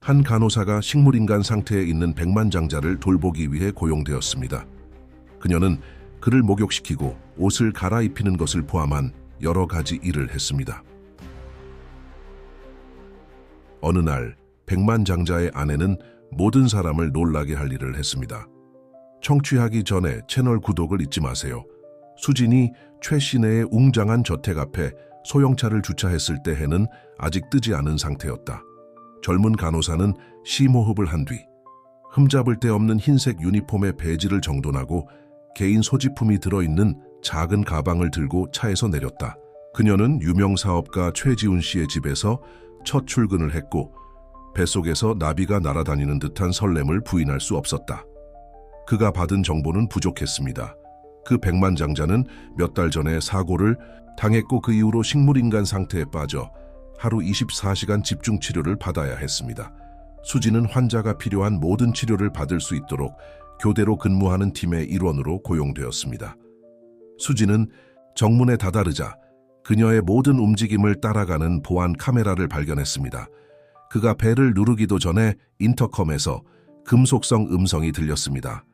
한 간호사가 식물인간 상태에 있는 백만장자를 돌보기 위해 고용되었습니다. 그녀는 그를 목욕시키고 옷을 갈아입히는 것을 포함한 여러 가지 일을 했습니다. 어느 날 백만장자의 아내는 모든 사람을 놀라게 할 일을 했습니다. 청취하기 전에 채널 구독을 잊지 마세요. 수진이 최 시내의 웅장한 저택 앞에 소형차를 주차했을 때 해는 아직 뜨지 않은 상태였다. 젊은 간호사는 심호흡을 한 뒤 흠잡을 데 없는 흰색 유니폼에 배지를 정돈하고 개인 소지품이 들어있는 작은 가방을 들고 차에서 내렸다. 그녀는 유명 사업가 최지훈 씨의 집에서 첫 출근을 했고 뱃속에서 나비가 날아다니는 듯한 설렘을 부인할 수 없었다. 그가 받은 정보는 부족했습니다. 그 백만장자는 몇 달 전에 사고를 당했고 그 이후로 식물인간 상태에 빠져 하루 24시간 집중 치료를 받아야 했습니다. 수지는 환자가 필요한 모든 치료를 받을 수 있도록 교대로 근무하는 팀의 일원으로 고용되었습니다. 수지는 정문에 다다르자 그녀의 모든 움직임을 따라가는 보안 카메라를 발견했습니다. 그가 벨을 누르기도 전에 인터컴에서 금속성 음성이 들렸습니다.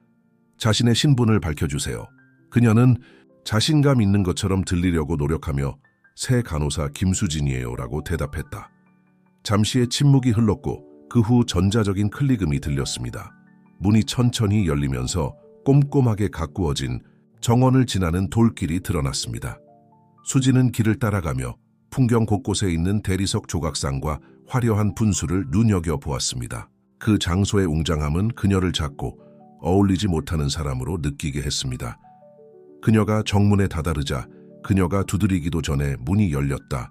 자신의 신분을 밝혀주세요. 그녀는 자신감 있는 것처럼 들리려고 노력하며 새 간호사 김수진이에요 라고 대답했다. 잠시의 침묵이 흘렀고 그 후 전자적인 클릭음이 들렸습니다. 문이 천천히 열리면서 꼼꼼하게 가꾸어진 정원을 지나는 돌길이 드러났습니다. 수지는 길을 따라가며 풍경 곳곳에 있는 대리석 조각상과 화려한 분수를 눈여겨보았습니다. 그 장소의 웅장함은 그녀를 잡고 어울리지 못하는 사람으로 느끼게 했습니다. 그녀가 정문에 다다르자 그녀가 두드리기도 전에 문이 열렸다.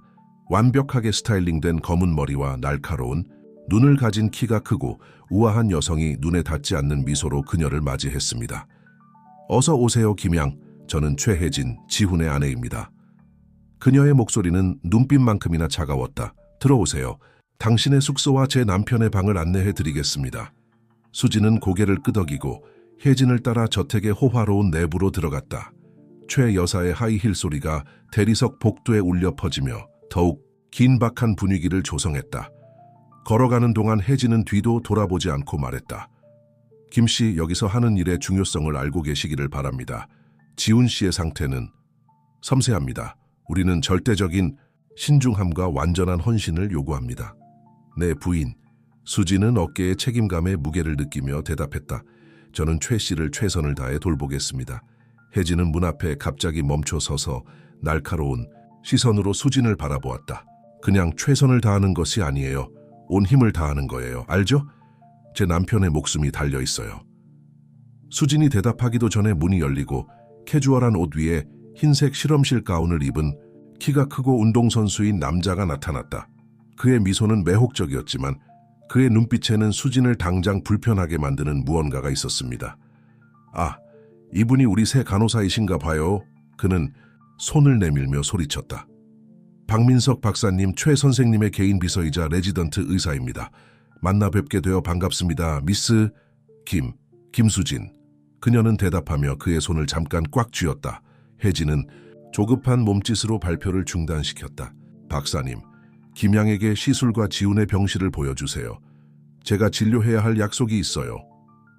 완벽하게 스타일링된 검은 머리와 날카로운 눈을 가진 키가 크고 우아한 여성이 눈에 닿지 않는 미소로 그녀를 맞이했습니다. 어서 오세요, 김양. 저는 최혜진, 지훈의 아내입니다. 그녀의 목소리는 눈빛만큼이나 차가웠다. 들어오세요. 당신의 숙소와 제 남편의 방을 안내해 드리겠습니다. 수지는 고개를 끄덕이고 혜진을 따라 저택의 호화로운 내부로 들어갔다. 최 여사의 하이힐 소리가 대리석 복도에 울려 퍼지며 더욱 긴박한 분위기를 조성했다. 걸어가는 동안 혜진은 뒤도 돌아보지 않고 말했다. 김 씨, 여기서 하는 일의 중요성을 알고 계시기를 바랍니다. 지훈 씨의 상태는 섬세합니다. 우리는 절대적인 신중함과 완전한 헌신을 요구합니다. 내 부인, 수지는 어깨에 책임감의 무게를 느끼며 대답했다. 저는 최 씨를 최선을 다해 돌보겠습니다. 혜진은 문 앞에 갑자기 멈춰 서서 날카로운 시선으로 수진을 바라보았다. 그냥 최선을 다하는 것이 아니에요. 온 힘을 다하는 거예요. 알죠? 제 남편의 목숨이 달려 있어요. 수진이 대답하기도 전에 문이 열리고 캐주얼한 옷 위에 흰색 실험실 가운을 입은 키가 크고 운동선수인 남자가 나타났다. 그의 미소는 매혹적이었지만 그의 눈빛에는 수진을 당장 불편하게 만드는 무언가가 있었습니다. 아, 이분이 우리 새 간호사이신가 봐요. 그는 손을 내밀며 소리쳤다. 박민석 박사님, 최 선생님의 개인 비서이자 레지던트 의사입니다. 만나 뵙게 되어 반갑습니다. 미스 김수진. 그녀는 대답하며 그의 손을 잠깐 꽉 쥐었다. 혜진은 조급한 몸짓으로 발표를 중단시켰다. 박사님, 김양에게 시술과 지훈의 병실을 보여주세요. 제가 진료해야 할 약속이 있어요.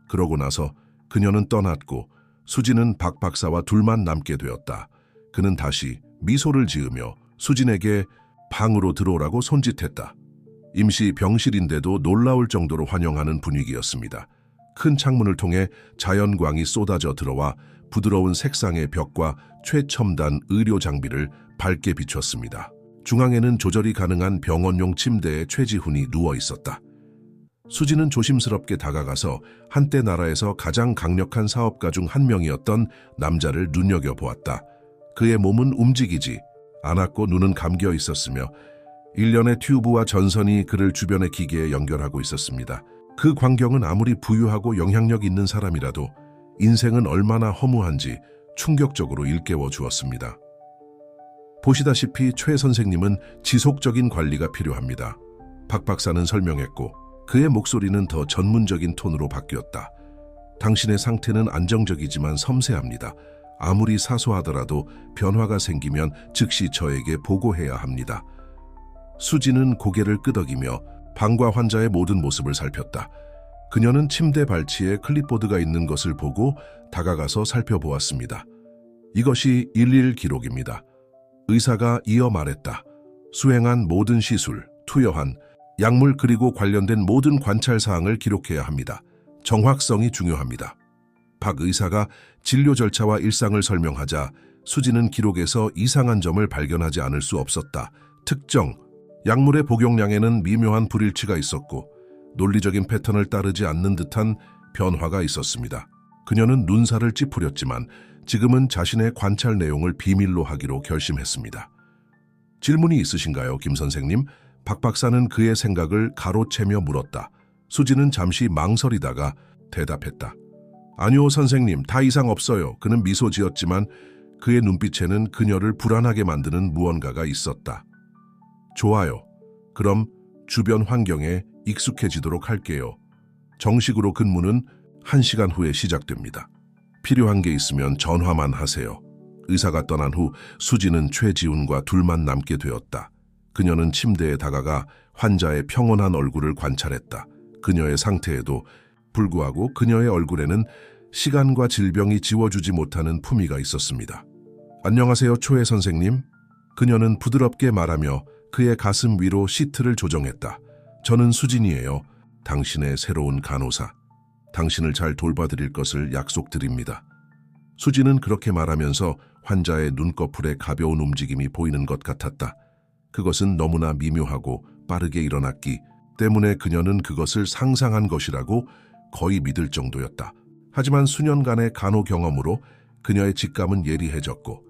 그러고 나서 그녀는 떠났고 수진은 박 박사와 둘만 남게 되었다. 그는 다시 미소를 지으며 수진에게 방으로 들어오라고 손짓했다. 임시 병실인데도 놀라울 정도로 환영하는 분위기였습니다. 큰 창문을 통해 자연광이 쏟아져 들어와 부드러운 색상의 벽과 최첨단 의료 장비를 밝게 비췄습니다. 중앙에는 조절이 가능한 병원용 침대에 최지훈이 누워 있었다. 수지는 조심스럽게 다가가서 한때 나라에서 가장 강력한 사업가 중 한 명이었던 남자를 눈여겨보았다. 그의 몸은 움직이지 않았고 눈은 감겨 있었으며 일련의 튜브와 전선이 그를 주변의 기계에 연결하고 있었습니다. 그 광경은 아무리 부유하고 영향력 있는 사람이라도 인생은 얼마나 허무한지 충격적으로 일깨워 주었습니다. 보시다시피 최 선생님은 지속적인 관리가 필요합니다. 박 박사는 설명했고 그의 목소리는 더 전문적인 톤으로 바뀌었다. 당신의 상태는 안정적이지만 섬세합니다. 아무리 사소하더라도 변화가 생기면 즉시 저에게 보고해야 합니다. 수지는 고개를 끄덕이며 방과 환자의 모든 모습을 살폈다. 그녀는 침대 발치에 클립보드가 있는 것을 보고 다가가서 살펴보았습니다. 이것이 11 기록입니다. 의사가 이어 말했다. 수행한 모든 시술, 투여한 약물 그리고 관련된 모든 관찰 사항을 기록해야 합니다. 정확성이 중요합니다. 박 의사가 진료 절차와 일상을 설명하자 수지는 기록에서 이상한 점을 발견하지 않을 수 없었다. 특정 약물의 복용량에는 미묘한 불일치가 있었고 논리적인 패턴을 따르지 않는 듯한 변화가 있었습니다. 그녀는 눈살을 찌푸렸지만 지금은 자신의 관찰 내용을 비밀로 하기로 결심했습니다. 질문이 있으신가요, 김 선생님? 박 박사는 그의 생각을 가로채며 물었다. 수지는 잠시 망설이다가 대답했다. 아니요, 선생님, 다 이상 없어요. 그는 미소 지었지만 그의 눈빛에는 그녀를 불안하게 만드는 무언가가 있었다. 좋아요. 그럼 주변 환경에 익숙해지도록 할게요. 정식으로 근무는 1시간 후에 시작됩니다. 필요한 게 있으면 전화만 하세요. 의사가 떠난 후 수지는 최지훈과 둘만 남게 되었다. 그녀는 침대에 다가가 환자의 평온한 얼굴을 관찰했다. 그녀의 상태에도 불구하고 그녀의 얼굴에는 시간과 질병이 지워주지 못하는 품위가 있었습니다. 안녕하세요, 초혜 선생님. 그녀는 부드럽게 말하며 그의 가슴 위로 시트를 조정했다. 저는 수진이에요. 당신의 새로운 간호사. 당신을 잘 돌봐드릴 것을 약속드립니다. 수진은 그렇게 말하면서 환자의 눈꺼풀에 가벼운 움직임이 보이는 것 같았다. 그것은 너무나 미묘하고 빠르게 일어났기 때문에 그녀는 그것을 상상한 것이라고 거의 믿을 정도였다. 하지만 수년간의 간호 경험으로 그녀의 직감은 예리해졌고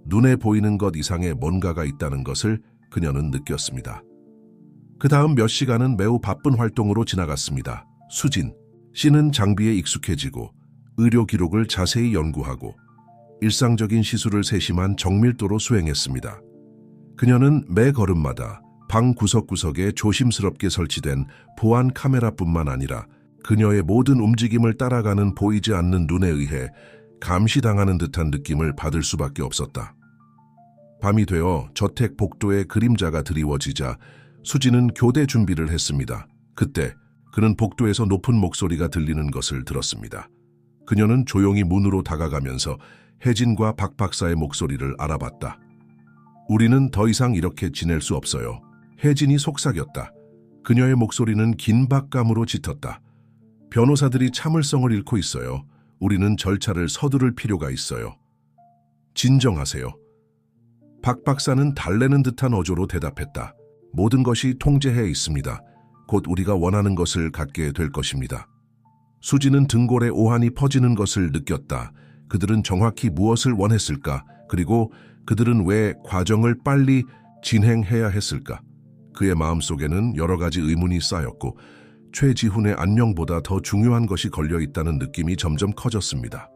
눈에 보이는 것 이상의 뭔가가 있다는 것을 그녀는 느꼈습니다. 그 다음 몇 시간은 매우 바쁜 활동으로 지나갔습니다. 수진 씨는 장비에 익숙해지고 의료 기록을 자세히 연구하고 일상적인 시술을 세심한 정밀도로 수행했습니다. 그녀는 매 걸음마다 방 구석구석에 조심스럽게 설치된 보안 카메라뿐만 아니라 그녀의 모든 움직임을 따라가는 보이지 않는 눈에 의해 감시당하는 듯한 느낌을 받을 수밖에 없었다. 밤이 되어 저택 복도에 그림자가 드리워지자 수지는 교대 준비를 했습니다. 그때 그는 복도에서 높은 목소리가 들리는 것을 들었습니다. 그녀는 조용히 문으로 다가가면서 혜진과 박 박사의 목소리를 알아봤다. 우리는 더 이상 이렇게 지낼 수 없어요. 혜진이 속삭였다. 그녀의 목소리는 긴박감으로 짙었다. 변호사들이 참을성을 잃고 있어요. 우리는 절차를 서두를 필요가 있어요. 진정하세요. 박 박사는 달래는 듯한 어조로 대답했다. 모든 것이 통제해 있습니다. 곧 우리가 원하는 것을 갖게 될 것입니다. 수지는 등골에 오한이 퍼지는 것을 느꼈다. 그들은 정확히 무엇을 원했을까? 그리고 그들은 왜 과정을 빨리 진행해야 했을까? 그의 마음속에는 여러 가지 의문이 쌓였고 최지훈의 안녕보다 더 중요한 것이 걸려있다는 느낌이 점점 커졌습니다.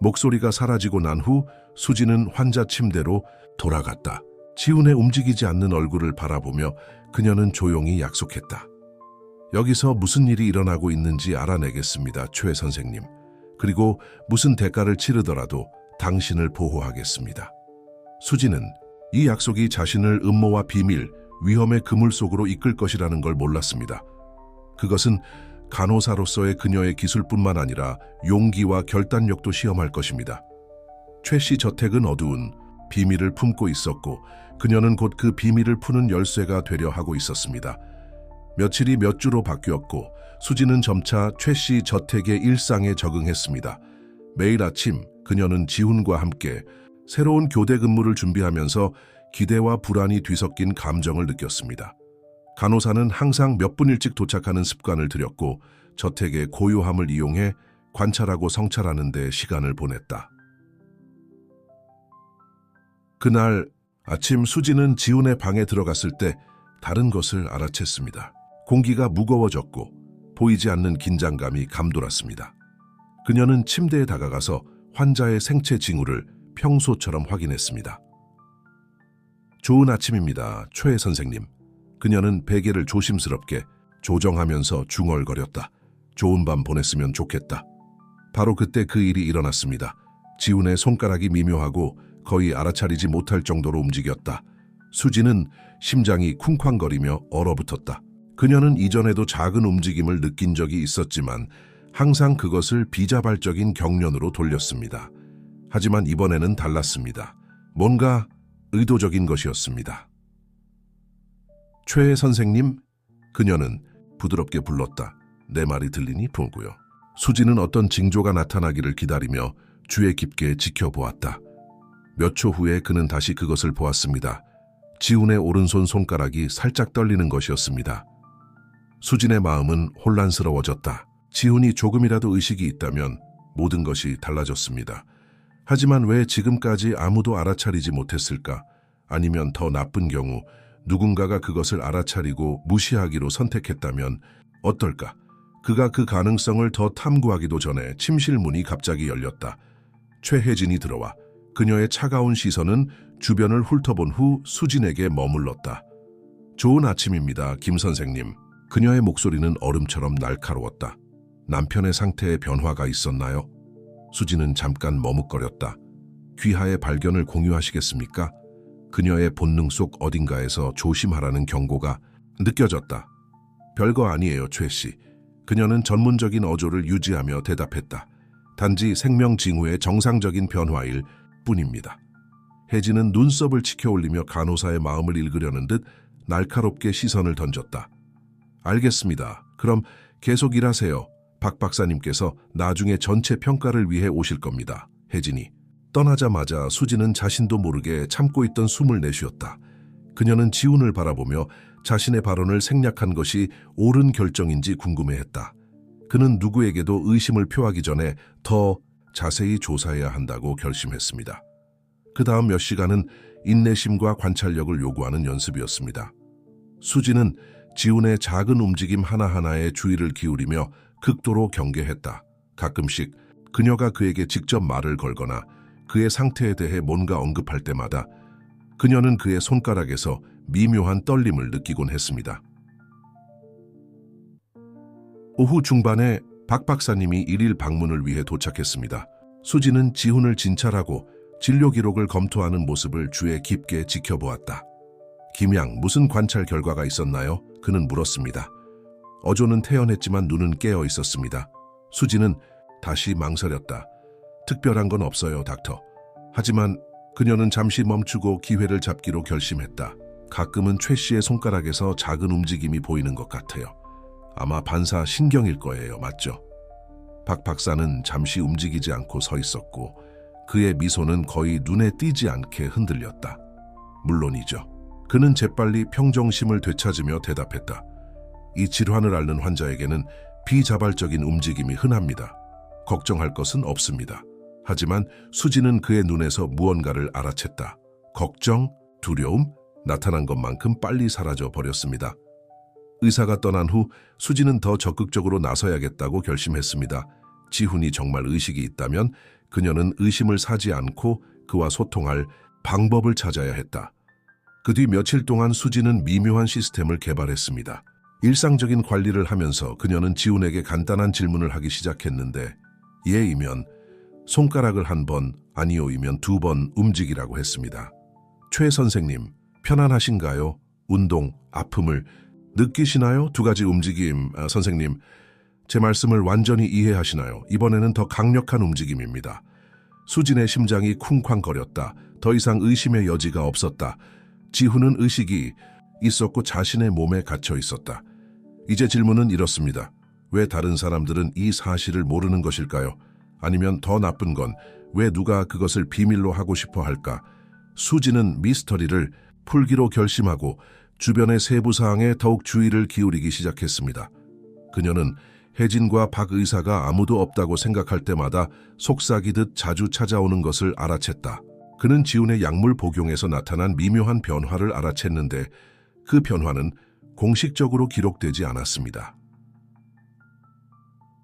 목소리가 사라지고 난 후 수지는 환자 침대로 돌아갔다. 지훈의 움직이지 않는 얼굴을 바라보며 그녀는 조용히 약속했다. 여기서 무슨 일이 일어나고 있는지 알아내겠습니다, 최 선생님. 그리고 무슨 대가를 치르더라도 당신을 보호하겠습니다. 수지는 이 약속이 자신을 음모와 비밀, 위험의 그물 속으로 이끌 것이라는 걸 몰랐습니다. 그것은 간호사로서의 그녀의 기술뿐만 아니라 용기와 결단력도 시험할 것입니다. 최 씨 저택은 어두운 비밀을 품고 있었고 그녀는 곧 그 비밀을 푸는 열쇠가 되려 하고 있었습니다. 며칠이 몇 주로 바뀌었고 수지는 점차 최 씨 저택의 일상에 적응했습니다. 매일 아침 그녀는 지훈과 함께 새로운 교대 근무를 준비하면서 기대와 불안이 뒤섞인 감정을 느꼈습니다. 간호사는 항상 몇 분 일찍 도착하는 습관을 들였고 저택의 고요함을 이용해 관찰하고 성찰하는 데 시간을 보냈다. 그날 아침 수지는 지훈의 방에 들어갔을 때 다른 것을 알아챘습니다. 공기가 무거워졌고 보이지 않는 긴장감이 감돌았습니다. 그녀는 침대에 다가가서 환자의 생체 징후를 평소처럼 확인했습니다. 좋은 아침입니다, 최 선생님. 그녀는 베개를 조심스럽게 조정하면서 중얼거렸다. 좋은 밤 보냈으면 좋겠다. 바로 그때 그 일이 일어났습니다. 지훈의 손가락이 미묘하고 거의 알아차리지 못할 정도로 움직였다. 수지는 심장이 쿵쾅거리며 얼어붙었다. 그녀는 이전에도 작은 움직임을 느낀 적이 있었지만 항상 그것을 비자발적인 경련으로 돌렸습니다. 하지만 이번에는 달랐습니다. 뭔가 의도적인 것이었습니다. 최 선생님, 그녀는 부드럽게 불렀다. 내 말이 들리니 보고요. 수지는 어떤 징조가 나타나기를 기다리며 주의 깊게 지켜보았다. 몇 초 후에 그는 다시 그것을 보았습니다. 지훈의 오른손 손가락이 살짝 떨리는 것이었습니다. 수진의 마음은 혼란스러워졌다. 지훈이 조금이라도 의식이 있다면 모든 것이 달라졌습니다. 하지만 왜 지금까지 아무도 알아차리지 못했을까? 아니면 더 나쁜 경우 누군가가 그것을 알아차리고 무시하기로 선택했다면 어떨까? 그가 그 가능성을 더 탐구하기도 전에 침실 문이 갑자기 열렸다. 최혜진이 들어와 그녀의 차가운 시선은 주변을 훑어본 후 수진에게 머물렀다. 좋은 아침입니다, 김 선생님. 그녀의 목소리는 얼음처럼 날카로웠다. 남편의 상태에 변화가 있었나요? 수진은 잠깐 머뭇거렸다. 귀하의 발견을 공유하시겠습니까? 그녀의 본능 속 어딘가에서 조심하라는 경고가 느껴졌다. 별거 아니에요, 최 씨. 그녀는 전문적인 어조를 유지하며 대답했다. 단지 생명 징후의 정상적인 변화일 뿐입니다. 혜진은 눈썹을 치켜올리며 간호사의 마음을 읽으려는 듯 날카롭게 시선을 던졌다. 알겠습니다. 그럼 계속 일하세요. 박 박사님께서 나중에 전체 평가를 위해 오실 겁니다. 혜진이. 떠나자마자 수지는 자신도 모르게 참고 있던 숨을 내쉬었다. 그녀는 지훈을 바라보며 자신의 발언을 생략한 것이 옳은 결정인지 궁금해했다. 그는 누구에게도 의심을 표하기 전에 더 자세히 조사해야 한다고 결심했습니다. 그 다음 몇 시간은 인내심과 관찰력을 요구하는 연습이었습니다. 수지는 지훈의 작은 움직임 하나하나에 주의를 기울이며 극도로 경계했다. 가끔씩 그녀가 그에게 직접 말을 걸거나 그의 상태에 대해 뭔가 언급할 때마다 그녀는 그의 손가락에서 미묘한 떨림을 느끼곤 했습니다. 오후 중반에 박 박사님이 일일 방문을 위해 도착했습니다. 수지는 지훈을 진찰하고 진료 기록을 검토하는 모습을 주에 깊게 지켜보았다. 김양, 무슨 관찰 결과가 있었나요? 그는 물었습니다. 어조는 태연했지만 눈은 깨어 있었습니다. 수지는 다시 망설였다. 특별한 건 없어요, 닥터. 하지만 그녀는 잠시 멈추고 기회를 잡기로 결심했다. 가끔은 최 씨의 손가락에서 작은 움직임이 보이는 것 같아요. 아마 반사 신경일 거예요, 맞죠? 박 박사는 잠시 움직이지 않고 서 있었고 그의 미소는 거의 눈에 띄지 않게 흔들렸다. 물론이죠. 그는 재빨리 평정심을 되찾으며 대답했다. 이 질환을 앓는 환자에게는 비자발적인 움직임이 흔합니다. 걱정할 것은 없습니다. 하지만 수지는 그의 눈에서 무언가를 알아챘다. 걱정, 두려움, 나타난 것만큼 빨리 사라져 버렸습니다. 의사가 떠난 후 수지는 더 적극적으로 나서야겠다고 결심했습니다. 지훈이 정말 의식이 있다면 그녀는 의심을 사지 않고 그와 소통할 방법을 찾아야 했다. 그 뒤 며칠 동안 수지는 미묘한 시스템을 개발했습니다. 일상적인 관리를 하면서 그녀는 지훈에게 간단한 질문을 하기 시작했는데 예이면 손가락을 한 번, 아니오이면 2번 움직이라고 했습니다. 최 선생님, 편안하신가요? 운동, 아픔을 느끼시나요? 2가지 움직임, 선생님. 제 말씀을 완전히 이해하시나요? 이번에는 더 강력한 움직임입니다. 수진의 심장이 쿵쾅거렸다. 더 이상 의심의 여지가 없었다. 지훈은 의식이 있었고 자신의 몸에 갇혀 있었다. 이제 질문은 이렇습니다. 왜 다른 사람들은 이 사실을 모르는 것일까요? 아니면 더 나쁜 건 왜 누가 그것을 비밀로 하고 싶어 할까? 수지는 미스터리를 풀기로 결심하고 주변의 세부 사항에 더욱 주의를 기울이기 시작했습니다. 그녀는 혜진과 박 의사가 아무도 없다고 생각할 때마다 속삭이듯 자주 찾아오는 것을 알아챘다. 그는 지훈의 약물 복용에서 나타난 미묘한 변화를 알아챘는데 그 변화는 공식적으로 기록되지 않았습니다.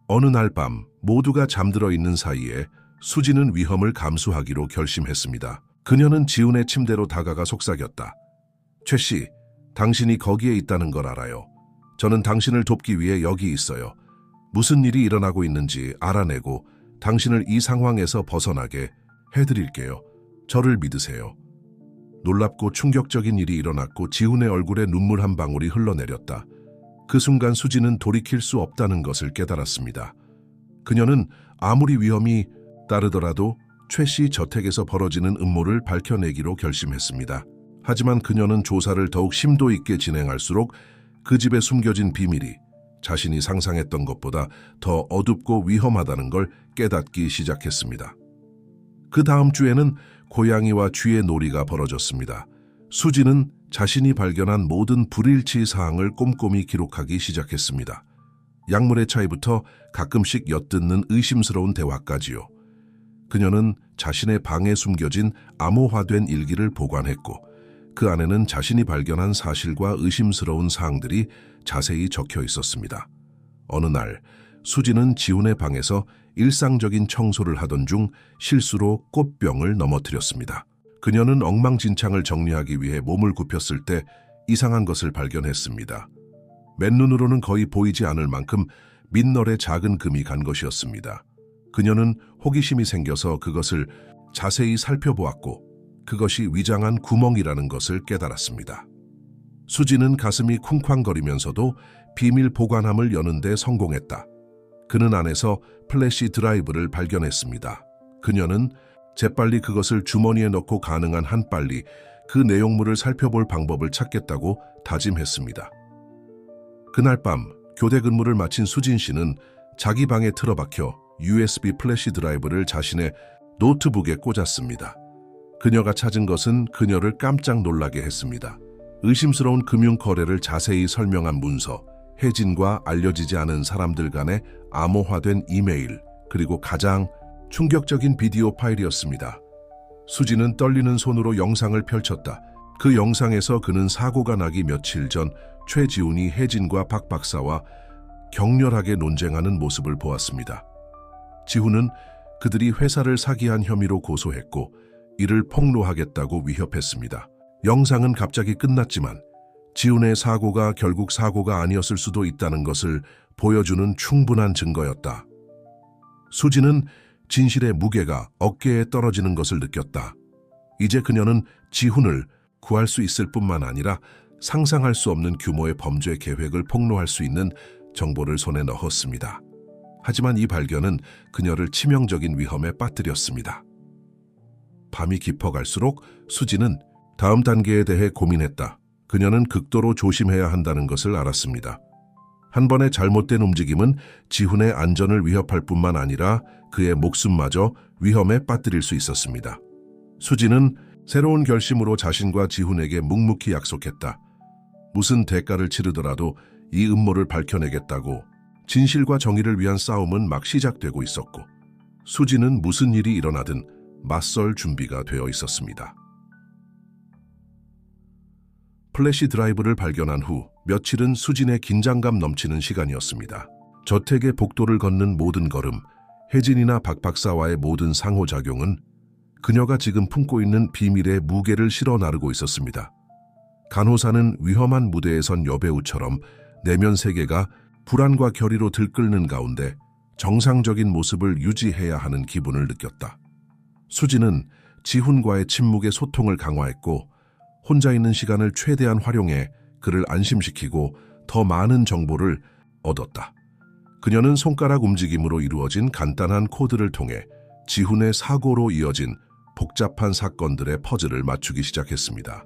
어느 날 밤 모두가 잠들어 있는 사이에 수지는 위험을 감수하기로 결심했습니다. 그녀는 지훈의 침대로 다가가 속삭였다. 최 씨, 당신이 거기에 있다는 걸 알아요. 저는 당신을 돕기 위해 여기 있어요. 무슨 일이 일어나고 있는지 알아내고 당신을 이 상황에서 벗어나게 해드릴게요. 저를 믿으세요. 놀랍고 충격적인 일이 일어났고 지훈의 얼굴에 눈물 한 방울이 흘러내렸다. 그 순간 수지는 돌이킬 수 없다는 것을 깨달았습니다. 그녀는 아무리 위험이 따르더라도 최 씨 저택에서 벌어지는 음모를 밝혀내기로 결심했습니다. 하지만 그녀는 조사를 더욱 심도 있게 진행할수록 그 집에 숨겨진 비밀이 자신이 상상했던 것보다 더 어둡고 위험하다는 걸 깨닫기 시작했습니다. 그 다음 주에는 고양이와 쥐의 놀이가 벌어졌습니다. 수지는 자신이 발견한 모든 불일치 사항을 꼼꼼히 기록하기 시작했습니다. 약물의 차이부터 가끔씩 엿듣는 의심스러운 대화까지요. 그녀는 자신의 방에 숨겨진 암호화된 일기를 보관했고 그 안에는 자신이 발견한 사실과 의심스러운 사항들이 자세히 적혀 있었습니다. 어느 날 수지는 지훈의 방에서 일상적인 청소를 하던 중 실수로 꽃병을 넘어뜨렸습니다. 그녀는 엉망진창을 정리하기 위해 몸을 굽혔을 때 이상한 것을 발견했습니다. 맨눈으로는 거의 보이지 않을 만큼 민널에 작은 금이 간 것이었습니다. 그녀는 호기심이 생겨서 그것을 자세히 살펴보았고 그것이 위장한 구멍이라는 것을 깨달았습니다. 수지는 가슴이 쿵쾅거리면서도 비밀 보관함을 여는 데 성공했다. 그는 안에서 플래시 드라이브를 발견했습니다. 그녀는 재빨리 그것을 주머니에 넣고 가능한 한 빨리 그 내용물을 살펴볼 방법을 찾겠다고 다짐했습니다. 그날 밤 교대 근무를 마친 수진 씨는 자기 방에 틀어박혀 USB 플래시 드라이브를 자신의 노트북에 꽂았습니다. 그녀가 찾은 것은 그녀를 깜짝 놀라게 했습니다. 의심스러운 금융 거래를 자세히 설명한 문서, 혜진과 알려지지 않은 사람들 간의 암호화된 이메일, 그리고 가장 충격적인 비디오 파일이었습니다. 수지는 떨리는 손으로 영상을 펼쳤다. 그 영상에서 그는 사고가 나기 며칠 전 최지훈이 혜진과 박 박사와 격렬하게 논쟁하는 모습을 보았습니다. 지훈은 그들이 회사를 사기한 혐의로 고소했고 이를 폭로하겠다고 위협했습니다. 영상은 갑자기 끝났지만 지훈의 사고가 결국 사고가 아니었을 수도 있다는 것을 보여주는 충분한 증거였다. 수지는 진실의 무게가 어깨에 떨어지는 것을 느꼈다. 이제 그녀는 지훈을 구할 수 있을 뿐만 아니라 상상할 수 없는 규모의 범죄 계획을 폭로할 수 있는 정보를 손에 넣었습니다. 하지만 이 발견은 그녀를 치명적인 위험에 빠뜨렸습니다. 밤이 깊어갈수록 수지는 다음 단계에 대해 고민했다. 그녀는 극도로 조심해야 한다는 것을 알았습니다. 한 번의 잘못된 움직임은 지훈의 안전을 위협할 뿐만 아니라 그의 목숨마저 위험에 빠뜨릴 수 있었습니다. 수지는 새로운 결심으로 자신과 지훈에게 묵묵히 약속했다. 무슨 대가를 치르더라도 이 음모를 밝혀내겠다고. 진실과 정의를 위한 싸움은 막 시작되고 있었고 수지는 무슨 일이 일어나든 맞설 준비가 되어 있었습니다. 플래시 드라이브를 발견한 후 며칠은 수진의 긴장감 넘치는 시간이었습니다. 저택의 복도를 걷는 모든 걸음, 혜진이나 박 박사와의 모든 상호작용은 그녀가 지금 품고 있는 비밀의 무게를 실어 나르고 있었습니다. 간호사는 위험한 무대에 선 여배우처럼 내면 세계가 불안과 결의로 들끓는 가운데 정상적인 모습을 유지해야 하는 기분을 느꼈다. 수지는 지훈과의 침묵의 소통을 강화했고 혼자 있는 시간을 최대한 활용해 그를 안심시키고 더 많은 정보를 얻었다. 그녀는 손가락 움직임으로 이루어진 간단한 코드를 통해 지훈의 사고로 이어진 복잡한 사건들의 퍼즐을 맞추기 시작했습니다.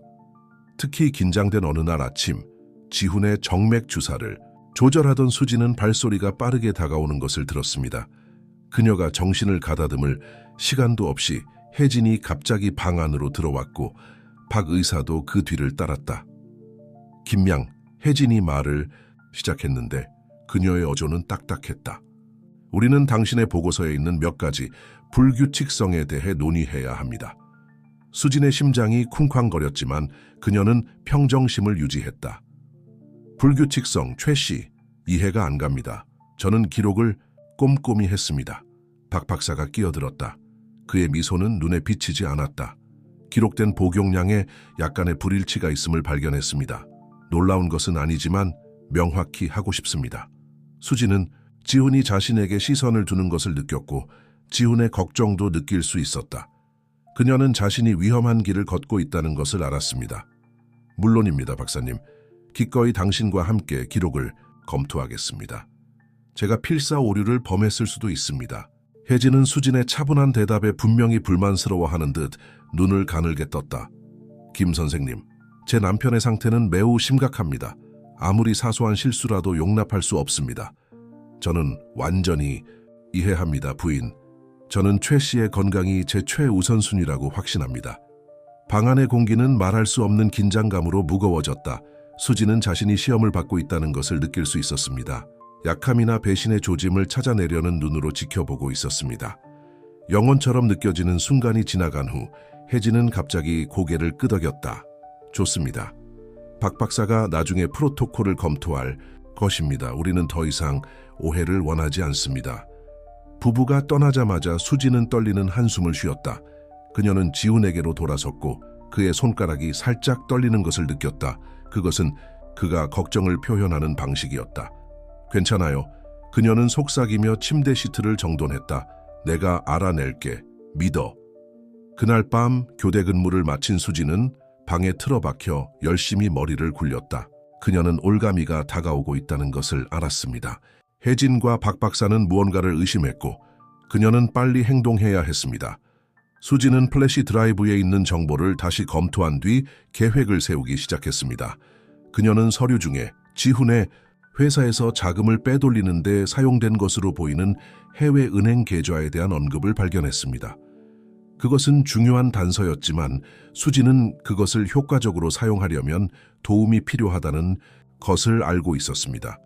특히 긴장된 어느 날 아침, 지훈의 정맥 주사를 조절하던 수지는 발소리가 빠르게 다가오는 것을 들었습니다. 그녀가 정신을 가다듬을 시간도 없이 혜진이 갑자기 방 안으로 들어왔고 박 의사도 그 뒤를 따랐다. 김양, 혜진이 말을 시작했는데 그녀의 어조는 딱딱했다. 우리는 당신의 보고서에 있는 몇 가지 불규칙성에 대해 논의해야 합니다. 수진의 심장이 쿵쾅거렸지만 그녀는 평정심을 유지했다. 불규칙성, 최 씨, 이해가 안 갑니다. 저는 기록을 꼼꼼히 했습니다. 박 박사가 끼어들었다. 그의 미소는 눈에 비치지 않았다. 기록된 복용량에 약간의 불일치가 있음을 발견했습니다. 놀라운 것은 아니지만 명확히 하고 싶습니다. 수지는 지훈이 자신에게 시선을 두는 것을 느꼈고 지훈의 걱정도 느낄 수 있었다. 그녀는 자신이 위험한 길을 걷고 있다는 것을 알았습니다. 물론입니다, 박사님. 기꺼이 당신과 함께 기록을 검토하겠습니다. 제가 필사 오류를 범했을 수도 있습니다. 혜진은 수진의 차분한 대답에 분명히 불만스러워하는 듯 눈을 가늘게 떴다. 김 선생님, 제 남편의 상태는 매우 심각합니다. 아무리 사소한 실수라도 용납할 수 없습니다. 저는 완전히 이해합니다, 부인. 저는 최 씨의 건강이 제 최우선순위라고 확신합니다. 방 안의 공기는 말할 수 없는 긴장감으로 무거워졌다. 수지는 자신이 시험을 받고 있다는 것을 느낄 수 있었습니다. 약함이나 배신의 조짐을 찾아내려는 눈으로 지켜보고 있었습니다. 영혼처럼 느껴지는 순간이 지나간 후 혜진은 갑자기 고개를 끄덕였다. 좋습니다. 박 박사가 나중에 프로토콜을 검토할 것입니다. 우리는 더 이상 오해를 원하지 않습니다. 부부가 떠나자마자 수지는 떨리는 한숨을 쉬었다. 그녀는 지훈에게로 돌아섰고 그의 손가락이 살짝 떨리는 것을 느꼈다. 그것은 그가 걱정을 표현하는 방식이었다. 괜찮아요. 그녀는 속삭이며 침대 시트를 정돈했다. 내가 알아낼게. 믿어. 그날 밤 교대 근무를 마친 수지는 방에 틀어박혀 열심히 머리를 굴렸다. 그녀는 올가미가 다가오고 있다는 것을 알았습니다. 혜진과 박 박사는 무언가를 의심했고 그녀는 빨리 행동해야 했습니다. 수지는 플래시 드라이브에 있는 정보를 다시 검토한 뒤 계획을 세우기 시작했습니다. 그녀는 서류 중에 지훈의 회사에서 자금을 빼돌리는 데 사용된 것으로 보이는 해외 은행 계좌에 대한 언급을 발견했습니다. 그것은 중요한 단서였지만 수지는 그것을 효과적으로 사용하려면 도움이 필요하다는 것을 알고 있었습니다.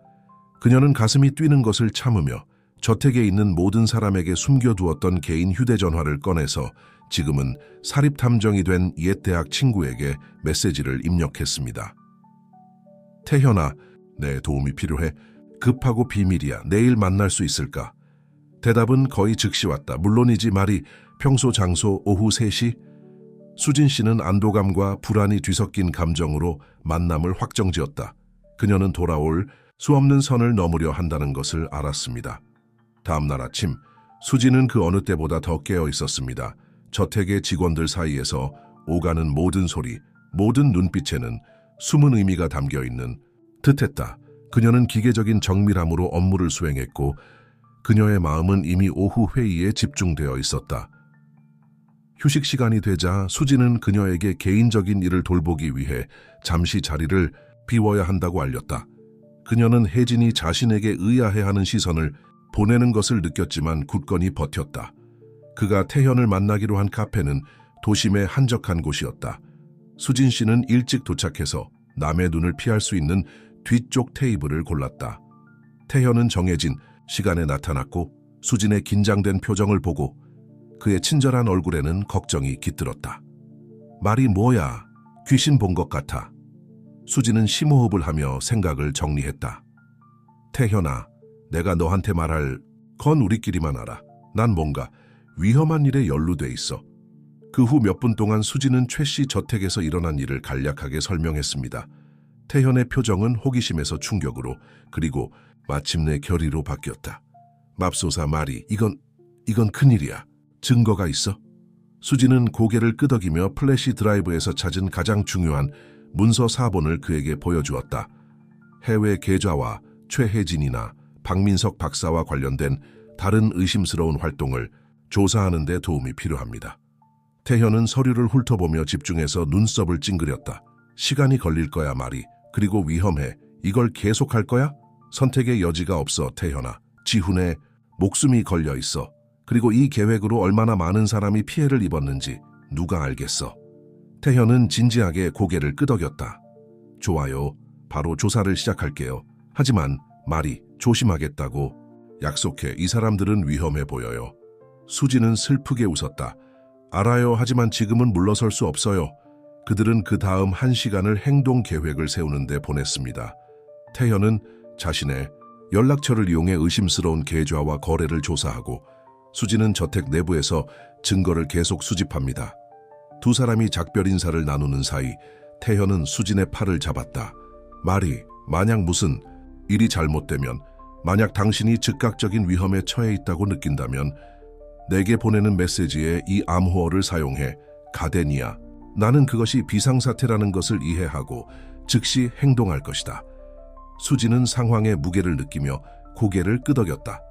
그녀는 가슴이 뛰는 것을 참으며 저택에 있는 모든 사람에게 숨겨두었던 개인 휴대전화를 꺼내서 지금은 사립탐정이 된 옛 대학 친구에게 메시지를 입력했습니다. 태현아, 내 도움이 필요해. 급하고 비밀이야. 내일 만날 수 있을까? 대답은 거의 즉시 왔다. 물론이지 말이. 평소 장소 오후 3시. 수진 씨는 안도감과 불안이 뒤섞인 감정으로 만남을 확정지었다. 그녀는 돌아올 수 없는 선을 넘으려 한다는 것을 알았습니다. 다음 날 아침, 수진은 그 어느 때보다 더 깨어 있었습니다. 저택의 직원들 사이에서 오가는 모든 소리, 모든 눈빛에는 숨은 의미가 담겨 있는 듯했다. 그녀는 기계적인 정밀함으로 업무를 수행했고 그녀의 마음은 이미 오후 회의에 집중되어 있었다. 휴식 시간이 되자 수지는 그녀에게 개인적인 일을 돌보기 위해 잠시 자리를 비워야 한다고 알렸다. 그녀는 혜진이 자신에게 의아해하는 시선을 보내는 것을 느꼈지만 굳건히 버텼다. 그가 태현을 만나기로 한 카페는 도심의 한적한 곳이었다. 수진 씨는 일찍 도착해서 남의 눈을 피할 수 있는 뒤쪽 테이블을 골랐다. 태현은 정해진 시간에 나타났고 수진의 긴장된 표정을 보고 그의 친절한 얼굴에는 걱정이 깃들었다. 말이 뭐야? 귀신 본 것 같아. 수진은 심호흡을 하며 생각을 정리했다. 태현아, 내가 너한테 말할 건 우리끼리만 알아. 난 뭔가 위험한 일에 연루돼 있어. 그 후 몇 분 동안 수진은 최 씨 저택에서 일어난 일을 간략하게 설명했습니다. 태현의 표정은 호기심에서 충격으로 그리고 마침내 결의로 바뀌었다. 맙소사 말이 이건 큰일이야. 증거가 있어? 수진은 고개를 끄덕이며 플래시 드라이브에서 찾은 가장 중요한 문서 4본을 그에게 보여주었다. 해외 계좌와 최혜진이나 박민석 박사와 관련된 다른 의심스러운 활동을 조사하는 데 도움이 필요합니다. 태현은 서류를 훑어보며 집중해서 눈썹을 찡그렸다. 시간이 걸릴 거야 말이. 그리고 위험해. 이걸 계속할 거야? 선택의 여지가 없어 태현아. 지훈의 목숨이 걸려 있어. 그리고 이 계획으로 얼마나 많은 사람이 피해를 입었는지 누가 알겠어. 태현은 진지하게 고개를 끄덕였다. 좋아요. 바로 조사를 시작할게요. 하지만 말이 조심하겠다고. 약속해. 이 사람들은 위험해 보여요. 수지는 슬프게 웃었다. 알아요. 하지만 지금은 물러설 수 없어요. 그들은 그 다음 1시간을 행동 계획을 세우는 데 보냈습니다. 태현은 자신의 연락처를 이용해 의심스러운 계좌와 거래를 조사하고 수지는 저택 내부에서 증거를 계속 수집합니다. 두 사람이 작별 인사를 나누는 사이 태현은 수진의 팔을 잡았다. 말이, 만약 무슨 일이 잘못되면, 만약 당신이 즉각적인 위험에 처해 있다고 느낀다면 내게 보내는 메시지에 이 암호어를 사용해 가데니아. 나는 그것이 비상사태라는 것을 이해하고 즉시 행동할 것이다. 수지는 상황의 무게를 느끼며 고개를 끄덕였다.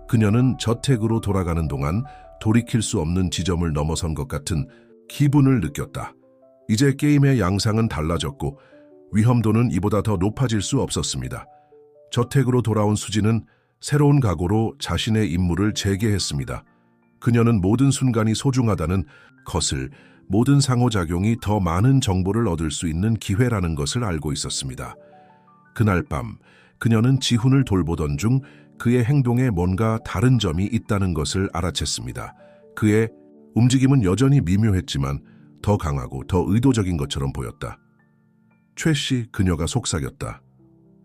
그녀는 저택으로 돌아가는 동안 돌이킬 수 없는 지점을 넘어선 것 같은 기분을 느꼈다. 이제 게임의 양상은 달라졌고 위험도는 이보다 더 높아질 수 없었습니다. 저택으로 돌아온 수지는 새로운 각오로 자신의 임무를 재개했습니다. 그녀는 모든 순간이 소중하다는 것을, 모든 상호작용이 더 많은 정보를 얻을 수 있는 기회라는 것을 알고 있었습니다. 그날 밤 그녀는 지훈을 돌보던 중 그의 행동에 뭔가 다른 점이 있다는 것을 알아챘습니다. 그의 움직임은 여전히 미묘했지만 더 강하고 더 의도적인 것처럼 보였다. 최 씨, 그녀가 속삭였다.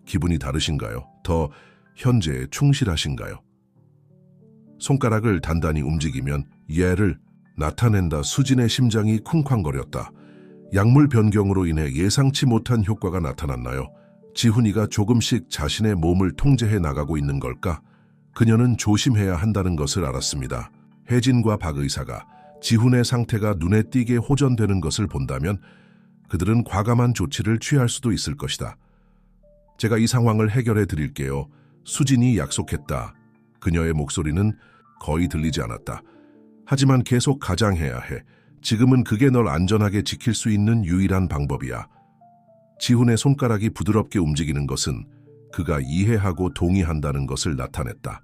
기분이 다르신가요? 더 현재에 충실하신가요? 손가락을 단단히 움직이면 예를 나타낸다. 수진의 심장이 쿵쾅거렸다. 약물 변경으로 인해 예상치 못한 효과가 나타났나요? 지훈이가 조금씩 자신의 몸을 통제해 나가고 있는 걸까? 그녀는 조심해야 한다는 것을 알았습니다. 혜진과 박 의사가 지훈의 상태가 눈에 띄게 호전되는 것을 본다면 그들은 과감한 조치를 취할 수도 있을 것이다. 제가 이 상황을 해결해 드릴게요. 수진이 약속했다. 그녀의 목소리는 거의 들리지 않았다. 하지만 계속 가장해야 해. 지금은 그게 널 안전하게 지킬 수 있는 유일한 방법이야. 지훈의 손가락이 부드럽게 움직이는 것은 그가 이해하고 동의한다는 것을 나타냈다.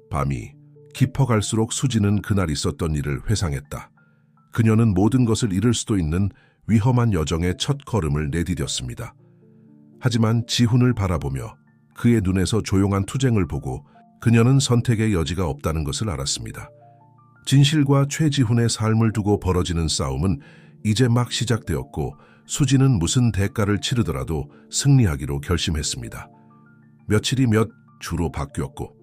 밤이 깊어갈수록 수지는 그날 있었던 일을 회상했다. 그녀는 모든 것을 잃을 수도 있는 위험한 여정의 첫 걸음을 내디뎠습니다. 하지만 지훈을 바라보며 그의 눈에서 조용한 투쟁을 보고 그녀는 선택의 여지가 없다는 것을 알았습니다. 진실과 최지훈의 삶을 두고 벌어지는 싸움은 이제 막 시작되었고 수지는 무슨 대가를 치르더라도 승리하기로 결심했습니다. 며칠이 몇 주로 바뀌었고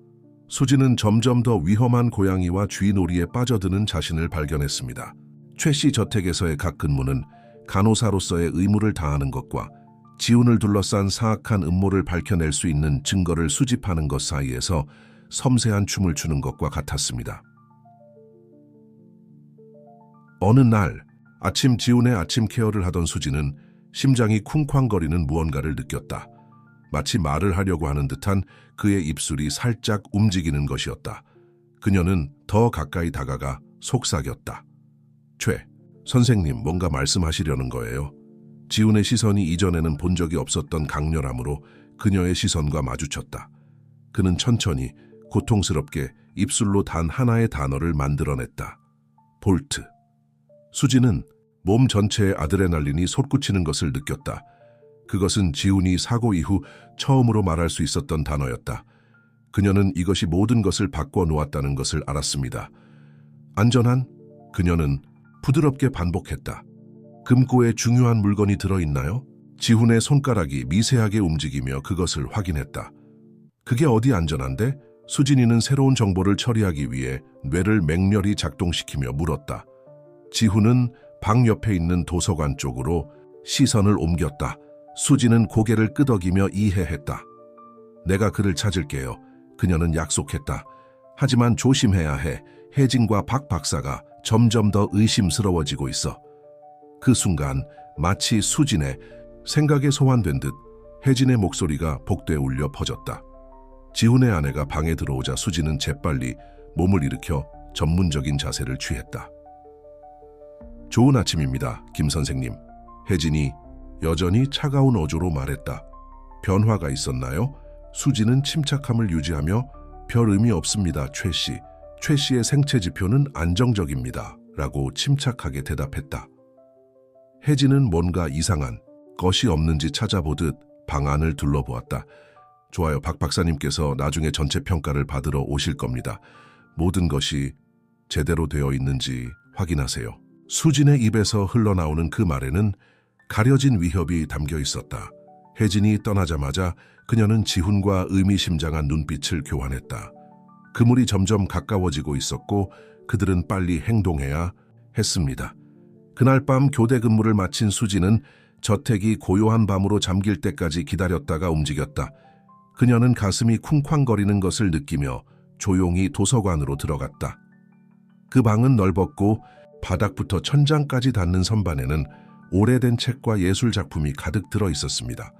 수지는 점점 더 위험한 고양이와 쥐놀이에 빠져드는 자신을 발견했습니다. 최 씨 저택에서의 각 근무는 간호사로서의 의무를 다하는 것과 지훈을 둘러싼 사악한 음모를 밝혀낼 수 있는 증거를 수집하는 것 사이에서 섬세한 춤을 추는 것과 같았습니다. 어느 날 아침 지훈의 아침 케어를 하던 수지는 심장이 쿵쾅거리는 무언가를 느꼈다. 마치 말을 하려고 하는 듯한 그의 입술이 살짝 움직이는 것이었다. 그녀는 더 가까이 다가가 속삭였다. 최, 선생님 뭔가 말씀하시려는 거예요? 지훈의 시선이 이전에는 본 적이 없었던 강렬함으로 그녀의 시선과 마주쳤다. 그는 천천히 고통스럽게 입술로 단 하나의 단어를 만들어냈다. 볼트. 수지는 몸 전체에 아드레날린이 솟구치는 것을 느꼈다. 그것은 지훈이 사고 이후 처음으로 말할 수 있었던 단어였다. 그녀는 이것이 모든 것을 바꿔놓았다는 것을 알았습니다. 안전한? 그녀는 부드럽게 반복했다. 금고에 중요한 물건이 들어있나요? 지훈의 손가락이 미세하게 움직이며 그것을 확인했다. 그게 어디 안전한데? 수진이는 새로운 정보를 처리하기 위해 뇌를 맹렬히 작동시키며 물었다. 지훈은 방 옆에 있는 도서관 쪽으로 시선을 옮겼다. 수지는 고개를 끄덕이며 이해했다. 내가 그를 찾을게요. 그녀는 약속했다. 하지만 조심해야 해. 혜진과 박 박사가 점점 더 의심스러워지고 있어. 그 순간 마치 수진의 생각에 소환된 듯 혜진의 목소리가 복도에 울려 퍼졌다. 지훈의 아내가 방에 들어오자 수지는 재빨리 몸을 일으켜 전문적인 자세를 취했다. 좋은 아침입니다, 김 선생님. 혜진이 여전히 차가운 어조로 말했다. 변화가 있었나요? 수지는 침착함을 유지하며 별 의미 없습니다, 최 씨. 최 씨의 생체 지표는 안정적입니다. 라고 침착하게 대답했다. 혜진은 뭔가 이상한 것이 없는지 찾아보듯 방 안을 둘러보았다. 좋아요, 박 박사님께서 나중에 전체 평가를 받으러 오실 겁니다. 모든 것이 제대로 되어 있는지 확인하세요. 수진의 입에서 흘러나오는 그 말에는 가려진 위협이 담겨 있었다. 혜진이 떠나자마자 그녀는 지훈과 의미심장한 눈빛을 교환했다. 그물이 점점 가까워지고 있었고 그들은 빨리 행동해야 했습니다. 그날 밤 교대 근무를 마친 수지는 저택이 고요한 밤으로 잠길 때까지 기다렸다가 움직였다. 그녀는 가슴이 쿵쾅거리는 것을 느끼며 조용히 도서관으로 들어갔다. 그 방은 넓었고 바닥부터 천장까지 닿는 선반에는 오래된 책과 예술 작품이 가득 들어 있었습니다.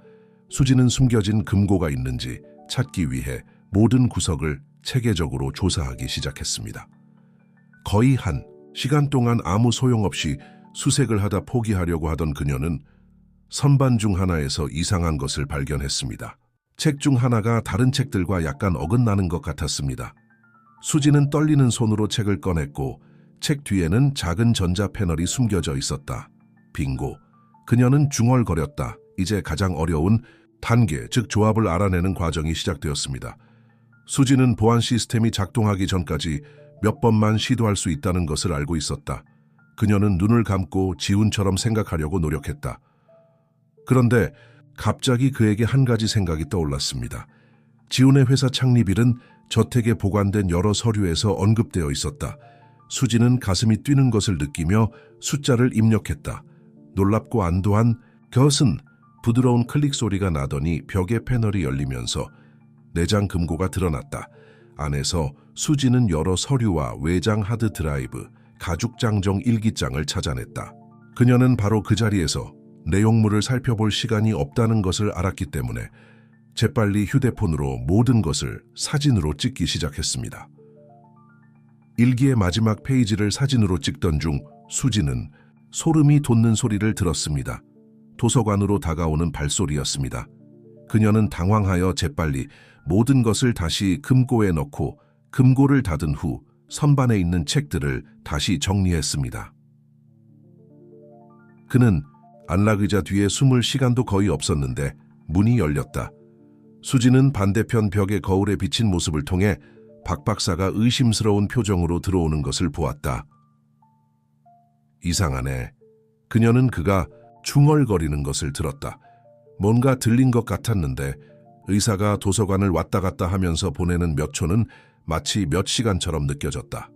수지는 숨겨진 금고가 있는지 찾기 위해 모든 구석을 체계적으로 조사하기 시작했습니다. 거의 한 시간 동안 아무 소용없이 수색을 하다 포기하려고 하던 그녀는 선반 중 하나에서 이상한 것을 발견했습니다. 책 중 하나가 다른 책들과 약간 어긋나는 것 같았습니다. 수지는 떨리는 손으로 책을 꺼냈고 책 뒤에는 작은 전자 패널이 숨겨져 있었다. 빙고. 그녀는 중얼거렸다. 이제 가장 어려운 단계, 즉 조합을 알아내는 과정이 시작되었습니다. 수지는 보안 시스템이 작동하기 전까지 몇 번만 시도할 수 있다는 것을 알고 있었다. 그녀는 눈을 감고 지훈처럼 생각하려고 노력했다. 그런데 갑자기 그에게 한 가지 생각이 떠올랐습니다. 지훈의 회사 창립일은 저택에 보관된 여러 서류에서 언급되어 있었다. 수지는 가슴이 뛰는 것을 느끼며 숫자를 입력했다. 놀랍고 안도한 곁은 부드러운 클릭 소리가 나더니 벽의 패널이 열리면서 내장 금고가 드러났다. 안에서 수지는 여러 서류와 외장 하드 드라이브, 가죽 장정 일기장을 찾아냈다. 그녀는 바로 그 자리에서 내용물을 살펴볼 시간이 없다는 것을 알았기 때문에 재빨리 휴대폰으로 모든 것을 사진으로 찍기 시작했습니다. 일기의 마지막 페이지를 사진으로 찍던 중 수지는 소름이 돋는 소리를 들었습니다. 도서관으로 다가오는 발소리였습니다. 그녀는 당황하여 재빨리 모든 것을 다시 금고에 넣고 금고를 닫은 후 선반에 있는 책들을 다시 정리했습니다. 그는 안락의자 뒤에 숨을 시간도 거의 없었는데 문이 열렸다. 수지는 반대편 벽의 거울에 비친 모습을 통해 박 박사가 의심스러운 표정으로 들어오는 것을 보았다. 이상하네. 그녀는 그가 중얼거리는 것을 들었다. 뭔가 들린 것 같았는데 의사가 도서관을 왔다 갔다 하면서 보내는 몇 초는 마치 몇 시간처럼 느껴졌다.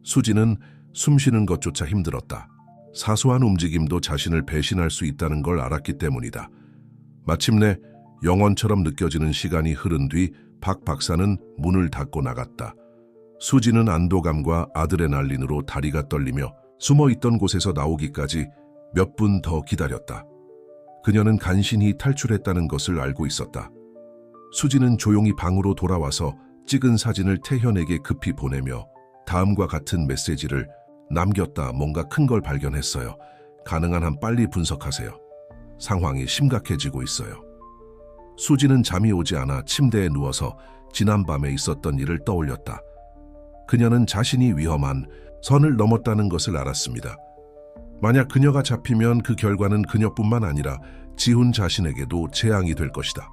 수지는 숨쉬는 것조차 힘들었다. 사소한 움직임도 자신을 배신할 수 있다는 걸 알았기 때문이다. 마침내 영원처럼 느껴지는 시간이 흐른 뒤 박 박사는 문을 닫고 나갔다. 수지는 안도감과 아드레날린으로 다리가 떨리며 숨어있던 곳에서 나오기까지 몇 분 더 기다렸다. 그녀는 간신히 탈출했다는 것을 알고 있었다. 수지는 조용히 방으로 돌아와서 찍은 사진을 태현에게 급히 보내며 다음과 같은 메시지를 남겼다. 뭔가 큰 걸 발견했어요. 가능한 한 빨리 분석하세요. 상황이 심각해지고 있어요. 수지는 잠이 오지 않아 침대에 누워서 지난밤에 있었던 일을 떠올렸다. 그녀는 자신이 위험한 선을 넘었다는 것을 알았습니다. 만약 그녀가 잡히면 그 결과는 그녀뿐만 아니라 지훈 자신에게도 재앙이 될 것이다.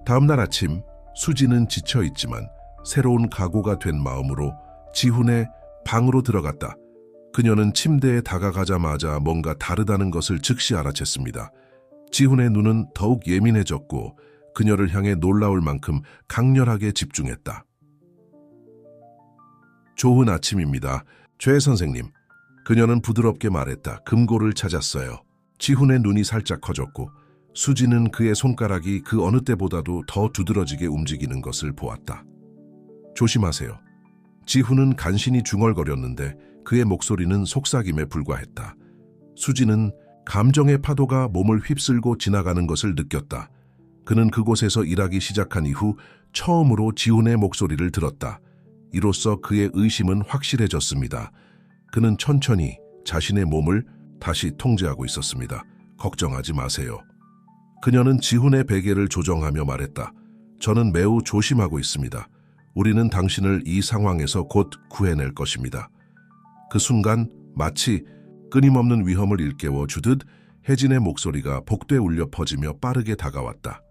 다음 날 아침 수지는 지쳐있지만 새로운 각오가 된 마음으로 지훈의 방으로 들어갔다. 그녀는 침대에 다가가자마자 뭔가 다르다는 것을 즉시 알아챘습니다. 지훈의 눈은 더욱 예민해졌고 그녀를 향해 놀라울 만큼 강렬하게 집중했다. 좋은 아침입니다. 최 선생님. 그녀는 부드럽게 말했다. 금고를 찾았어요. 지훈의 눈이 살짝 커졌고 수지는 그의 손가락이 그 어느 때보다도 더 두드러지게 움직이는 것을 보았다. 조심하세요. 지훈은 간신히 중얼거렸는데 그의 목소리는 속삭임에 불과했다. 수지는 감정의 파도가 몸을 휩쓸고 지나가는 것을 느꼈다. 그는 그곳에서 일하기 시작한 이후 처음으로 지훈의 목소리를 들었다. 이로써 그의 의심은 확실해졌습니다. 그는 천천히 자신의 몸을 다시 통제하고 있었습니다. 걱정하지 마세요. 그녀는 지훈의 베개를 조정하며 말했다. 저는 매우 조심하고 있습니다. 우리는 당신을 이 상황에서 곧 구해낼 것입니다. 그 순간 마치 끊임없는 위험을 일깨워 주듯 혜진의 목소리가 복도에 울려 퍼지며 빠르게 다가왔다.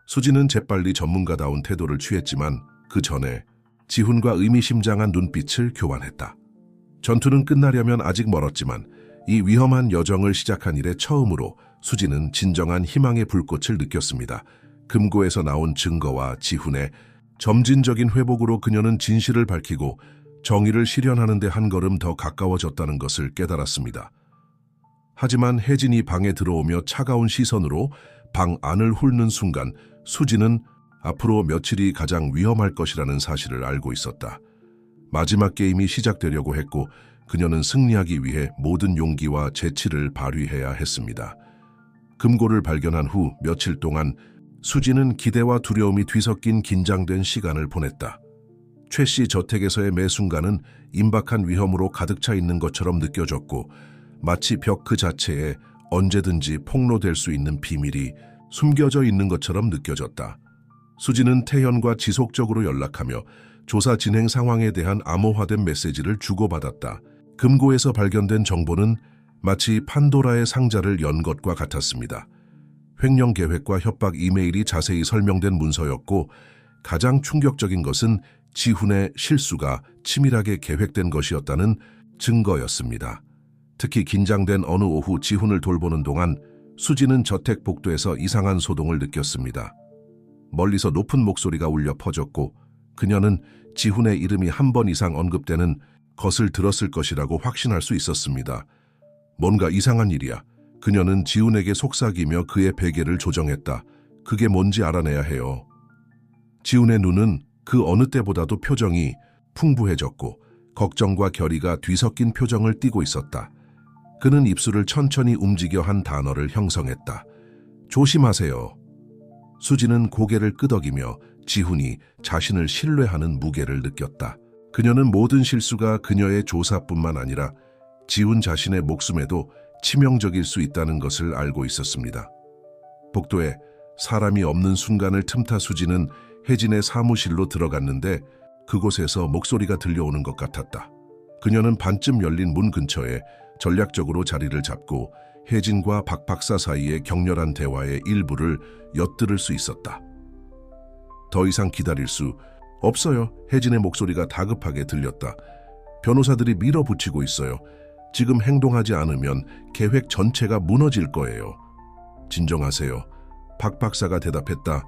수지는 재빨리 전문가다운 태도를 취했지만 그 전에 지훈과 의미심장한 눈빛을 교환했다. 전투는 끝나려면 아직 멀었지만 이 위험한 여정을 시작한 이래 처음으로 수지는 진정한 희망의 불꽃을 느꼈습니다. 금고에서 나온 증거와 지훈의 점진적인 회복으로 그녀는 진실을 밝히고 정의를 실현하는 데 한 걸음 더 가까워졌다는 것을 깨달았습니다. 하지만 혜진이 방에 들어오며 차가운 시선으로 방 안을 훑는 순간 수지는 앞으로 며칠이 가장 위험할 것이라는 사실을 알고 있었다. 마지막 게임이 시작되려고 했고 그녀는 승리하기 위해 모든 용기와 재치를 발휘해야 했습니다. 금고를 발견한 후 며칠 동안 수지는 기대와 두려움이 뒤섞인 긴장된 시간을 보냈다. 최 씨 저택에서의 매 순간은 임박한 위험으로 가득 차 있는 것처럼 느껴졌고 마치 벽 그 자체에 언제든지 폭로될 수 있는 비밀이 숨겨져 있는 것처럼 느껴졌다. 수지는 태현과 지속적으로 연락하며 조사 진행 상황에 대한 암호화된 메시지를 주고받았다. 금고에서 발견된 정보는 마치 판도라의 상자를 연 것과 같았습니다. 횡령 계획과 협박 이메일이 자세히 설명된 문서였고 가장 충격적인 것은 지훈의 실수가 치밀하게 계획된 것이었다는 증거였습니다. 특히 긴장된 어느 오후 지훈을 돌보는 동안 수지는 저택 복도에서 이상한 소동을 느꼈습니다. 멀리서 높은 목소리가 울려 퍼졌고 그녀는 지훈의 이름이 한 번 이상 언급되는 것을 들었을 것이라고 확신할 수 있었습니다. 뭔가 이상한 일이야. 그녀는 지훈에게 속삭이며 그의 베개를 조정했다. 그게 뭔지 알아내야 해요. 지훈의 눈은 그 어느 때보다도 표정이 풍부해졌고 걱정과 결의가 뒤섞인 표정을 띠고 있었다. 그는 입술을 천천히 움직여 한 단어를 형성했다. 조심하세요. 수지는 고개를 끄덕이며 지훈이 자신을 신뢰하는 무게를 느꼈다. 그녀는 모든 실수가 그녀의 조사뿐만 아니라 지훈 자신의 목숨에도 치명적일 수 있다는 것을 알고 있었습니다. 복도에 사람이 없는 순간을 틈타 수지는 혜진의 사무실로 들어갔는데 그곳에서 목소리가 들려오는 것 같았다. 그녀는 반쯤 열린 문 근처에 전략적으로 자리를 잡고 혜진과 박 박사 사이의 격렬한 대화의 일부를 엿들을 수 있었다. 더 이상 기다릴 수 없어요. 혜진의 목소리가 다급하게 들렸다. 변호사들이 밀어붙이고 있어요. 지금 행동하지 않으면 계획 전체가 무너질 거예요. 진정하세요. 박 박사가 대답했다.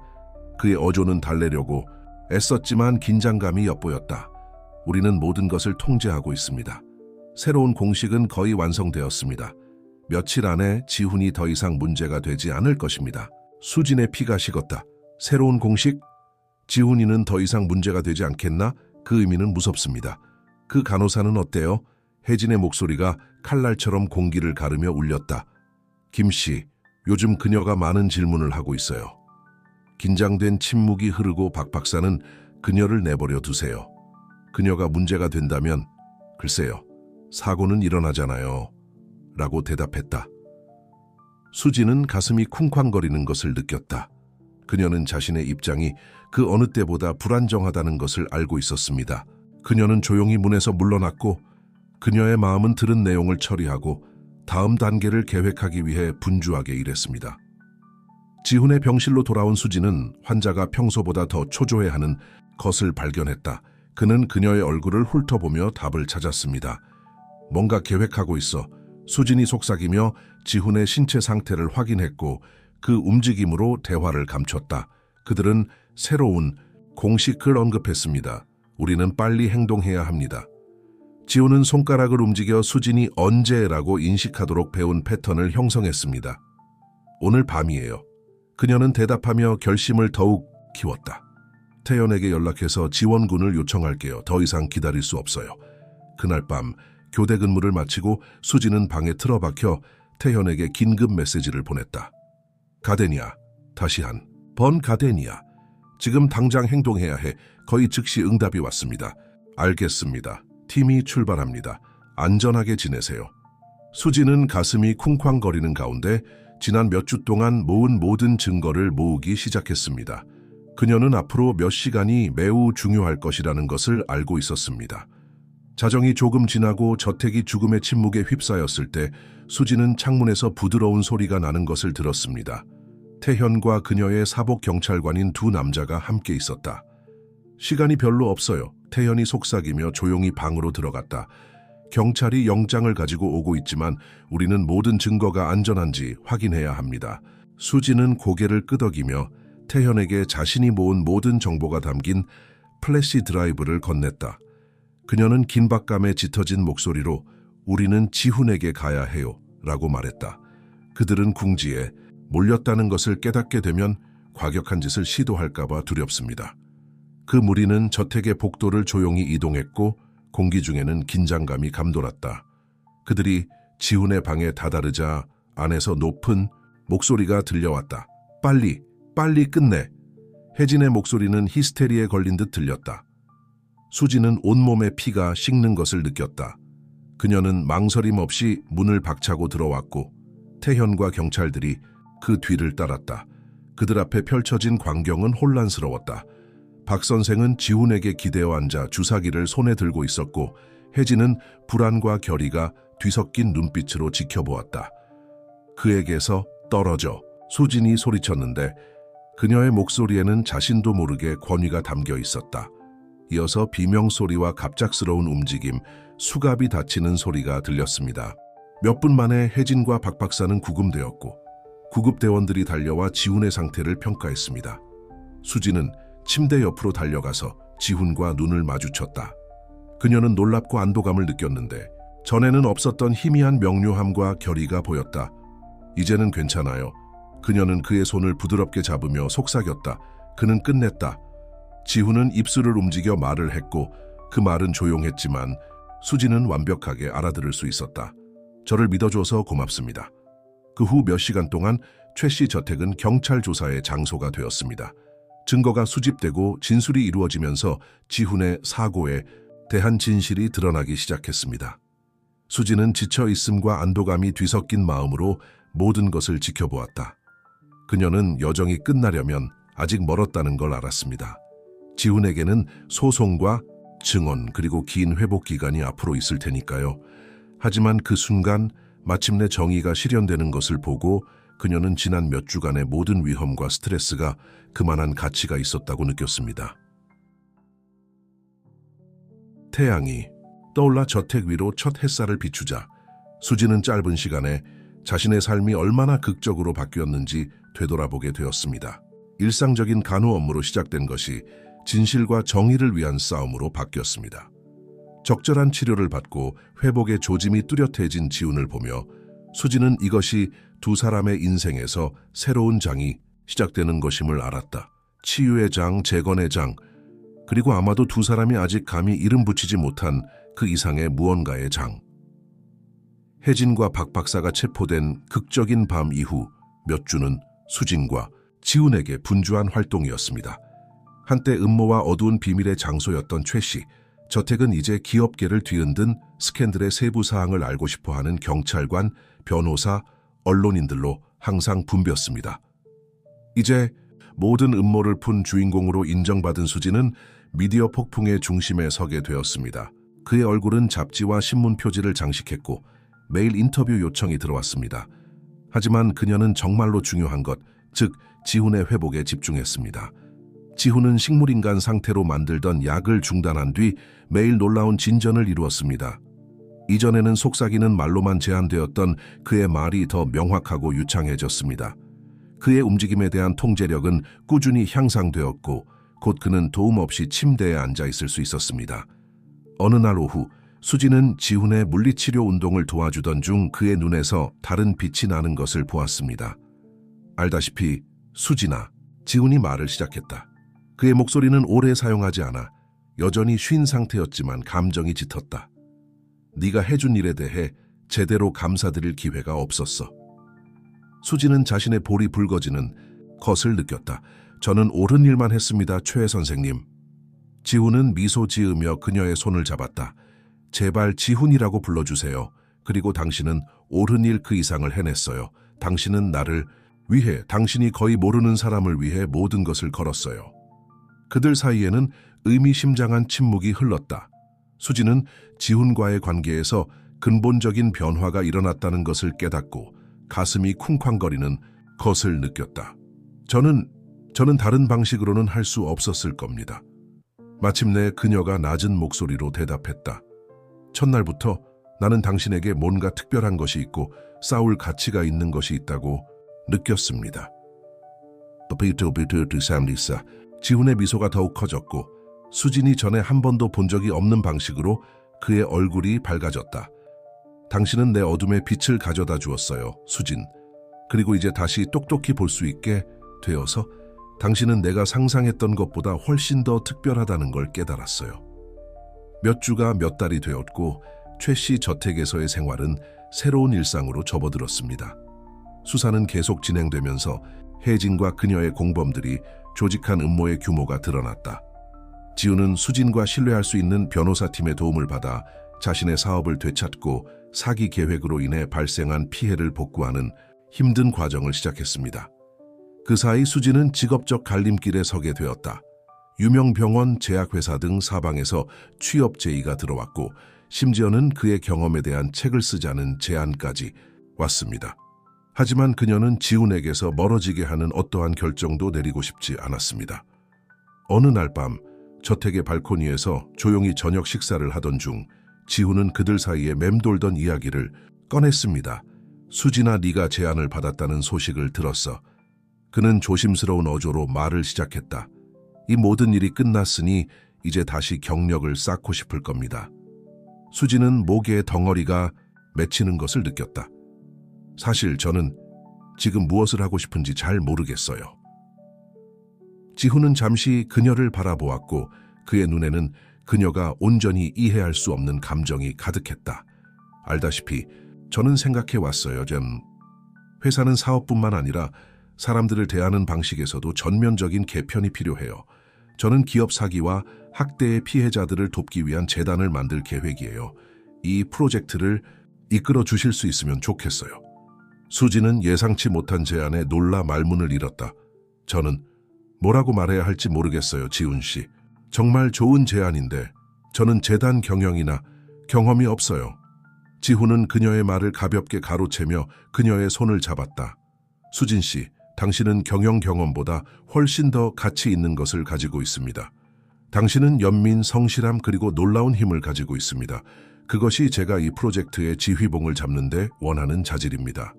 그의 어조는 달래려고 애썼지만 긴장감이 엿보였다. 우리는 모든 것을 통제하고 있습니다. 새로운 공식은 거의 완성되었습니다. 며칠 안에 지훈이 더 이상 문제가 되지 않을 것입니다. 수진의 피가 식었다. 새로운 공식? 지훈이는 더 이상 문제가 되지 않겠나? 그 의미는 무섭습니다. 그 간호사는 어때요? 혜진의 목소리가 칼날처럼 공기를 가르며 울렸다. 김씨, 요즘 그녀가 많은 질문을 하고 있어요. 긴장된 침묵이 흐르고 박 박사는 그녀를 내버려 두세요. 그녀가 문제가 된다면 글쎄요, 사고는 일어나잖아요. 라고 대답했다. 수지는 가슴이 쿵쾅거리는 것을 느꼈다. 그녀는 자신의 입장이 그 어느 때보다 불안정하다는 것을 알고 있었습니다. 그녀는 조용히 문에서 물러났고 그녀의 마음은 들은 내용을 처리하고 다음 단계를 계획하기 위해 분주하게 일했습니다. 지훈의 병실로 돌아온 수지는 환자가 평소보다 더 초조해하는 것을 발견했다. 그는 그녀의 얼굴을 훑어보며 답을 찾았습니다. 뭔가 계획하고 있어. 수진이 속삭이며 지훈의 신체 상태를 확인했고 그 움직임으로 대화를 감췄다. 그들은 새로운 공식을 언급했습니다. 우리는 빨리 행동해야 합니다. 지훈은 손가락을 움직여 수진이 언제라고 인식하도록 배운 패턴을 형성했습니다. 오늘 밤이에요. 그녀는 대답하며 결심을 더욱 키웠다. 태연에게 연락해서 지원군을 요청할게요. 더 이상 기다릴 수 없어요. 그날 밤 교대 근무를 마치고 수지는 방에 틀어박혀 태연에게 긴급 메시지를 보냈다. 가데니아, 다시 한 번 가데니아. 지금 당장 행동해야 해. 거의 즉시 응답이 왔습니다. 알겠습니다. 팀이 출발합니다. 안전하게 지내세요. 수지는 가슴이 쿵쾅거리는 가운데 지난 몇 주 동안 모은 모든 증거를 모으기 시작했습니다. 그녀는 앞으로 몇 시간이 매우 중요할 것이라는 것을 알고 있었습니다. 자정이 조금 지나고 저택이 죽음의 침묵에 휩싸였을 때 수지는 창문에서 부드러운 소리가 나는 것을 들었습니다. 태현과 그녀의 사복 경찰관인 두 남자가 함께 있었다. 시간이 별로 없어요. 태현이 속삭이며 조용히 방으로 들어갔다. 경찰이 영장을 가지고 오고 있지만 우리는 모든 증거가 안전한지 확인해야 합니다. 수지는 고개를 끄덕이며 태현에게 자신이 모은 모든 정보가 담긴 플래시 드라이브를 건넸다. 그녀는 긴박감에 짙어진 목소리로 우리는 지훈에게 가야 해요 라고 말했다. 그들은 궁지에 몰렸다는 것을 깨닫게 되면 과격한 짓을 시도할까봐 두렵습니다. 그 무리는 저택의 복도를 조용히 이동했고 공기 중에는 긴장감이 감돌았다. 그들이 지훈의 방에 다다르자 안에서 높은 목소리가 들려왔다. 빨리, 빨리 끝내. 혜진의 목소리는 히스테리에 걸린 듯 들렸다. 수지는 온몸에 피가 식는 것을 느꼈다. 그녀는 망설임 없이 문을 박차고 들어왔고 태현과 경찰들이 그 뒤를 따랐다. 그들 앞에 펼쳐진 광경은 혼란스러웠다. 박 선생은 지훈에게 기대어 앉아 주사기를 손에 들고 있었고 혜진은 불안과 결의가 뒤섞인 눈빛으로 지켜보았다. 그에게서 떨어져. 수진이 소리쳤는데 그녀의 목소리에는 자신도 모르게 권위가 담겨 있었다. 이어서 비명소리와 갑작스러운 움직임, 수갑이 닫히는 소리가 들렸습니다. 몇 분 만에 혜진과 박 박사는 구금되었고 구급대원들이 달려와 지훈의 상태를 평가했습니다. 수진은 침대 옆으로 달려가서 지훈과 눈을 마주쳤다. 그녀는 놀랍고 안도감을 느꼈는데 전에는 없었던 희미한 명료함과 결의가 보였다. 이제는 괜찮아요. 그녀는 그의 손을 부드럽게 잡으며 속삭였다. 그는 끝냈다. 지훈은 입술을 움직여 말을 했고 그 말은 조용했지만 수지는 완벽하게 알아들을 수 있었다. 저를 믿어줘서 고맙습니다. 그 후 몇 시간 동안 최 씨 저택은 경찰 조사의 장소가 되었습니다. 증거가 수집되고 진술이 이루어지면서 지훈의 사고에 대한 진실이 드러나기 시작했습니다. 수지는 지쳐있음과 안도감이 뒤섞인 마음으로 모든 것을 지켜보았다. 그녀는 여정이 끝나려면 아직 멀었다는 걸 알았습니다. 지훈에게는 소송과 증언 그리고 긴 회복 기간이 앞으로 있을 테니까요. 하지만 그 순간 마침내 정의가 실현되는 것을 보고 그녀는 지난 몇 주간의 모든 위험과 스트레스가 그만한 가치가 있었다고 느꼈습니다. 태양이 떠올라 저택 위로 첫 햇살을 비추자 수지는 짧은 시간에 자신의 삶이 얼마나 극적으로 바뀌었는지 되돌아보게 되었습니다. 일상적인 간호 업무로 시작된 것이 진실과 정의를 위한 싸움으로 바뀌었습니다. 적절한 치료를 받고 회복의 조짐이 뚜렷해진 지훈을 보며 수지는 이것이 두 사람의 인생에서 새로운 장이 시작되는 것임을 알았다. 치유의 장, 재건의 장, 그리고 아마도 두 사람이 아직 감히 이름 붙이지 못한 그 이상의 무언가의 장. 혜진과 박 박사가 체포된 극적인 밤 이후 몇 주는 수진과 지훈에게 분주한 활동이었습니다. 한때 음모와 어두운 비밀의 장소였던 최 씨, 저택은 이제 기업계를 뒤흔든 스캔들의 세부 사항을 알고 싶어하는 경찰관, 변호사, 언론인들로 항상 붐볐습니다. 이제 모든 음모를 푼 주인공으로 인정받은 수지는 미디어 폭풍의 중심에 서게 되었습니다. 그의 얼굴은 잡지와 신문 표지를 장식했고 매일 인터뷰 요청이 들어왔습니다. 하지만 그녀는 정말로 중요한 것, 즉 지훈의 회복에 집중했습니다. 지훈은 식물인간 상태로 만들던 약을 중단한 뒤 매일 놀라운 진전을 이루었습니다. 이전에는 속삭이는 말로만 제한되었던 그의 말이 더 명확하고 유창해졌습니다. 그의 움직임에 대한 통제력은 꾸준히 향상되었고 곧 그는 도움 없이 침대에 앉아 있을 수 있었습니다. 어느 날 오후 수지는 지훈의 물리치료 운동을 도와주던 중 그의 눈에서 다른 빛이 나는 것을 보았습니다. 알다시피 수진아, 지훈이 말을 시작했다. 그의 목소리는 오래 사용하지 않아 여전히 쉰 상태였지만 감정이 짙었다. 네가 해준 일에 대해 제대로 감사드릴 기회가 없었어. 수지는 자신의 볼이 붉어지는 것을 느꼈다. 저는 옳은 일만 했습니다, 최 선생님. 지훈은 미소 지으며 그녀의 손을 잡았다. 제발 지훈이라고 불러주세요. 그리고 당신은 옳은 일 그 이상을 해냈어요. 당신은 나를 위해, 당신이 거의 모르는 사람을 위해 모든 것을 걸었어요. 그들 사이에는 의미심장한 침묵이 흘렀다. 수지는 지훈과의 관계에서 근본적인 변화가 일어났다는 것을 깨닫고 가슴이 쿵쾅거리는 것을 느꼈다. 저는 다른 방식으로는 할 수 없었을 겁니다. 마침내 그녀가 낮은 목소리로 대답했다. 첫날부터 나는 당신에게 뭔가 특별한 것이 있고 싸울 가치가 있는 것이 있다고 느꼈습니다. 지훈의 미소가 더욱 커졌고 수진이 전에 한 번도 본 적이 없는 방식으로 그의 얼굴이 밝아졌다. 당신은 내 어둠에 빛을 가져다 주었어요, 수진. 그리고 이제 다시 똑똑히 볼 수 있게 되어서 당신은 내가 상상했던 것보다 훨씬 더 특별하다는 걸 깨달았어요. 몇 주가 몇 달이 되었고 최 씨 저택에서의 생활은 새로운 일상으로 접어들었습니다. 수사는 계속 진행되면서 혜진과 그녀의 공범들이 조직한 음모의 규모가 드러났다. 지우는 수진과 신뢰할 수 있는 변호사팀의 도움을 받아 자신의 사업을 되찾고 사기 계획으로 인해 발생한 피해를 복구하는 힘든 과정을 시작했습니다. 그 사이 수진은 직업적 갈림길에 서게 되었다. 유명 병원, 제약회사 등 사방에서 취업 제의가 들어왔고 심지어는 그의 경험에 대한 책을 쓰자는 제안까지 왔습니다. 하지만 그녀는 지훈에게서 멀어지게 하는 어떠한 결정도 내리고 싶지 않았습니다. 어느 날 밤 저택의 발코니에서 조용히 저녁 식사를 하던 중 지훈은 그들 사이에 맴돌던 이야기를 꺼냈습니다. 수진아, 네가 제안을 받았다는 소식을 들었어. 그는 조심스러운 어조로 말을 시작했다. 이 모든 일이 끝났으니 이제 다시 경력을 쌓고 싶을 겁니다. 수진은 목에 덩어리가 맺히는 것을 느꼈다. 사실 저는 지금 무엇을 하고 싶은지 잘 모르겠어요. 지훈은 잠시 그녀를 바라보았고 그의 눈에는 그녀가 온전히 이해할 수 없는 감정이 가득했다. 알다시피 저는 생각해왔어요. 회사는 사업뿐만 아니라 사람들을 대하는 방식에서도 전면적인 개편이 필요해요. 저는 기업 사기와 학대의 피해자들을 돕기 위한 재단을 만들 계획이에요. 이 프로젝트를 이끌어 주실 수 있으면 좋겠어요. 수지는 예상치 못한 제안에 놀라 말문을 잃었다. 저는 뭐라고 말해야 할지 모르겠어요, 지훈 씨. 정말 좋은 제안인데 저는 재단 경영이나 경험이 없어요. 지훈은 그녀의 말을 가볍게 가로채며 그녀의 손을 잡았다. 수진 씨, 당신은 경영 경험보다 훨씬 더 가치 있는 것을 가지고 있습니다. 당신은 연민, 성실함 그리고 놀라운 힘을 가지고 있습니다. 그것이 제가 이 프로젝트의 지휘봉을 잡는 데 원하는 자질입니다.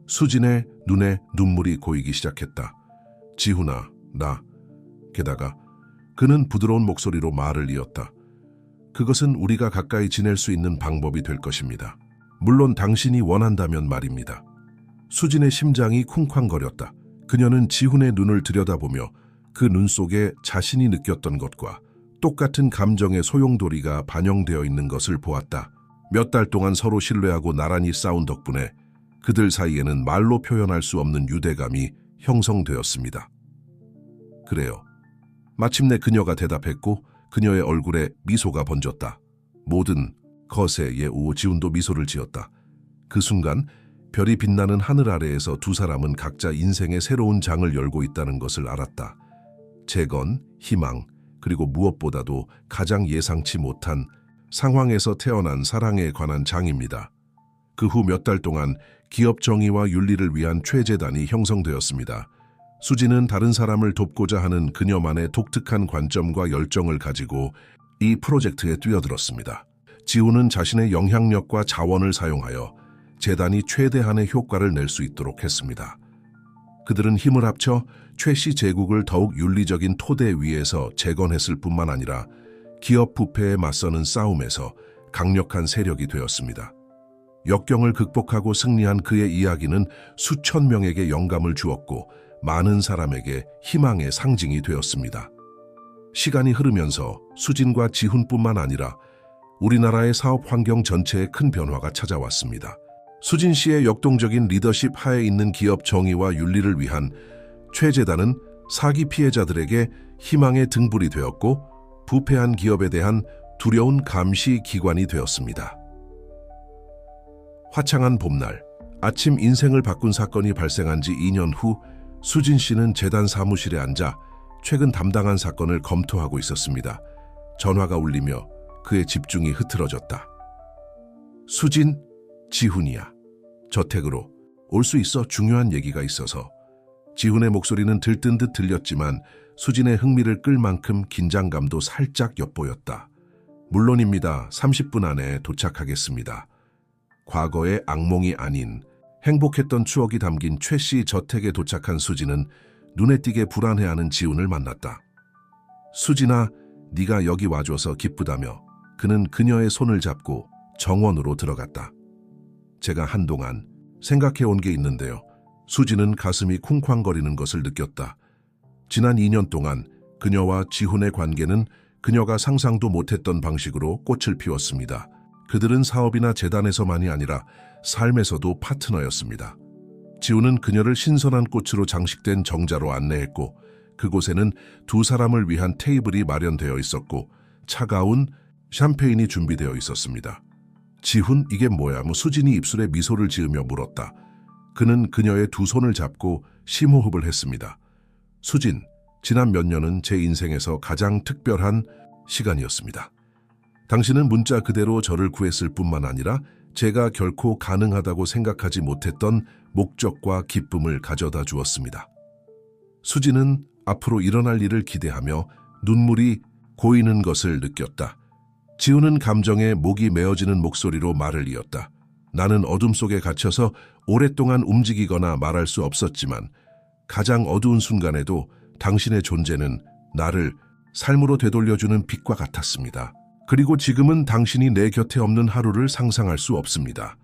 수진의 눈에 눈물이 고이기 시작했다. 지훈아, 게다가 그는 부드러운 목소리로 말을 이었다. 그것은 우리가 가까이 지낼 수 있는 방법이 될 것입니다. 물론 당신이 원한다면 말입니다. 수진의 심장이 쿵쾅거렸다. 그녀는 지훈의 눈을 들여다보며 그 눈 속에 자신이 느꼈던 것과 똑같은 감정의 소용돌이가 반영되어 있는 것을 보았다. 몇 달 동안 서로 신뢰하고 나란히 싸운 덕분에 그들 사이에는 말로 표현할 수 없는 유대감이 형성되었습니다. 그래요. 마침내 그녀가 대답했고 그녀의 얼굴에 미소가 번졌다. 모든 것에 예우 지훈도 미소를 지었다. 그 순간 별이 빛나는 하늘 아래에서 두 사람은 각자 인생의 새로운 장을 열고 있다는 것을 알았다. 재건, 희망, 그리고 무엇보다도 가장 예상치 못한 상황에서 태어난 사랑에 관한 장입니다. 그 후 몇 달 동안 기업 정의와 윤리를 위한 최재단이 형성되었습니다. 수지는 다른 사람을 돕고자 하는 그녀만의 독특한 관점과 열정을 가지고 이 프로젝트에 뛰어들었습니다. 지훈은 자신의 영향력과 자원을 사용하여 재단이 최대한의 효과를 낼 수 있도록 했습니다. 그들은 힘을 합쳐 최 씨 제국을 더욱 윤리적인 토대 위에서 재건했을 뿐만 아니라 기업 부패에 맞서는 싸움에서 강력한 세력이 되었습니다. 역경을 극복하고 승리한 그의 이야기는 수천 명에게 영감을 주었고 많은 사람에게 희망의 상징이 되었습니다. 시간이 흐르면서 수진과 지훈뿐만 아니라 우리나라의 사업 환경 전체에 큰 변화가 찾아왔습니다. 수진 씨의 역동적인 리더십 하에 있는 기업 정의와 윤리를 위한 최재단은 사기 피해자들에게 희망의 등불이 되었고 부패한 기업에 대한 두려운 감시 기관이 되었습니다. 화창한 봄날, 아침 인생을 바꾼 사건이 발생한 지 2년 후 수진 씨는 재단 사무실에 앉아 최근 담당한 사건을 검토하고 있었습니다. 전화가 울리며 그의 집중이 흐트러졌다. 수진, 지훈이야. 저택으로 올 수 있어. 중요한 얘기가 있어서. 지훈의 목소리는 들뜬 듯 들렸지만 수진의 흥미를 끌 만큼 긴장감도 살짝 엿보였다. 물론입니다. 30분 안에 도착하겠습니다. 과거의 악몽이 아닌 행복했던 추억이 담긴 최 씨 저택에 도착한 수진은 눈에 띄게 불안해하는 지훈을 만났다. 수진아, 네가 여기 와줘서 기쁘다며 그는 그녀의 손을 잡고 정원으로 들어갔다. 제가 한동안 생각해온 게 있는데요. 수진은 가슴이 쿵쾅거리는 것을 느꼈다. 지난 2년 동안 그녀와 지훈의 관계는 그녀가 상상도 못했던 방식으로 꽃을 피웠습니다. 그들은 사업이나 재단에서만이 아니라 삶에서도 파트너였습니다. 지훈은 그녀를 신선한 꽃으로 장식된 정자로 안내했고 그곳에는 두 사람을 위한 테이블이 마련되어 있었고 차가운 샴페인이 준비되어 있었습니다. 지훈, 이게 뭐야? 수진이 입술에 미소를 지으며 물었다. 그는 그녀의 두 손을 잡고 심호흡을 했습니다. 수진, 지난 몇 년은 제 인생에서 가장 특별한 시간이었습니다. 당신은 문자 그대로 저를 구했을 뿐만 아니라 제가 결코 가능하다고 생각하지 못했던 목적과 기쁨을 가져다 주었습니다. 수진은 앞으로 일어날 일을 기대하며 눈물이 고이는 것을 느꼈다. 지훈은 감정에 목이 메어지는 목소리로 말을 이었다. 나는 어둠 속에 갇혀서 오랫동안 움직이거나 말할 수 없었지만 가장 어두운 순간에도 당신의 존재는 나를 삶으로 되돌려주는 빛과 같았습니다. 그리고 지금은 당신이 내 곁에 없는 하루를 상상할 수 없습니다.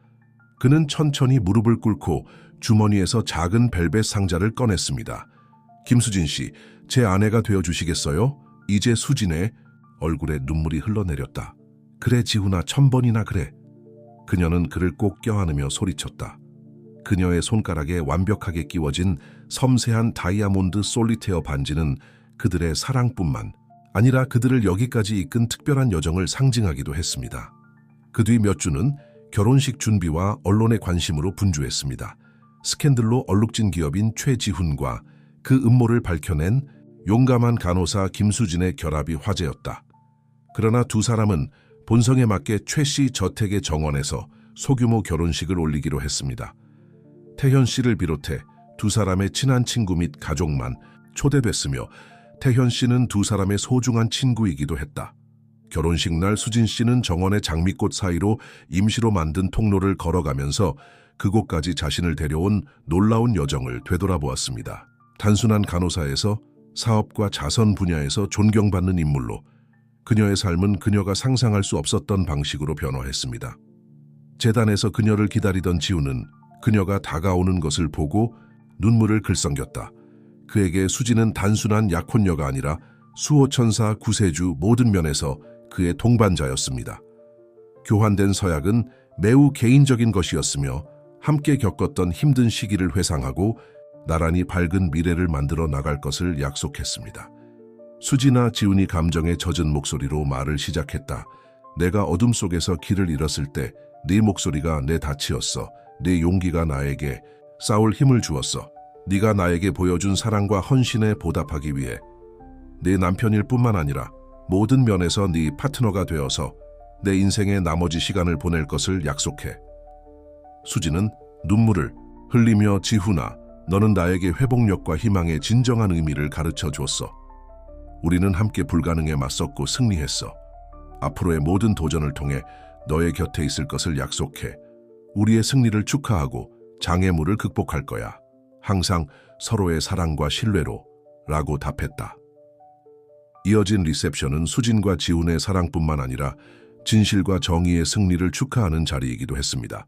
그는 천천히 무릎을 꿇고 주머니에서 작은 벨벳 상자를 꺼냈습니다. 김수진 씨, 제 아내가 되어주시겠어요? 이제 수진의 얼굴에 눈물이 흘러내렸다. 그래 지훈아, 1000번이나 그래. 그녀는 그를 꼭 껴안으며 소리쳤다. 그녀의 손가락에 완벽하게 끼워진 섬세한 다이아몬드 솔리테어 반지는 그들의 사랑뿐만 아니라 그들을 여기까지 이끈 특별한 여정을 상징하기도 했습니다. 그 뒤 몇 주는 결혼식 준비와 언론의 관심으로 분주했습니다. 스캔들로 얼룩진 기업인 최지훈과 그 음모를 밝혀낸 용감한 간호사 김수진의 결합이 화제였다. 그러나 두 사람은 본성에 맞게 최 씨 저택의 정원에서 소규모 결혼식을 올리기로 했습니다. 태현 씨를 비롯해 두 사람의 친한 친구 및 가족만 초대됐으며 태현 씨는 두 사람의 소중한 친구이기도 했다. 결혼식 날 수진 씨는 정원의 장미꽃 사이로 임시로 만든 통로를 걸어가면서 그곳까지 자신을 데려온 놀라운 여정을 되돌아보았습니다. 단순한 간호사에서 사업과 자선 분야에서 존경받는 인물로 그녀의 삶은 그녀가 상상할 수 없었던 방식으로 변화했습니다. 재단에서 그녀를 기다리던 지훈은 그녀가 다가오는 것을 보고 눈물을 글썽겼다. 그에게 수진은 단순한 약혼녀가 아니라 수호천사 구세주 모든 면에서 그의 동반자였습니다. 교환된 서약은 매우 개인적인 것이었으며 함께 겪었던 힘든 시기를 회상하고 나란히 밝은 미래를 만들어 나갈 것을 약속했습니다. 수진아, 지훈이 감정에 젖은 목소리로 말을 시작했다. 내가 어둠 속에서 길을 잃었을 때 네 목소리가 내 닻이었어. 네 용기가 나에게 싸울 힘을 주었어. 네가 나에게 보여준 사랑과 헌신에 보답하기 위해 네 남편일 뿐만 아니라 모든 면에서 네 파트너가 되어서 내 인생의 나머지 시간을 보낼 것을 약속해. 수진은 눈물을 흘리며 지훈아, 너는 나에게 회복력과 희망의 진정한 의미를 가르쳐 줬어. 우리는 함께 불가능에 맞섰고 승리했어. 앞으로의 모든 도전을 통해 너의 곁에 있을 것을 약속해. 우리의 승리를 축하하고 장애물을 극복할 거야. 항상 서로의 사랑과 신뢰로 라고 답했다. 이어진 리셉션은 수진과 지훈의 사랑뿐만 아니라 진실과 정의의 승리를 축하하는 자리이기도 했습니다.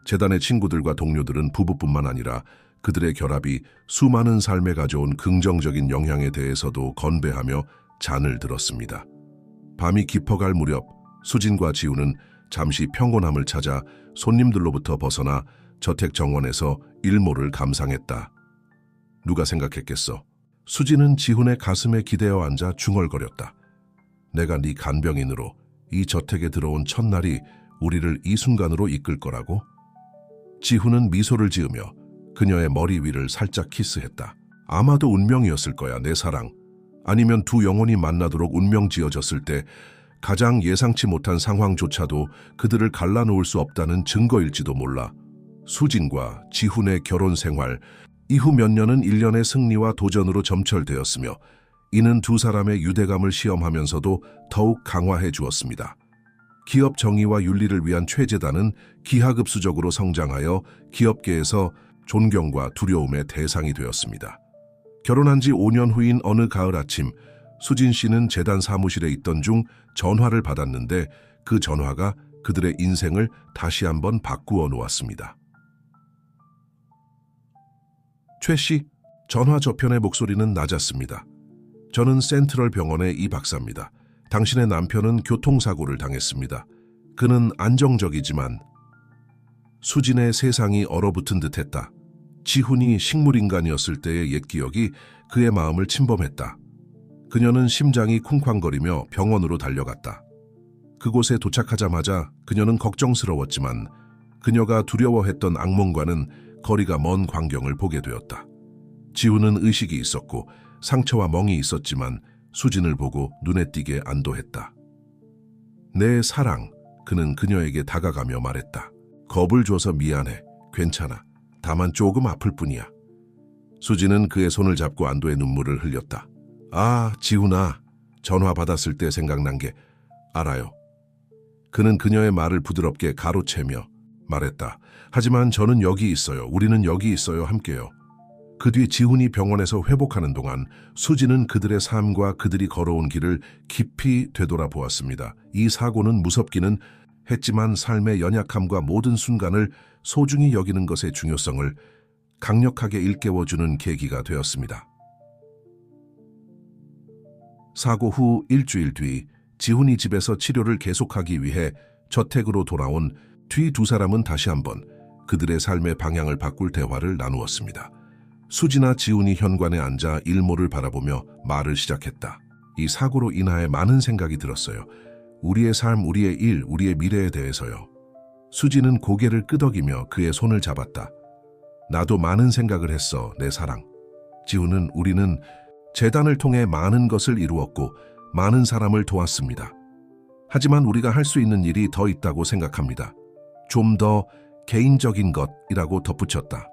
재단의 친구들과 동료들은 부부뿐만 아니라 그들의 결합이 수많은 삶에 가져온 긍정적인 영향에 대해서도 건배하며 잔을 들었습니다. 밤이 깊어갈 무렵 수진과 지훈은 잠시 평온함을 찾아 손님들로부터 벗어나 저택 정원에서 일몰을 감상했다. 누가 생각했겠어? 수진은 지훈의 가슴에 기대어 앉아 중얼거렸다. 내가 네 간병인으로 이 저택에 들어온 첫날이 우리를 이 순간으로 이끌 거라고? 지훈은 미소를 지으며 그녀의 머리 위를 살짝 키스했다. 아마도 운명이었을 거야, 내 사랑. 아니면 두 영혼이 만나도록 운명 지어졌을 때 가장 예상치 못한 상황조차도 그들을 갈라놓을 수 없다는 증거일지도 몰라. 수진과 지훈의 결혼 생활, 이후 몇 년은 일련의 승리와 도전으로 점철되었으며 이는 두 사람의 유대감을 시험하면서도 더욱 강화해 주었습니다. 기업 정의와 윤리를 위한 최재단은 기하급수적으로 성장하여 기업계에서 존경과 두려움의 대상이 되었습니다. 결혼한 지 5년 후인 어느 가을 아침, 수진 씨는 재단 사무실에 있던 중 전화를 받았는데 그 전화가 그들의 인생을 다시 한번 바꾸어 놓았습니다. 최 씨, 전화 저편의 목소리는 낮았습니다. 저는 센트럴 병원의 이 박사입니다. 당신의 남편은 교통사고를 당했습니다. 그는 안정적이지만 수진의 세상이 얼어붙은 듯했다. 지훈이 식물인간이었을 때의 옛 기억이 그의 마음을 침범했다. 그녀는 심장이 쿵쾅거리며 병원으로 달려갔다. 그곳에 도착하자마자 그녀는 걱정스러웠지만 그녀가 두려워했던 악몽과는 거리가 먼 광경을 보게 되었다. 지훈은 의식이 있었고 상처와 멍이 있었지만 수진을 보고 눈에 띄게 안도했다. 내 사랑, 그는 그녀에게 다가가며 말했다. 겁을 줘서 미안해. 괜찮아. 다만 조금 아플 뿐이야. 수진은 그의 손을 잡고 안도의 눈물을 흘렸다. 아, 지훈아. 전화 받았을 때 생각난 게 알아요. 그는 그녀의 말을 부드럽게 가로채며 말했다. 하지만 저는 여기 있어요. 우리는 여기 있어요. 함께요. 그 뒤 지훈이 병원에서 회복하는 동안 수진은 그들의 삶과 그들이 걸어온 길을 깊이 되돌아보았습니다. 이 사고는 무섭기는 했지만 삶의 연약함과 모든 순간을 소중히 여기는 것의 중요성을 강력하게 일깨워주는 계기가 되었습니다. 사고 후 일주일 뒤 지훈이 집에서 치료를 계속하기 위해 저택으로 돌아온 뒤 두 사람은 다시 한번 그들의 삶의 방향을 바꿀 대화를 나누었습니다. 수지나 지훈이 현관에 앉아 일몰을 바라보며 말을 시작했다. 이 사고로 인하여 많은 생각이 들었어요. 우리의 삶, 우리의 일, 우리의 미래에 대해서요. 수지는 고개를 끄덕이며 그의 손을 잡았다. 나도 많은 생각을 했어, 내 사랑. 지훈은 우리는 재단을 통해 많은 것을 이루었고 많은 사람을 도왔습니다. 하지만 우리가 할 수 있는 일이 더 있다고 생각합니다. 좀 더 개인적인 것이라고 덧붙였다.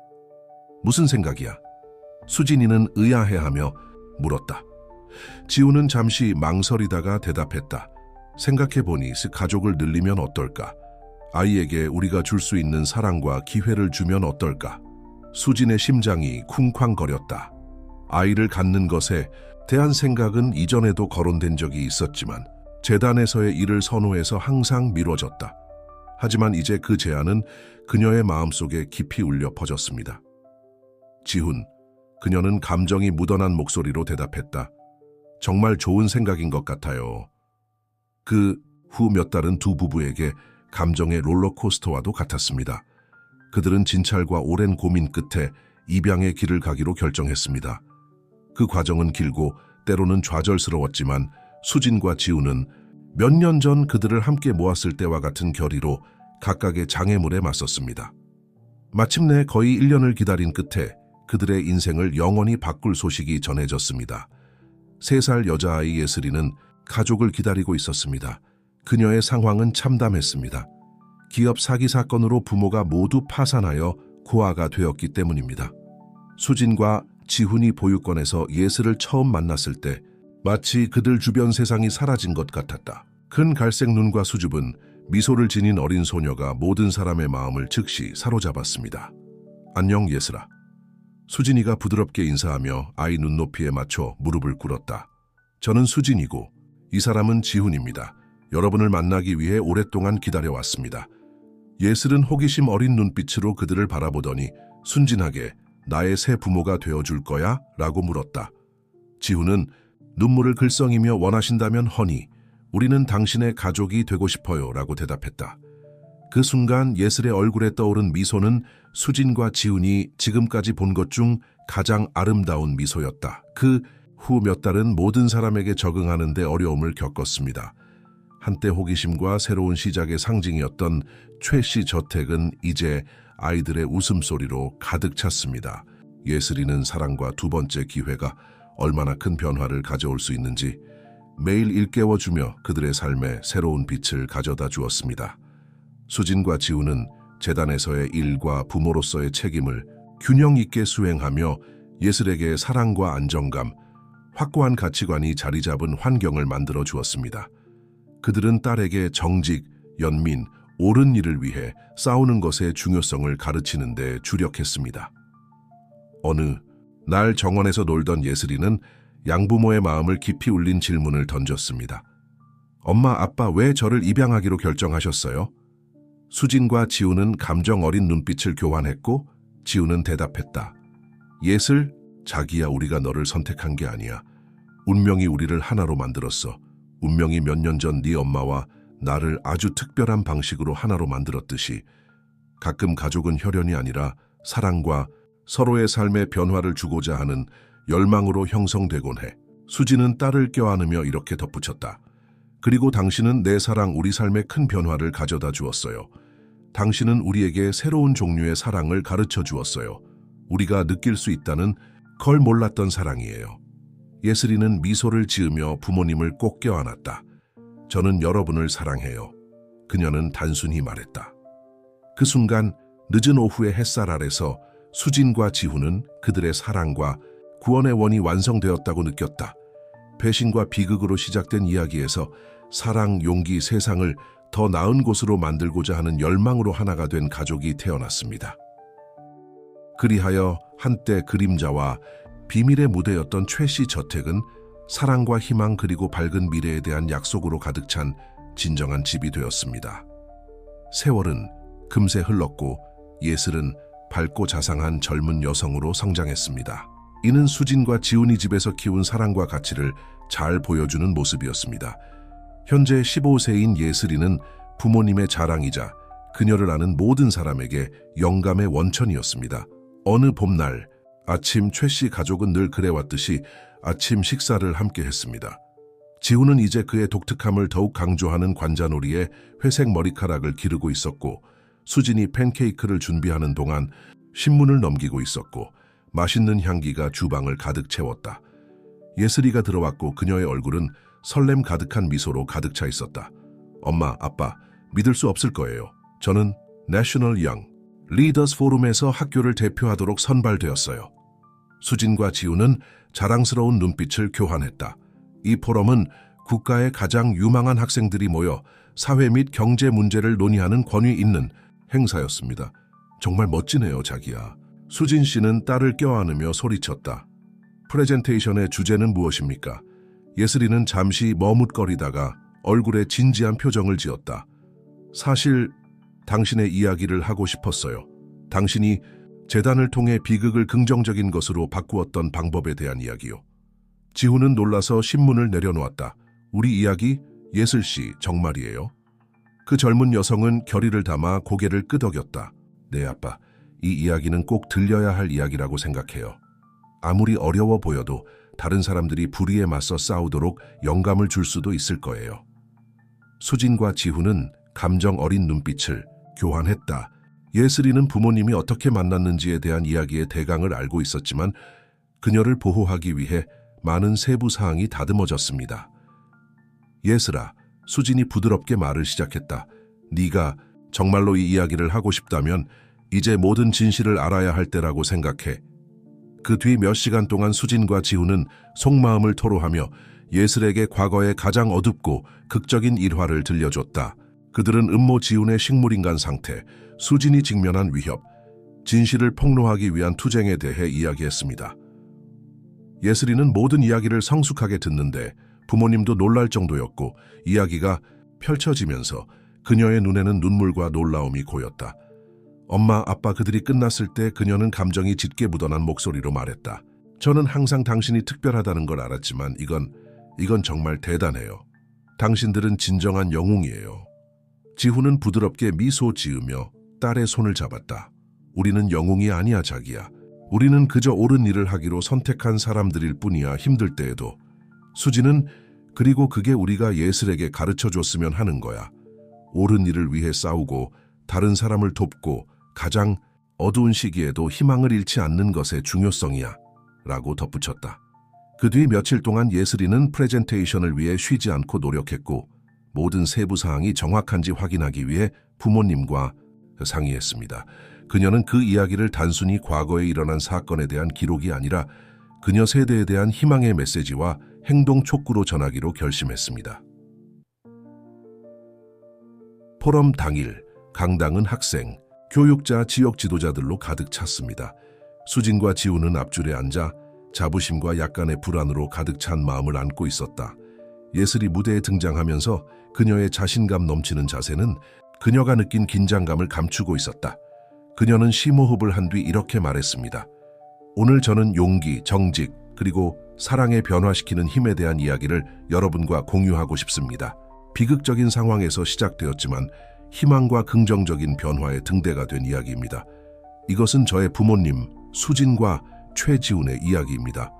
무슨 생각이야? 수진이는 의아해하며 물었다. 지훈은 잠시 망설이다가 대답했다. 생각해보니 가족을 늘리면 어떨까? 아이에게 우리가 줄 수 있는 사랑과 기회를 주면 어떨까? 수진의 심장이 쿵쾅거렸다. 아이를 갖는 것에 대한 생각은 이전에도 거론된 적이 있었지만 재단에서의 일을 선호해서 항상 미뤄졌다. 하지만 이제 그 제안은 그녀의 마음속에 깊이 울려 퍼졌습니다. 지훈, 그녀는 감정이 묻어난 목소리로 대답했다. 정말 좋은 생각인 것 같아요. 그 후 몇 달은 두 부부에게 감정의 롤러코스터와도 같았습니다. 그들은 진찰과 오랜 고민 끝에 입양의 길을 가기로 결정했습니다. 그 과정은 길고 때로는 좌절스러웠지만 수진과 지훈은 몇 년 전 그들을 함께 모았을 때와 같은 결의로 각각의 장애물에 맞섰습니다. 마침내 거의 1년을 기다린 끝에 그들의 인생을 영원히 바꿀 소식이 전해졌습니다. 3살 여자아이 예슬이는 가족을 기다리고 있었습니다. 그녀의 상황은 참담했습니다. 기업 사기 사건으로 부모가 모두 파산하여 고아가 되었기 때문입니다. 수진과 지훈이 보육원에서 예슬을 처음 만났을 때 마치 그들 주변 세상이 사라진 것 같았다. 큰 갈색 눈과 수줍은 미소를 지닌 어린 소녀가 모든 사람의 마음을 즉시 사로잡았습니다. 안녕 예슬아. 수진이가 부드럽게 인사하며 아이 눈높이에 맞춰 무릎을 꿇었다. 저는 수진이고 이 사람은 지훈입니다. 여러분을 만나기 위해 오랫동안 기다려왔습니다. 예슬은 호기심 어린 눈빛으로 그들을 바라보더니 순진하게 나의 새 부모가 되어줄 거야? 라고 물었다. 지훈은 눈물을 글썽이며 원하신다면 허니, 우리는 당신의 가족이 되고 싶어요 라고 대답했다. 그 순간 예슬의 얼굴에 떠오른 미소는 수진과 지훈이 지금까지 본 것 중 가장 아름다운 미소였다. 그 후 몇 달은 모든 사람에게 적응하는 데 어려움을 겪었습니다. 한때 호기심과 새로운 시작의 상징이었던 최 씨 저택은 이제 아이들의 웃음소리로 가득 찼습니다. 예슬이는 사랑과 두 번째 기회가 얼마나 큰 변화를 가져올 수 있는지 매일 일깨워주며 그들의 삶에 새로운 빛을 가져다 주었습니다. 수진과 지훈은 재단에서의 일과 부모로서의 책임을 균형 있게 수행하며 예슬에게 사랑과 안정감, 확고한 가치관이 자리 잡은 환경을 만들어 주었습니다. 그들은 딸에게 정직, 연민, 옳은 일을 위해 싸우는 것의 중요성을 가르치는 데 주력했습니다. 어느 날 정원에서 놀던 예슬이는 양부모의 마음을 깊이 울린 질문을 던졌습니다. 엄마, 아빠 왜 저를 입양하기로 결정하셨어요? 수진과 지훈은 감정 어린 눈빛을 교환했고 지훈은 대답했다. 예슬, 자기야, 우리가 너를 선택한 게 아니야. 운명이 우리를 하나로 만들었어. 운명이 몇 년 전 네 엄마와 나를 아주 특별한 방식으로 하나로 만들었듯이 가끔 가족은 혈연이 아니라 사랑과 서로의 삶에 변화를 주고자 하는 열망으로 형성되곤 해. 수지는 딸을 껴안으며 이렇게 덧붙였다. 그리고 당신은 내 사랑, 우리 삶에 큰 변화를 가져다 주었어요. 당신은 우리에게 새로운 종류의 사랑을 가르쳐 주었어요. 우리가 느낄 수 있다는 걸 몰랐던 사랑이에요. 예슬이는 미소를 지으며 부모님을 꼭 껴안았다. 저는 여러분을 사랑해요. 그녀는 단순히 말했다. 그 순간 늦은 오후의 햇살 아래서 수진과 지훈은 그들의 사랑과 구원의 원이 완성되었다고 느꼈다. 배신과 비극으로 시작된 이야기에서 사랑, 용기, 세상을 더 나은 곳으로 만들고자 하는 열망으로 하나가 된 가족이 태어났습니다. 그리하여 한때 그림자와 비밀의 무대였던 최씨 저택은 사랑과 희망 그리고 밝은 미래에 대한 약속으로 가득 찬 진정한 집이 되었습니다. 세월은 금세 흘렀고 예슬은 밝고 자상한 젊은 여성으로 성장했습니다. 이는 수진과 지훈이 집에서 키운 사랑과 가치를 잘 보여주는 모습이었습니다. 현재 15세인 예슬이는 부모님의 자랑이자 그녀를 아는 모든 사람에게 영감의 원천이었습니다. 어느 봄날 아침, 최씨 가족은 늘 그래왔듯이 아침 식사를 함께 했습니다. 지훈은 이제 그의 독특함을 더욱 강조하는 관자놀이에 회색 머리카락을 기르고 있었고, 수진이 팬케이크를 준비하는 동안 신문을 넘기고 있었고, 맛있는 향기가 주방을 가득 채웠다. 예슬이가 들어왔고 그녀의 얼굴은 설렘 가득한 미소로 가득 차 있었다. 엄마, 아빠, 믿을 수 없을 거예요. 저는 내셔널 영 리더스 포럼에서 학교를 대표하도록 선발되었어요. 수진과 지훈은 자랑스러운 눈빛을 교환했다. 이 포럼은 국가의 가장 유망한 학생들이 모여 사회 및 경제 문제를 논의하는 권위 있는 행사였습니다. 정말 멋지네요, 자기야. 수진 씨는 딸을 껴안으며 소리쳤다. 프레젠테이션의 주제는 무엇입니까? 예슬이는 잠시 머뭇거리다가 얼굴에 진지한 표정을 지었다. 사실 당신의 이야기를 하고 싶었어요. 당신이 재단을 통해 비극을 긍정적인 것으로 바꾸었던 방법에 대한 이야기요. 지훈은 놀라서 신문을 내려놓았다. 우리 이야기? 예슬 씨, 정말이에요? 그 젊은 여성은 결의를 담아 고개를 끄덕였다. 네, 아빠. 이 이야기는 꼭 들려야 할 이야기라고 생각해요. 아무리 어려워 보여도 다른 사람들이 불의에 맞서 싸우도록 영감을 줄 수도 있을 거예요. 수진과 지훈은 감정 어린 눈빛을 교환했다. 예슬이는 부모님이 어떻게 만났는지에 대한 이야기의 대강을 알고 있었지만 그녀를 보호하기 위해 많은 세부 사항이 다듬어졌습니다. 예슬아, 수진이 부드럽게 말을 시작했다. 네가 정말로 이 이야기를 하고 싶다면 이제 모든 진실을 알아야 할 때라고 생각해. 그 뒤 몇 시간 동안 수진과 지훈은 속마음을 토로하며 예슬에게 과거의 가장 어둡고 극적인 일화를 들려줬다. 그들은 음모 지훈의 식물인간 상태, 수진이 직면한 위협, 진실을 폭로하기 위한 투쟁에 대해 이야기했습니다. 예슬이는 모든 이야기를 성숙하게 듣는데 부모님도 놀랄 정도였고 이야기가 펼쳐지면서 그녀의 눈에는 눈물과 놀라움이 고였다. 엄마, 아빠, 그들이 끝났을 때 그녀는 감정이 짙게 묻어난 목소리로 말했다. 저는 항상 당신이 특별하다는 걸 알았지만 이건 정말 대단해요. 당신들은 진정한 영웅이에요. 지훈은 부드럽게 미소 지으며 딸의 손을 잡았다. 우리는 영웅이 아니야, 자기야. 우리는 그저 옳은 일을 하기로 선택한 사람들일 뿐이야, 힘들 때에도. 수지는 그리고 그게 우리가 예슬에게 가르쳐줬으면 하는 거야. 옳은 일을 위해 싸우고 다른 사람을 돕고 가장 어두운 시기에도 희망을 잃지 않는 것의 중요성이야 라고 덧붙였다. 그 뒤 며칠 동안 예슬이는 프레젠테이션을 위해 쉬지 않고 노력했고 모든 세부 사항이 정확한지 확인하기 위해 부모님과 상의했습니다. 그녀는 그 이야기를 단순히 과거에 일어난 사건에 대한 기록이 아니라 그녀 세대에 대한 희망의 메시지와 행동 촉구로 전하기로 결심했습니다. 포럼 당일, 강당은 학생, 교육자, 지역 지도자들로 가득 찼습니다. 수진과 지훈은 앞줄에 앉아 자부심과 약간의 불안으로 가득 찬 마음을 안고 있었다. 예슬이 무대에 등장하면서 그녀의 자신감 넘치는 자세는 그녀가 느낀 긴장감을 감추고 있었다. 그녀는 심호흡을 한 뒤 이렇게 말했습니다. 오늘 저는 용기, 정직, 그리고 사랑에 변화시키는 힘에 대한 이야기를 여러분과 공유하고 싶습니다. 비극적인 상황에서 시작되었지만 희망과 긍정적인 변화의 등대가 된 이야기입니다. 이것은 저의 부모님 수진과 최지훈의 이야기입니다.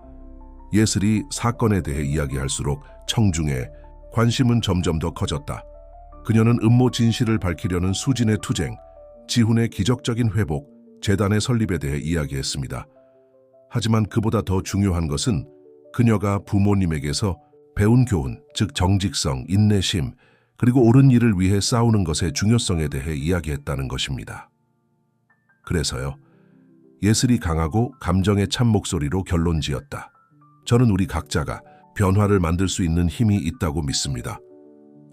예슬이 사건에 대해 이야기할수록 청중의 관심은 점점 더 커졌다. 그녀는 음모 진실을 밝히려는 수진의 투쟁, 지훈의 기적적인 회복, 재단의 설립에 대해 이야기했습니다. 하지만 그보다 더 중요한 것은 그녀가 부모님에게서 배운 교훈, 즉 정직성, 인내심, 그리고 옳은 일을 위해 싸우는 것의 중요성에 대해 이야기했다는 것입니다. 그래서요, 예슬이 강하고 감정의 참 목소리로 결론지었다. 저는 우리 각자가 변화를 만들 수 있는 힘이 있다고 믿습니다.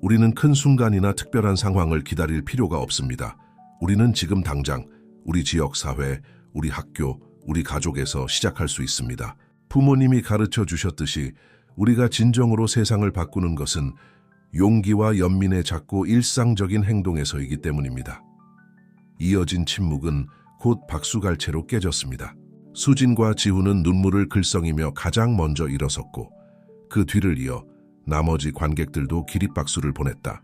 우리는 큰 순간이나 특별한 상황을 기다릴 필요가 없습니다. 우리는 지금 당장 우리 지역 사회, 우리 학교, 우리 가족에서 시작할 수 있습니다. 부모님이 가르쳐 주셨듯이 우리가 진정으로 세상을 바꾸는 것은 용기와 연민의 작고 일상적인 행동에서이기 때문입니다. 이어진 침묵은 곧 박수갈채로 깨졌습니다. 수진과 지훈은 눈물을 글썽이며 가장 먼저 일어섰고 그 뒤를 이어 나머지 관객들도 기립박수를 보냈다.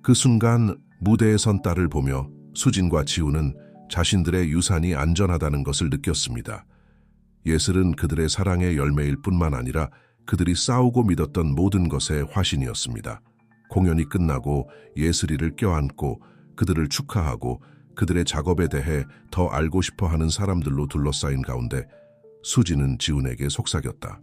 그 순간 무대에 선 딸을 보며 수진과 지훈은 자신들의 유산이 안전하다는 것을 느꼈습니다. 예슬은 그들의 사랑의 열매일 뿐만 아니라 그들이 싸우고 믿었던 모든 것의 화신이었습니다. 공연이 끝나고 예슬이를 껴안고 그들을 축하하고 그들의 작업에 대해 더 알고 싶어 하는 사람들로 둘러싸인 가운데 수진은 지훈에게 속삭였다.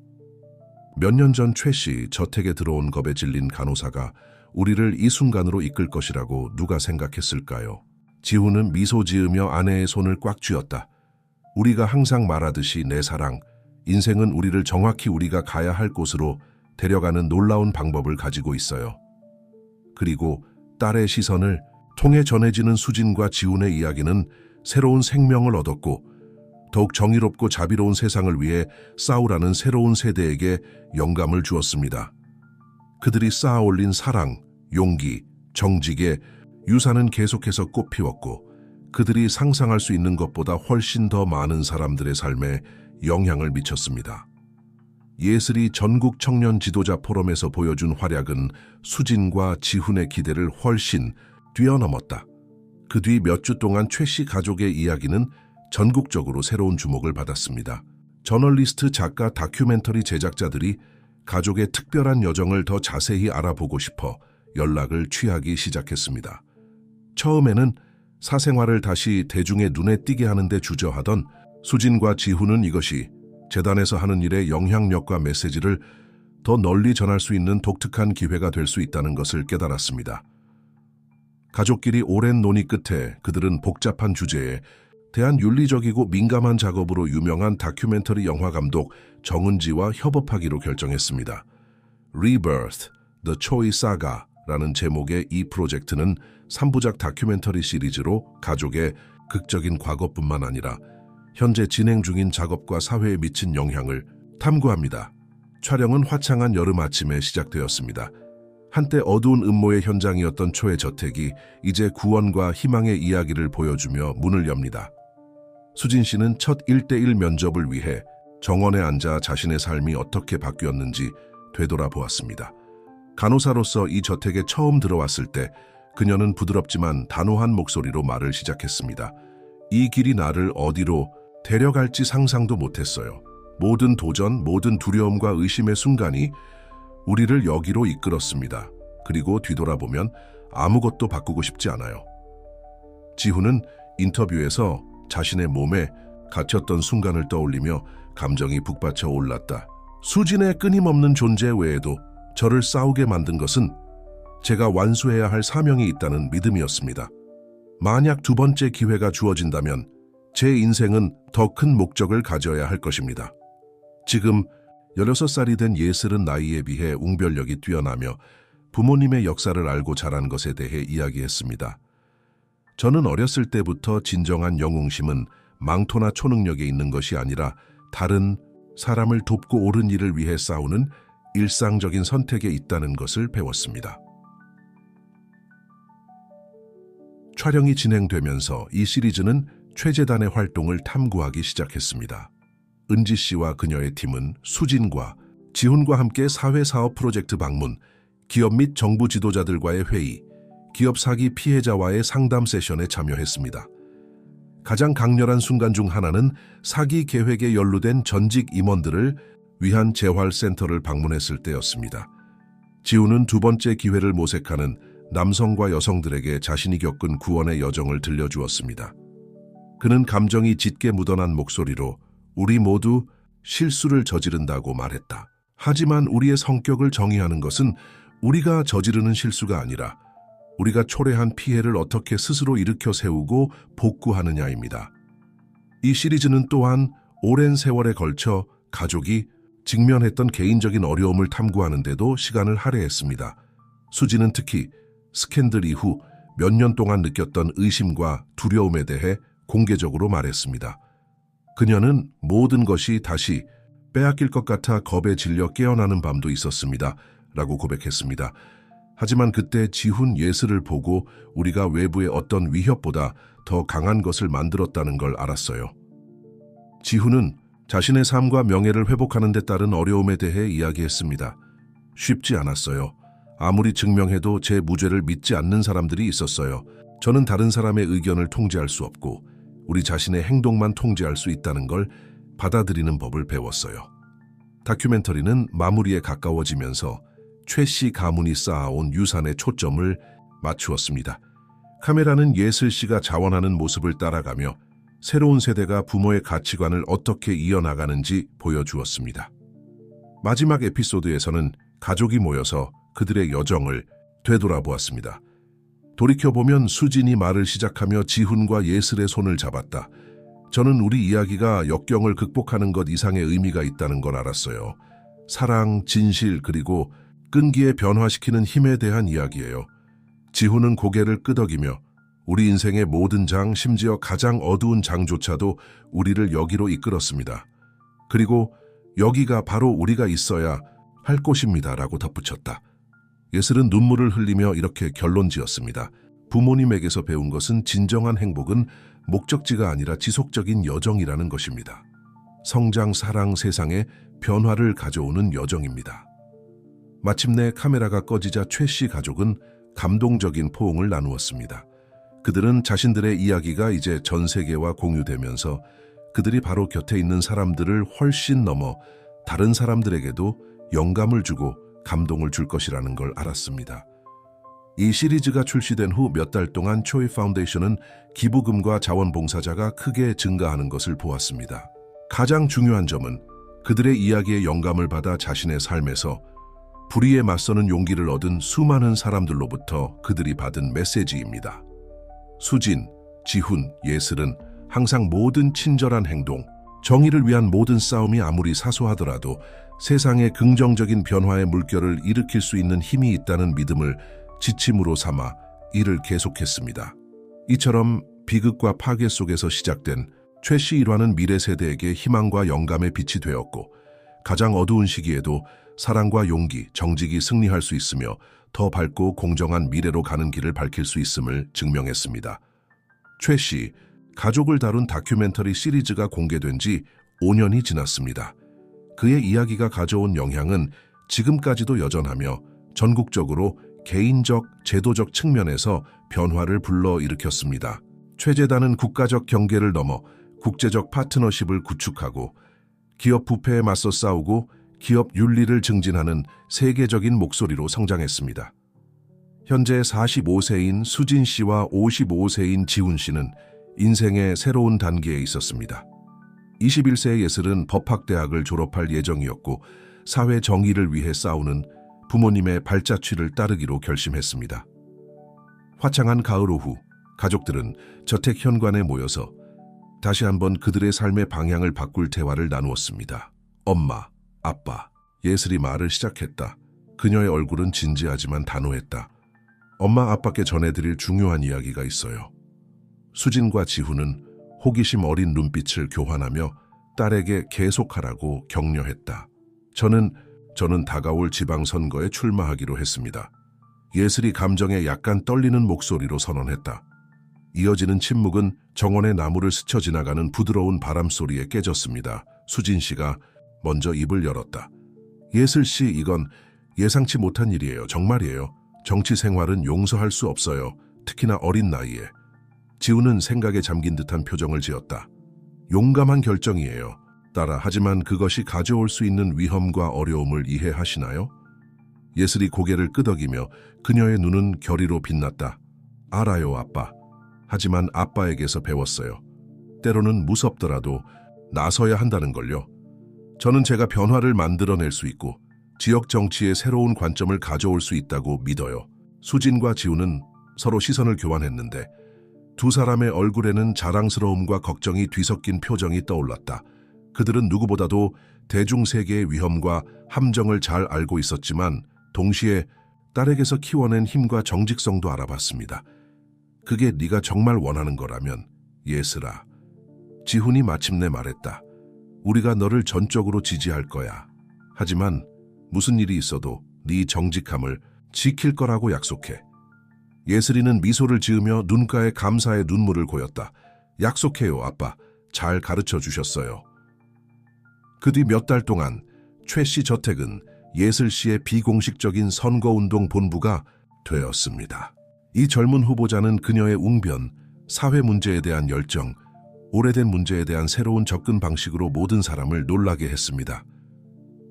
몇 년 전 최 씨 저택에 들어온 겁에 질린 간호사가 우리를 이 순간으로 이끌 것이라고 누가 생각했을까요? 지훈은 미소 지으며 아내의 손을 꽉 쥐었다. 우리가 항상 말하듯이 내 사랑, 인생은 우리를 정확히 우리가 가야 할 곳으로 데려가는 놀라운 방법을 가지고 있어요. 그리고 딸의 시선을 통해 전해지는 수진과 지훈의 이야기는 새로운 생명을 얻었고 더욱 정의롭고 자비로운 세상을 위해 싸우라는 새로운 세대에게 영감을 주었습니다. 그들이 쌓아올린 사랑, 용기, 정직의 유산은 계속해서 꽃피웠고 그들이 상상할 수 있는 것보다 훨씬 더 많은 사람들의 삶에 영향을 미쳤습니다. 예슬이 전국 청년 지도자 포럼에서 보여준 활약은 수진과 지훈의 기대를 훨씬 뛰어넘었다. 그 뒤 몇 주 동안 최 씨 가족의 이야기는 전국적으로 새로운 주목을 받았습니다. 저널리스트, 작가, 다큐멘터리 제작자들이 가족의 특별한 여정을 더 자세히 알아보고 싶어 연락을 취하기 시작했습니다. 처음에는 사생활을 다시 대중의 눈에 띄게 하는데 주저하던 수진과 지훈은 이것이 재단에서 하는 일의 영향력과 메시지를 더 널리 전할 수 있는 독특한 기회가 될 수 있다는 것을 깨달았습니다. 가족끼리 오랜 논의 끝에 그들은 복잡한 주제에 대한 윤리적이고 민감한 작업으로 유명한 다큐멘터리 영화 감독 정은지와 협업하기로 결정했습니다. Rebirth, The Choi Saga라는 제목의 이 프로젝트는 3부작 다큐멘터리 시리즈로 가족의 극적인 과거뿐만 아니라 현재 진행 중인 작업과 사회에 미친 영향을 탐구합니다. 촬영은 화창한 여름 아침에 시작되었습니다. 한때 어두운 음모의 현장이었던 초의 저택이 이제 구원과 희망의 이야기를 보여주며 문을 엽니다. 수진 씨는 첫 1대1 면접을 위해 정원에 앉아 자신의 삶이 어떻게 바뀌었는지 되돌아보았습니다. 간호사로서 이 저택에 처음 들어왔을 때 그녀는 부드럽지만 단호한 목소리로 말을 시작했습니다. 이 길이 나를 어디로 데려갈지 상상도 못했어요. 모든 도전, 모든 두려움과 의심의 순간이 우리를 여기로 이끌었습니다. 그리고 뒤돌아보면 아무것도 바꾸고 싶지 않아요. 지훈은 인터뷰에서 자신의 몸에 갇혔던 순간을 떠올리며 감정이 북받쳐 올랐다. 수진의 끊임없는 존재 외에도 저를 싸우게 만든 것은 제가 완수해야 할 사명이 있다는 믿음이었습니다. 만약 두 번째 기회가 주어진다면 제 인생은 더 큰 목적을 가져야 할 것입니다. 지금 16살이 된 예슬은 나이에 비해 웅변력이 뛰어나며 부모님의 역사를 알고 자란 것에 대해 이야기했습니다. 저는 어렸을 때부터 진정한 영웅심은 망토나 초능력에 있는 것이 아니라 다른 사람을 돕고 옳은 일을 위해 싸우는 일상적인 선택에 있다는 것을 배웠습니다. 촬영이 진행되면서 이 시리즈는 최재단의 활동을 탐구하기 시작했습니다. 은지 씨와 그녀의 팀은 수진과 지훈과 함께 사회사업 프로젝트 방문, 기업 및 정부 지도자들과의 회의, 기업 사기 피해자와의 상담 세션에 참여했습니다. 가장 강렬한 순간 중 하나는 사기 계획에 연루된 전직 임원들을 위한 재활센터를 방문했을 때였습니다. 지훈은 두 번째 기회를 모색하는 남성과 여성들에게 자신이 겪은 구원의 여정을 들려주었습니다. 그는 감정이 짙게 묻어난 목소리로 우리 모두 실수를 저지른다고 말했다. 하지만 우리의 성격을 정의하는 것은 우리가 저지르는 실수가 아니라 우리가 초래한 피해를 어떻게 스스로 일으켜 세우고 복구하느냐입니다. 이 시리즈는 또한 오랜 세월에 걸쳐 가족이 직면했던 개인적인 어려움을 탐구하는 데도 시간을 할애했습니다. 수지는 특히 스캔들 이후 몇 년 동안 느꼈던 의심과 두려움에 대해 공개적으로 말했습니다. 그녀는 모든 것이 다시 빼앗길 것 같아 겁에 질려 깨어나는 밤도 있었습니다. 라고 고백했습니다. 하지만 그때 지훈 예슬을 보고 우리가 외부의 어떤 위협보다 더 강한 것을 만들었다는 걸 알았어요. 지훈은 자신의 삶과 명예를 회복하는 데 따른 어려움에 대해 이야기했습니다. 쉽지 않았어요. 아무리 증명해도 제 무죄를 믿지 않는 사람들이 있었어요. 저는 다른 사람의 의견을 통제할 수 없고 우리 자신의 행동만 통제할 수 있다는 걸 받아들이는 법을 배웠어요. 다큐멘터리는 마무리에 가까워지면서 최 씨 가문이 쌓아온 유산에 초점을 맞추었습니다. 카메라는 예슬 씨가 자원하는 모습을 따라가며 새로운 세대가 부모의 가치관을 어떻게 이어나가는지 보여주었습니다. 마지막 에피소드에서는 가족이 모여서 그들의 여정을 되돌아보았습니다. 돌이켜보면 수진이 말을 시작하며 지훈과 예슬의 손을 잡았다. 저는 우리 이야기가 역경을 극복하는 것 이상의 의미가 있다는 걸 알았어요. 사랑, 진실, 그리고 끈기에 변화시키는 힘에 대한 이야기예요. 지훈은 고개를 끄덕이며 우리 인생의 모든 장, 심지어 가장 어두운 장조차도 우리를 여기로 이끌었습니다. 그리고 여기가 바로 우리가 있어야 할 곳입니다. 라고 덧붙였다. 예슬은 눈물을 흘리며 이렇게 결론지었습니다. 부모님에게서 배운 것은 진정한 행복은 목적지가 아니라 지속적인 여정이라는 것입니다. 성장, 사랑, 세상에 변화를 가져오는 여정입니다. 마침내 카메라가 꺼지자 최 씨 가족은 감동적인 포옹을 나누었습니다. 그들은 자신들의 이야기가 이제 전 세계와 공유되면서 그들이 바로 곁에 있는 사람들을 훨씬 넘어 다른 사람들에게도 영감을 주고 감동을 줄 것이라는 걸 알았습니다. 이 시리즈가 출시된 후 몇 달 동안 초이 파운데이션은 기부금과 자원봉사자가 크게 증가하는 것을 보았습니다. 가장 중요한 점은 그들의 이야기에 영감을 받아 자신의 삶에서 불의에 맞서는 용기를 얻은 수많은 사람들로부터 그들이 받은 메시지입니다. 수진, 지훈, 예슬은 항상 모든 친절한 행동, 정의를 위한 모든 싸움이 아무리 사소하더라도 세상의 긍정적인 변화의 물결을 일으킬 수 있는 힘이 있다는 믿음을 지침으로 삼아 일을 계속했습니다. 이처럼 비극과 파괴 속에서 시작된 최 씨 일화는 미래 세대에게 희망과 영감의 빛이 되었고 가장 어두운 시기에도 사랑과 용기, 정직이 승리할 수 있으며 더 밝고 공정한 미래로 가는 길을 밝힐 수 있음을 증명했습니다. 최 씨, 가족을 다룬 다큐멘터리 시리즈가 공개된 지 5년이 지났습니다. 그의 이야기가 가져온 영향은 지금까지도 여전하며 전국적으로 개인적, 제도적 측면에서 변화를 불러일으켰습니다. 최재단은 국가적 경계를 넘어 국제적 파트너십을 구축하고 기업 부패에 맞서 싸우고 기업 윤리를 증진하는 세계적인 목소리로 성장했습니다. 현재 45세인 수진 씨와 55세인 지훈 씨는 인생의 새로운 단계에 있었습니다. 21세의 예슬은 법학대학을 졸업할 예정이었고 사회 정의를 위해 싸우는 부모님의 발자취를 따르기로 결심했습니다. 화창한 가을 오후, 가족들은 저택 현관에 모여서 다시 한번 그들의 삶의 방향을 바꿀 대화를 나누었습니다. 엄마, 아빠, 예슬이 말을 시작했다. 그녀의 얼굴은 진지하지만 단호했다. 엄마, 아빠께 전해드릴 중요한 이야기가 있어요. 수진과 지훈은 호기심 어린 눈빛을 교환하며 딸에게 계속하라고 격려했다. 저는 다가올 지방선거에 출마하기로 했습니다. 예슬이 감정에 약간 떨리는 목소리로 선언했다. 이어지는 침묵은 정원의 나무를 스쳐 지나가는 부드러운 바람 소리에 깨졌습니다. 수진 씨가 먼저 입을 열었다. 예슬 씨, 이건 예상치 못한 일이에요. 정말이에요. 정치 생활은 용서할 수 없어요. 특히나 어린 나이에. 지우는 생각에 잠긴 듯한 표정을 지었다. 용감한 결정이에요. 딸아, 하지만 그것이 가져올 수 있는 위험과 어려움을 이해하시나요? 예슬이 고개를 끄덕이며 그녀의 눈은 결의로 빛났다. 알아요, 아빠. 하지만 아빠에게서 배웠어요. 때로는 무섭더라도 나서야 한다는 걸요. 저는 제가 변화를 만들어낼 수 있고 지역 정치에 새로운 관점을 가져올 수 있다고 믿어요. 수진과 지우는 서로 시선을 교환했는데 두 사람의 얼굴에는 자랑스러움과 걱정이 뒤섞인 표정이 떠올랐다. 그들은 누구보다도 대중세계의 위험과 함정을 잘 알고 있었지만 동시에 딸에게서 키워낸 힘과 정직성도 알아봤습니다. 그게 네가 정말 원하는 거라면, 예슬아. 지훈이 마침내 말했다. 우리가 너를 전적으로 지지할 거야. 하지만 무슨 일이 있어도 네 정직함을 지킬 거라고 약속해. 예슬이는 미소를 지으며 눈가에 감사의 눈물을 고였다. 약속해요, 아빠. 잘 가르쳐 주셨어요. 그 뒤 몇 달 동안 최 씨 저택은 예슬 씨의 비공식적인 선거운동 본부가 되었습니다. 이 젊은 후보자는 그녀의 웅변, 사회 문제에 대한 열정, 오래된 문제에 대한 새로운 접근 방식으로 모든 사람을 놀라게 했습니다.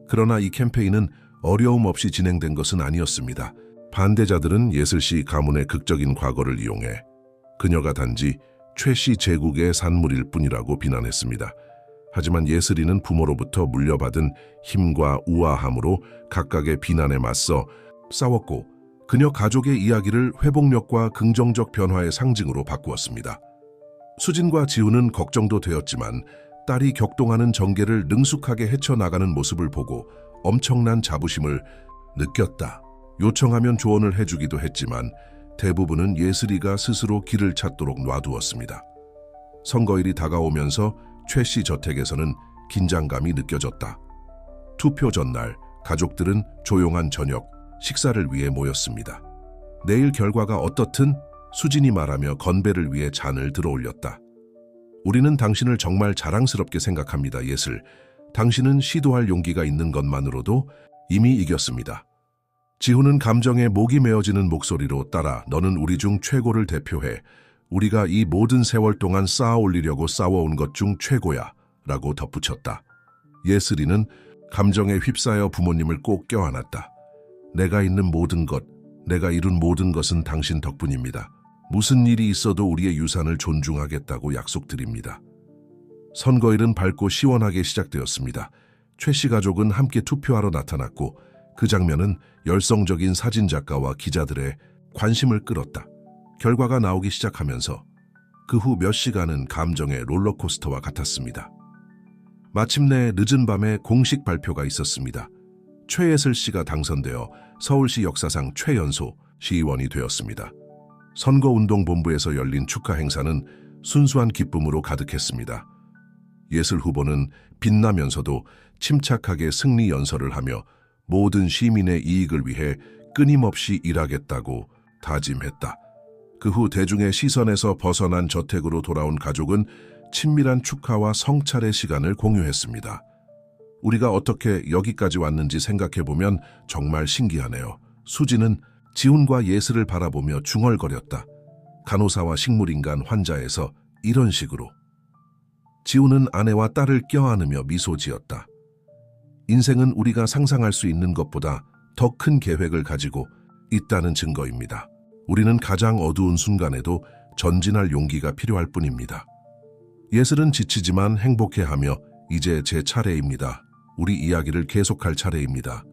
그러나 이 캠페인은 어려움 없이 진행된 것은 아니었습니다. 반대자들은 예슬 씨 가문의 극적인 과거를 이용해 그녀가 단지 최 씨 제국의 산물일 뿐이라고 비난했습니다. 하지만 예슬이는 부모로부터 물려받은 힘과 우아함으로 각각의 비난에 맞서 싸웠고 그녀 가족의 이야기를 회복력과 긍정적 변화의 상징으로 바꾸었습니다. 수진과 지우는 걱정도 되었지만 딸이 격동하는 전개를 능숙하게 헤쳐나가는 모습을 보고 엄청난 자부심을 느꼈다. 요청하면 조언을 해주기도 했지만 대부분은 예슬이가 스스로 길을 찾도록 놔두었습니다. 선거일이 다가오면서 최 씨 저택에서는 긴장감이 느껴졌다. 투표 전날 가족들은 조용한 저녁 식사를 위해 모였습니다. 내일 결과가 어떻든 수진이 말하며 건배를 위해 잔을 들어올렸다. 우리는 당신을 정말 자랑스럽게 생각합니다, 예슬. 당신은 시도할 용기가 있는 것만으로도 이미 이겼습니다. 지훈은 감정에 목이 메어지는 목소리로 따라 너는 우리 중 최고를 대표해. 우리가 이 모든 세월 동안 쌓아 올리려고 싸워온 것 중 최고야 라고 덧붙였다. 예슬이는 감정에 휩싸여 부모님을 꼭 껴안았다. 내가 있는 모든 것, 내가 이룬 모든 것은 당신 덕분입니다. 무슨 일이 있어도 우리의 유산을 존중하겠다고 약속드립니다. 선거일은 밝고 시원하게 시작되었습니다. 최 씨 가족은 함께 투표하러 나타났고 그 장면은 열성적인 사진작가와 기자들의 관심을 끌었다. 결과가 나오기 시작하면서 그 후 몇 시간은 감정의 롤러코스터와 같았습니다. 마침내 늦은 밤에 공식 발표가 있었습니다. 최예슬 씨가 당선되어 서울시 역사상 최연소 시의원이 되었습니다. 선거운동본부에서 열린 축하 행사는 순수한 기쁨으로 가득했습니다. 예슬 후보는 빛나면서도 침착하게 승리 연설을 하며 모든 시민의 이익을 위해 끊임없이 일하겠다고 다짐했다. 그 후 대중의 시선에서 벗어난 저택으로 돌아온 가족은 친밀한 축하와 성찰의 시간을 공유했습니다. 우리가 어떻게 여기까지 왔는지 생각해보면 정말 신기하네요. 수지는 지훈과 예슬을 바라보며 중얼거렸다. 간호사와 식물인간 환자에서 이런 식으로. 지훈은 아내와 딸을 껴안으며 미소 지었다. 인생은 우리가 상상할 수 있는 것보다 더 큰 계획을 가지고 있다는 증거입니다. 우리는 가장 어두운 순간에도 전진할 용기가 필요할 뿐입니다. 예슬은 지치지만 행복해하며 이제 제 차례입니다. 우리 이야기를 계속할 차례입니다.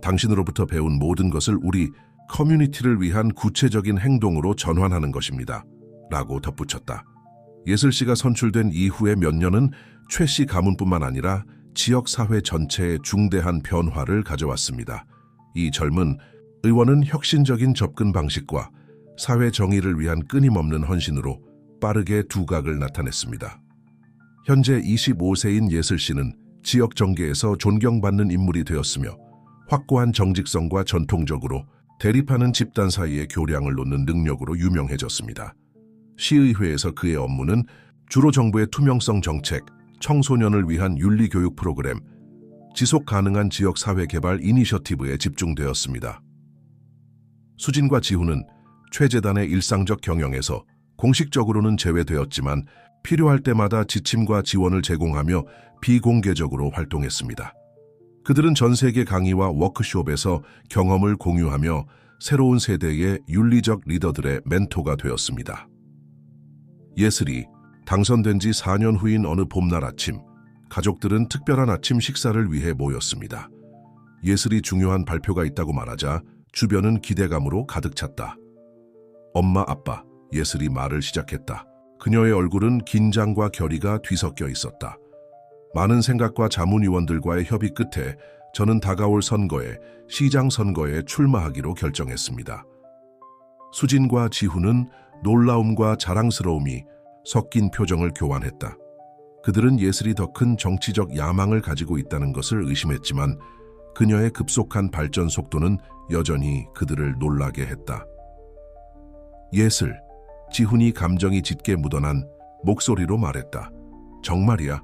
당신으로부터 배운 모든 것을 우리 커뮤니티를 위한 구체적인 행동으로 전환하는 것입니다. 라고 덧붙였다. 예슬 씨가 선출된 이후의 몇 년은 최 씨 가문뿐만 아니라 지역 사회 전체에 중대한 변화를 가져왔습니다. 이 젊은 의원은 혁신적인 접근 방식과 사회 정의를 위한 끊임없는 헌신으로 빠르게 두각을 나타냈습니다. 현재 25세인 예슬 씨는 지역 정계에서 존경받는 인물이 되었으며 확고한 정직성과 전통적으로 대립하는 집단 사이의 교량을 놓는 능력으로 유명해졌습니다. 시의회에서 그의 업무는 주로 정부의 투명성 정책, 청소년을 위한 윤리교육 프로그램, 지속 가능한 지역사회 개발 이니셔티브에 집중되었습니다. 수진과 지훈은 최 재단의 일상적 경영에서 공식적으로는 제외되었지만 필요할 때마다 지침과 지원을 제공하며 비공개적으로 활동했습니다. 그들은 전 세계 강의와 워크숍에서 경험을 공유하며 새로운 세대의 윤리적 리더들의 멘토가 되었습니다. 예슬이 당선된 지 4년 후인 어느 봄날 아침, 가족들은 특별한 아침 식사를 위해 모였습니다. 예슬이 중요한 발표가 있다고 말하자 주변은 기대감으로 가득 찼다. 엄마, 아빠, 예슬이 말을 시작했다. 그녀의 얼굴은 긴장과 결의가 뒤섞여 있었다. 많은 생각과 자문위원들과의 협의 끝에 저는 다가올 선거에, 시장 선거에 출마하기로 결정했습니다. 수진과 지훈은 놀라움과 자랑스러움이 섞인 표정을 교환했다. 그들은 예슬이 더 큰 정치적 야망을 가지고 있다는 것을 의심했지만 그녀의 급속한 발전 속도는 여전히 그들을 놀라게 했다. 예슬, 지훈이 감정이 짙게 묻어난 목소리로 말했다. 정말이야.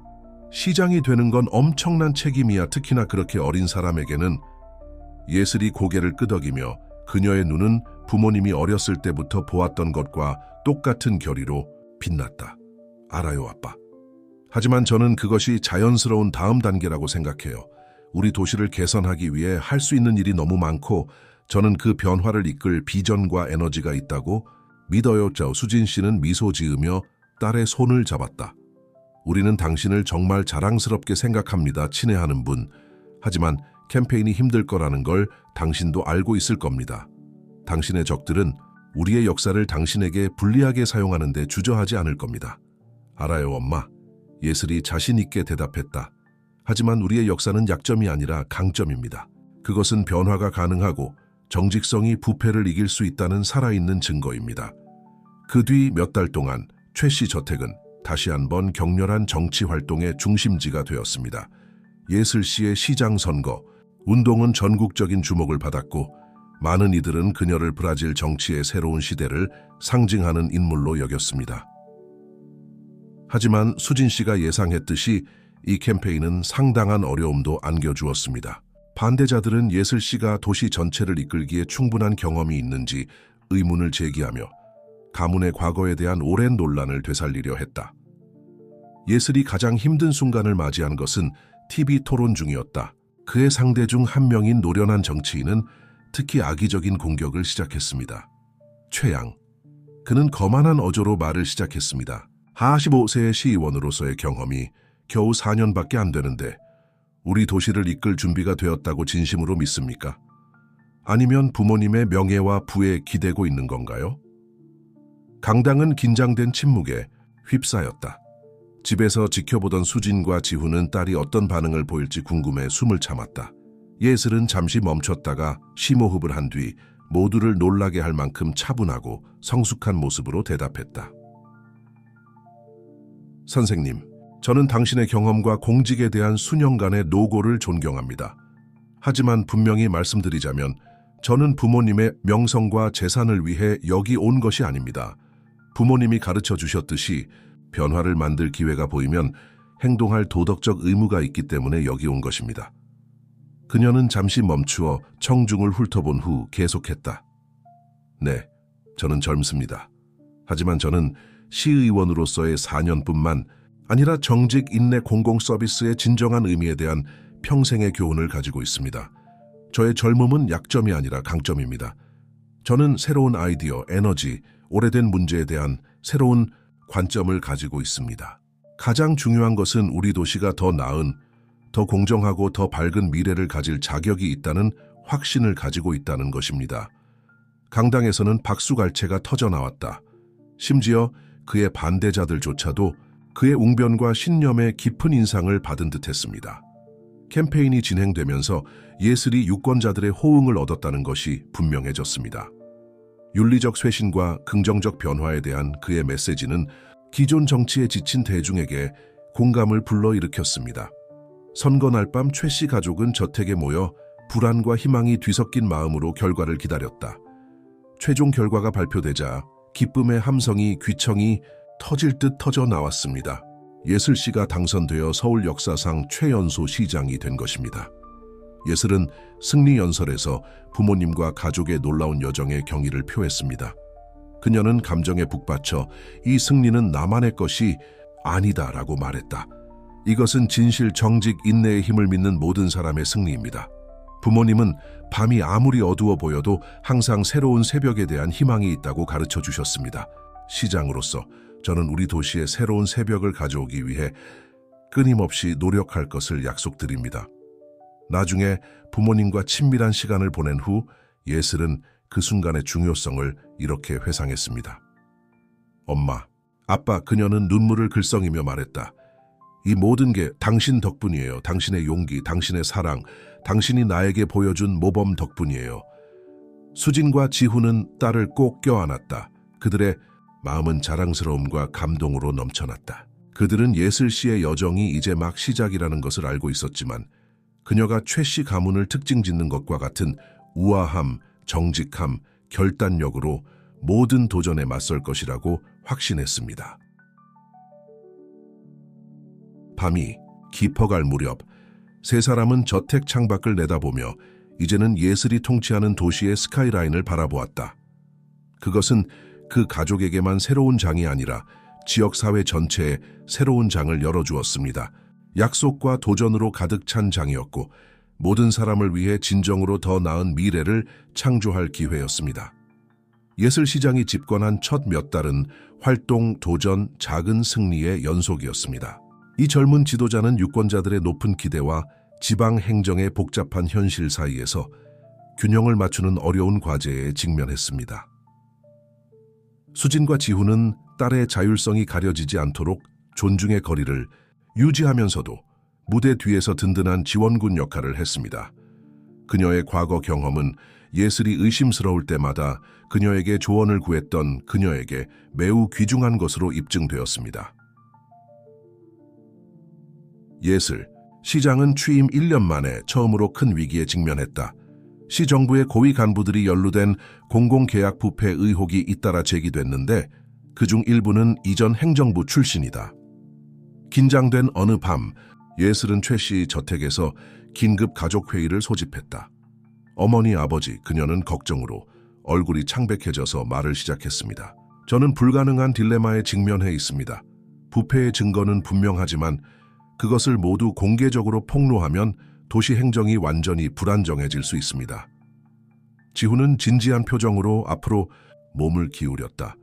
시장이 되는 건 엄청난 책임이야. 특히나 그렇게 어린 사람에게는. 예슬이 고개를 끄덕이며 그녀의 눈은 부모님이 어렸을 때부터 보았던 것과 똑같은 결의로 빛났다. 알아요, 아빠. 하지만 저는 그것이 자연스러운 다음 단계라고 생각해요. 우리 도시를 개선하기 위해 할 수 있는 일이 너무 많고 저는 그 변화를 이끌 비전과 에너지가 있다고 믿어요. 수진 씨는 미소 지으며 딸의 손을 잡았다. 우리는 당신을 정말 자랑스럽게 생각합니다. 친애하는 분. 하지만 캠페인이 힘들 거라는 걸 당신도 알고 있을 겁니다. 당신의 적들은 우리의 역사를 당신에게 불리하게 사용하는 데 주저하지 않을 겁니다. 알아요, 엄마. 예슬이 자신 있게 대답했다. 하지만 우리의 역사는 약점이 아니라 강점입니다. 그것은 변화가 가능하고 정직성이 부패를 이길 수 있다는 살아있는 증거입니다. 그 뒤 몇 달 동안 최 씨 저택은 다시 한번 격렬한 정치 활동의 중심지가 되었습니다. 예슬 씨의 시장 선거, 운동은 전국적인 주목을 받았고 많은 이들은 그녀를 브라질 정치의 새로운 시대를 상징하는 인물로 여겼습니다. 하지만 수진 씨가 예상했듯이 이 캠페인은 상당한 어려움도 안겨주었습니다. 반대자들은 예슬 씨가 도시 전체를 이끌기에 충분한 경험이 있는지 의문을 제기하며 가문의 과거에 대한 오랜 논란을 되살리려 했다. 예슬이 가장 힘든 순간을 맞이한 것은 TV 토론 중이었다. 그의 상대 중 한 명인 노련한 정치인은 특히 악의적인 공격을 시작했습니다. 최양. 그는 거만한 어조로 말을 시작했습니다. 45세의 시의원으로서의 경험이 겨우 4년밖에 안 되는데 우리 도시를 이끌 준비가 되었다고 진심으로 믿습니까? 아니면 부모님의 명예와 부에 기대고 있는 건가요? 강당은 긴장된 침묵에 휩싸였다. 집에서 지켜보던 수진과 지훈은 딸이 어떤 반응을 보일지 궁금해 숨을 참았다. 예슬은 잠시 멈췄다가 심호흡을 한 뒤 모두를 놀라게 할 만큼 차분하고 성숙한 모습으로 대답했다. 선생님, 저는 당신의 경험과 공직에 대한 수년간의 노고를 존경합니다. 하지만 분명히 말씀드리자면 저는 부모님의 명성과 재산을 위해 여기 온 것이 아닙니다. 부모님이 가르쳐 주셨듯이 변화를 만들 기회가 보이면 행동할 도덕적 의무가 있기 때문에 여기 온 것입니다. 그녀는 잠시 멈추어 청중을 훑어본 후 계속했다. 네, 저는 젊습니다. 하지만 저는 시의원으로서의 4년뿐만 아니라 정직, 인내, 공공 서비스의 진정한 의미에 대한 평생의 교훈을 가지고 있습니다. 저의 젊음은 약점이 아니라 강점입니다. 저는 새로운 아이디어, 에너지, 오래된 문제에 대한 새로운 관점을 가지고 있습니다. 가장 중요한 것은 우리 도시가 더 나은, 더 공정하고 더 밝은 미래를 가질 자격이 있다는 확신을 가지고 있다는 것입니다. 강당에서는 박수갈채가 터져나왔다. 심지어 그의 반대자들조차도 그의 웅변과 신념에 깊은 인상을 받은 듯했습니다. 캠페인이 진행되면서 예슬이 유권자들의 호응을 얻었다는 것이 분명해졌습니다. 윤리적 쇄신과 긍정적 변화에 대한 그의 메시지는 기존 정치에 지친 대중에게 공감을 불러일으켰습니다. 선거 날 밤 최 씨 가족은 저택에 모여 불안과 희망이 뒤섞인 마음으로 결과를 기다렸다. 최종 결과가 발표되자 기쁨의 함성이 귀청이 터질 듯 터져 나왔습니다. 예슬씨가 당선되어 서울 역사상 최연소 시장이 된 것입니다. 예슬은 승리연설에서 부모님과 가족의 놀라운 여정의 경의를 표했습니다. 그녀는 감정에 북받쳐 이 승리는 나만의 것이 아니다라고 말했다. 이것은 진실, 정직, 인내의 힘을 믿는 모든 사람의 승리입니다. 부모님은 밤이 아무리 어두워 보여도 항상 새로운 새벽에 대한 희망이 있다고 가르쳐 주셨습니다. 시장으로서 저는 우리 도시에 새로운 새벽을 가져오기 위해 끊임없이 노력할 것을 약속드립니다. 나중에 부모님과 친밀한 시간을 보낸 후 예슬은 그 순간의 중요성을 이렇게 회상했습니다. 엄마, 아빠, 그녀는 눈물을 글썽이며 말했다. 이 모든 게 당신 덕분이에요. 당신의 용기, 당신의 사랑, 당신이 나에게 보여준 모범 덕분이에요. 수진과 지훈은 딸을 꼭 껴안았다. 그들의 마음은 자랑스러움과 감동으로 넘쳐났다. 그들은 예슬씨의 여정이 이제 막 시작이라는 것을 알고 있었지만 그녀가 최씨 가문을 특징 짓는 것과 같은 우아함, 정직함, 결단력으로 모든 도전에 맞설 것이라고 확신했습니다. 밤이 깊어갈 무렵 세 사람은 저택 창밖을 내다보며 이제는 예슬이 통치하는 도시의 스카이라인을 바라보았다. 그것은 그 가족에게만 새로운 장이 아니라 지역사회 전체에 새로운 장을 열어주었습니다. 약속과 도전으로 가득 찬 장이었고 모든 사람을 위해 진정으로 더 나은 미래를 창조할 기회였습니다. 예슬시장이 집권한 첫 몇 달은 활동, 도전, 작은 승리의 연속이었습니다. 이 젊은 지도자는 유권자들의 높은 기대와 지방 행정의 복잡한 현실 사이에서 균형을 맞추는 어려운 과제에 직면했습니다. 수진과 지훈은 딸의 자율성이 가려지지 않도록 존중의 거리를 유지하면서도 무대 뒤에서 든든한 지원군 역할을 했습니다. 그녀의 과거 경험은 예슬이 의심스러울 때마다 그녀에게 조언을 구했던 그녀에게 매우 귀중한 것으로 입증되었습니다. 예슬, 시장은 취임 1년 만에 처음으로 큰 위기에 직면했다. 시정부의 고위 간부들이 연루된 공공계약 부패 의혹이 잇따라 제기됐는데 그중 일부는 이전 행정부 출신이다. 긴장된 어느 밤, 예슬은 최씨 저택에서 긴급 가족회의를 소집했다. 어머니, 아버지, 그녀는 걱정으로 얼굴이 창백해져서 말을 시작했습니다. 저는 불가능한 딜레마에 직면해 있습니다. 부패의 증거는 분명하지만 그것을 모두 공개적으로 폭로하면 도시 행정이 완전히 불안정해질 수 있습니다. 지훈은 진지한 표정으로 앞으로 몸을 기울였다.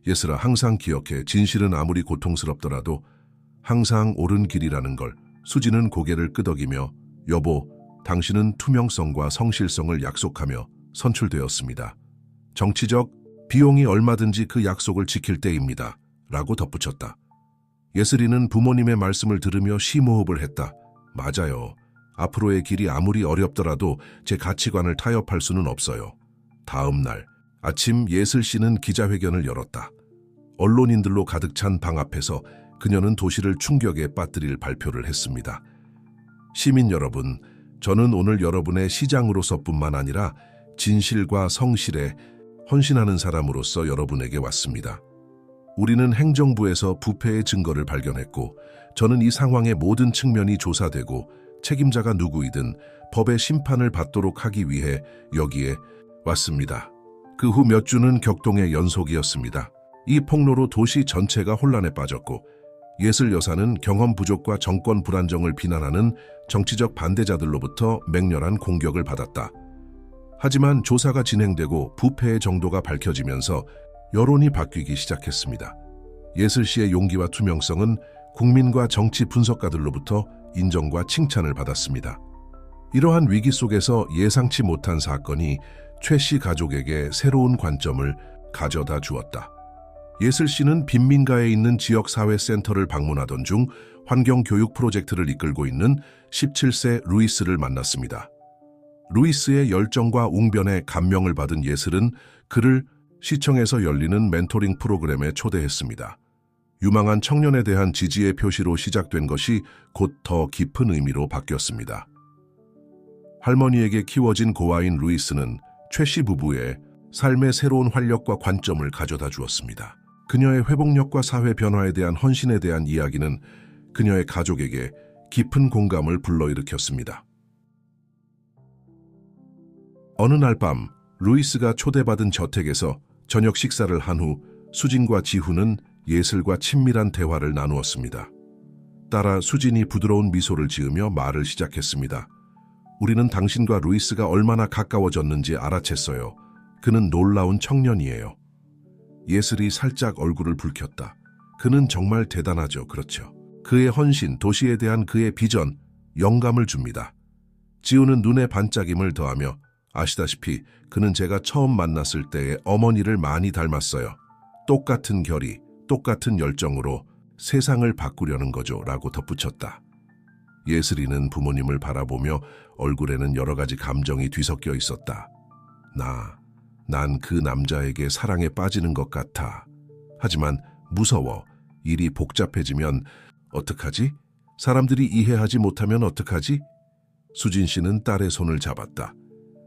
예슬아, 항상 기억해. 진실은 아무리 고통스럽더라도 항상 옳은 길이라는 걸. 수진은 고개를 끄덕이며 여보, 당신은 투명성과 성실성을 약속하며 선출되었습니다. 정치적 비용이 얼마든지 그 약속을 지킬 때입니다. 라고 덧붙였다. 예슬이는 부모님의 말씀을 들으며 심호흡을 했다. 맞아요. 앞으로의 길이 아무리 어렵더라도 제 가치관을 타협할 수는 없어요. 다음 날 아침 예슬씨는 기자회견을 열었다. 언론인들로 가득 찬 방 앞에서 그녀는 도시를 충격에 빠뜨릴 발표를 했습니다. 시민 여러분, 저는 오늘 여러분의 시장으로서뿐만 아니라 진실과 성실에 헌신하는 사람으로서 여러분에게 왔습니다. 우리는 행정부에서 부패의 증거를 발견했고 저는 이 상황의 모든 측면이 조사되고 책임자가 누구이든 법의 심판을 받도록 하기 위해 여기에 왔습니다. 그 후 몇 주는 격동의 연속이었습니다. 이 폭로로 도시 전체가 혼란에 빠졌고 예슬 여사는 경험 부족과 정권 불안정을 비난하는 정치적 반대자들로부터 맹렬한 공격을 받았다. 하지만 조사가 진행되고 부패의 정도가 밝혀지면서 여론이 바뀌기 시작했습니다. 예슬 씨의 용기와 투명성은 국민과 정치 분석가들로부터 인정과 칭찬을 받았습니다. 이러한 위기 속에서 예상치 못한 사건이 최 씨 가족에게 새로운 관점을 가져다 주었다. 예슬 씨는 빈민가에 있는 지역사회센터를 방문하던 중 환경교육 프로젝트를 이끌고 있는 17세 루이스를 만났습니다. 루이스의 열정과 웅변에 감명을 받은 예슬은 그를 시청에서 열리는 멘토링 프로그램에 초대했습니다. 유망한 청년에 대한 지지의 표시로 시작된 것이 곧 더 깊은 의미로 바뀌었습니다. 할머니에게 키워진 고아인 루이스는 최 씨 부부의 삶의 새로운 활력과 관점을 가져다 주었습니다. 그녀의 회복력과 사회 변화에 대한 헌신에 대한 이야기는 그녀의 가족에게 깊은 공감을 불러일으켰습니다. 어느 날 밤 루이스가 초대받은 저택에서 저녁 식사를 한 후 수진과 지훈은 예슬과 친밀한 대화를 나누었습니다. 따라 수진이 부드러운 미소를 지으며 말을 시작했습니다. 우리는 당신과 루이스가 얼마나 가까워졌는지 알아챘어요. 그는 놀라운 청년이에요. 예슬이 살짝 얼굴을 붉혔다. 그는 정말 대단하죠. 그렇죠. 그의 헌신, 도시에 대한 그의 비전, 영감을 줍니다. 지훈은 눈에 반짝임을 더하며 아시다시피 그는 제가 처음 만났을 때의 어머니를 많이 닮았어요. 똑같은 결의, 똑같은 열정으로 세상을 바꾸려는 거죠. 라고 덧붙였다. 예슬이는 부모님을 바라보며 얼굴에는 여러 가지 감정이 뒤섞여 있었다. 난 그 남자에게 사랑에 빠지는 것 같아. 하지만 무서워. 일이 복잡해지면 어떡하지? 사람들이 이해하지 못하면 어떡하지? 수진 씨는 딸의 손을 잡았다.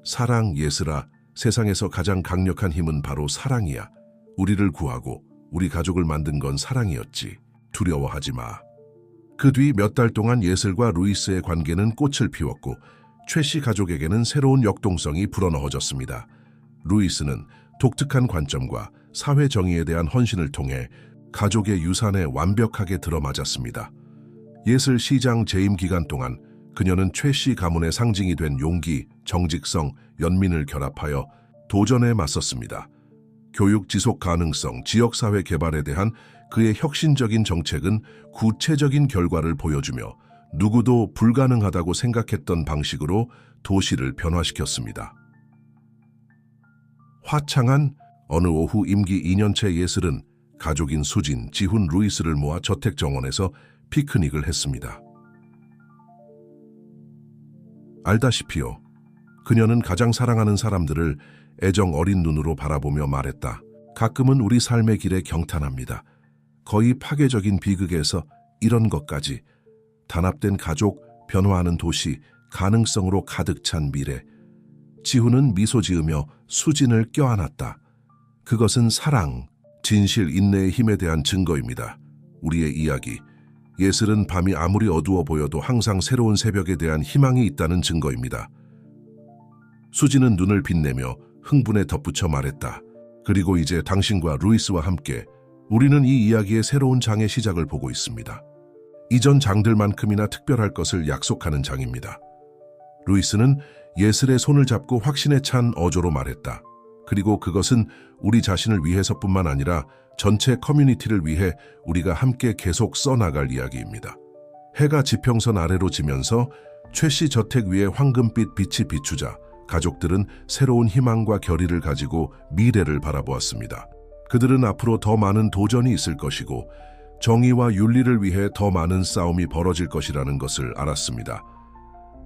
사랑, 예슬아. 세상에서 가장 강력한 힘은 바로 사랑이야. 우리를 구하고 우리 가족을 만든 건 사랑이었지. 두려워하지 마. 그 뒤 몇 달 동안 예슬과 루이스의 관계는 꽃을 피웠고 최 씨 가족에게는 새로운 역동성이 불어넣어졌습니다. 루이스는 독특한 관점과 사회 정의에 대한 헌신을 통해 가족의 유산에 완벽하게 들어맞았습니다. 예슬 시장 재임 기간 동안 그녀는 최 씨 가문의 상징이 된 용기, 정직성, 연민을 결합하여 도전에 맞섰습니다. 교육 지속 가능성, 지역사회 개발에 대한 그의 혁신적인 정책은 구체적인 결과를 보여주며 누구도 불가능하다고 생각했던 방식으로 도시를 변화시켰습니다. 화창한 어느 오후 임기 2년차 예슬은 가족인 수진, 지훈, 루이스를 모아 저택 정원에서 피크닉을 했습니다. 알다시피요. 그녀는 가장 사랑하는 사람들을 애정 어린 눈으로 바라보며 말했다. 가끔은 우리 삶의 길에 경탄합니다. 거의 파괴적인 비극에서 이런 것까지. 단합된 가족, 변화하는 도시, 가능성으로 가득 찬 미래. 지훈은 미소 지으며 수진을 껴안았다. 그것은 사랑, 진실, 인내의 힘에 대한 증거입니다. 우리의 이야기. 예슬은 밤이 아무리 어두워 보여도 항상 새로운 새벽에 대한 희망이 있다는 증거입니다. 수진은 눈을 빛내며 흥분에 덧붙여 말했다. 그리고 이제 당신과 루이스와 함께 우리는 이 이야기의 새로운 장의 시작을 보고 있습니다. 이전 장들만큼이나 특별할 것을 약속하는 장입니다. 루이스는 예슬의 손을 잡고 확신에 찬 어조로 말했다. 그리고 그것은 우리 자신을 위해서뿐만 아니라 전체 커뮤니티를 위해 우리가 함께 계속 써나갈 이야기입니다. 해가 지평선 아래로 지면서 최 씨 저택 위에 황금빛 빛이 비추자 가족들은 새로운 희망과 결의를 가지고 미래를 바라보았습니다. 그들은 앞으로 더 많은 도전이 있을 것이고 정의와 윤리를 위해 더 많은 싸움이 벌어질 것이라는 것을 알았습니다.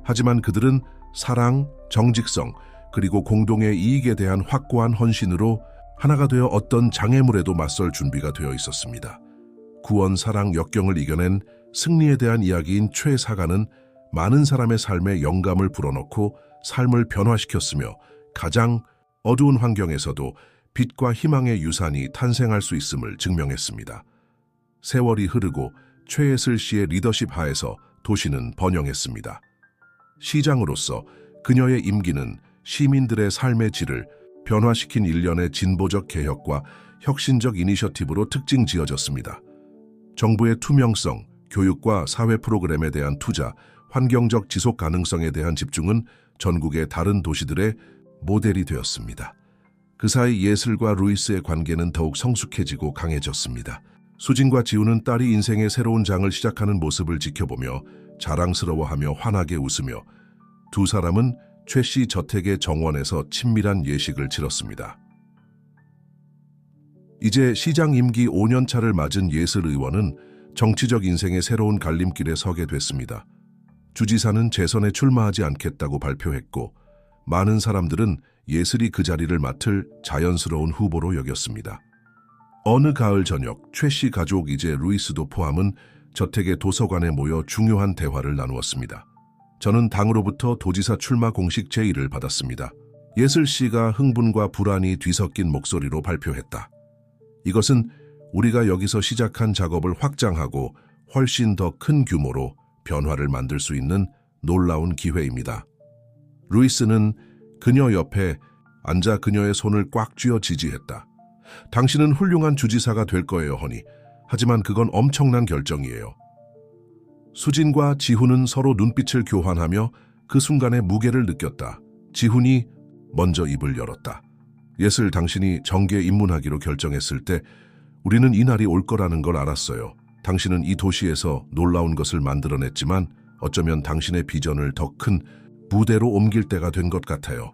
하지만 그들은 사랑, 정직성, 그리고 공동의 이익에 대한 확고한 헌신으로 하나가 되어 어떤 장애물에도 맞설 준비가 되어 있었습니다. 구원, 사랑, 역경을 이겨낸 승리에 대한 이야기인 최사가는 많은 사람의 삶에 영감을 불어넣고 삶을 변화시켰으며 가장 어두운 환경에서도 빛과 희망의 유산이 탄생할 수 있음을 증명했습니다. 세월이 흐르고 최예슬 씨의 리더십 하에서 도시는 번영했습니다. 시장으로서 그녀의 임기는 시민들의 삶의 질을 변화시킨 일련의 진보적 개혁과 혁신적 이니셔티브로 특징 지어졌습니다. 정부의 투명성, 교육과 사회 프로그램에 대한 투자, 환경적 지속 가능성에 대한 집중은 전국의 다른 도시들의 모델이 되었습니다. 그 사이 예슬과 루이스의 관계는 더욱 성숙해지고 강해졌습니다. 수진과 지훈은 딸이 인생의 새로운 장을 시작하는 모습을 지켜보며 자랑스러워하며 환하게 웃으며 두 사람은 최 씨 저택의 정원에서 친밀한 예식을 치렀습니다. 이제 시장 임기 5년 차를 맞은 예슬 의원은 정치적 인생의 새로운 갈림길에 서게 됐습니다. 주지사는 재선에 출마하지 않겠다고 발표했고 많은 사람들은 예슬이 그 자리를 맡을 자연스러운 후보로 여겼습니다. 어느 가을 저녁 최 씨 가족 이제 루이스도 포함은 저택의 도서관에 모여 중요한 대화를 나누었습니다. 저는 당으로부터 도지사 출마 공식 제의를 받았습니다. 예슬 씨가 흥분과 불안이 뒤섞인 목소리로 발표했다. 이것은 우리가 여기서 시작한 작업을 확장하고 훨씬 더 큰 규모로 변화를 만들 수 있는 놀라운 기회입니다. 루이스는 그녀 옆에 앉아 그녀의 손을 꽉 쥐어 지지했다. 당신은 훌륭한 주지사가 될 거예요, 허니. 하지만 그건 엄청난 결정이에요. 수진과 지훈은 서로 눈빛을 교환하며 그 순간의 무게를 느꼈다. 지훈이 먼저 입을 열었다. 예슬, 당신이 정계에 입문하기로 결정했을 때 우리는 이 날이 올 거라는 걸 알았어요. 당신은 이 도시에서 놀라운 것을 만들어냈지만 어쩌면 당신의 비전을 더 큰 무대로 옮길 때가 된 것 같아요.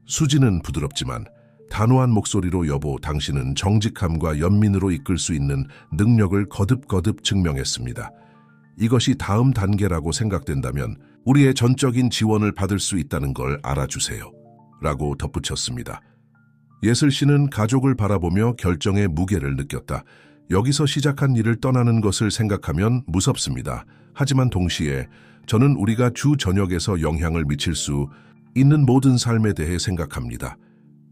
수지는 부드럽지만 단호한 목소리로 여보, 당신은 정직함과 연민으로 이끌 수 있는 능력을 거듭거듭 증명했습니다. 이것이 다음 단계라고 생각된다면 우리의 전적인 지원을 받을 수 있다는 걸 알아주세요. 라고 덧붙였습니다. 예슬 씨는 가족을 바라보며 결정의 무게를 느꼈다. 여기서 시작한 일을 떠나는 것을 생각하면 무섭습니다. 하지만 동시에 저는 우리가 주 전역에서 영향을 미칠 수 있는 모든 삶에 대해 생각합니다.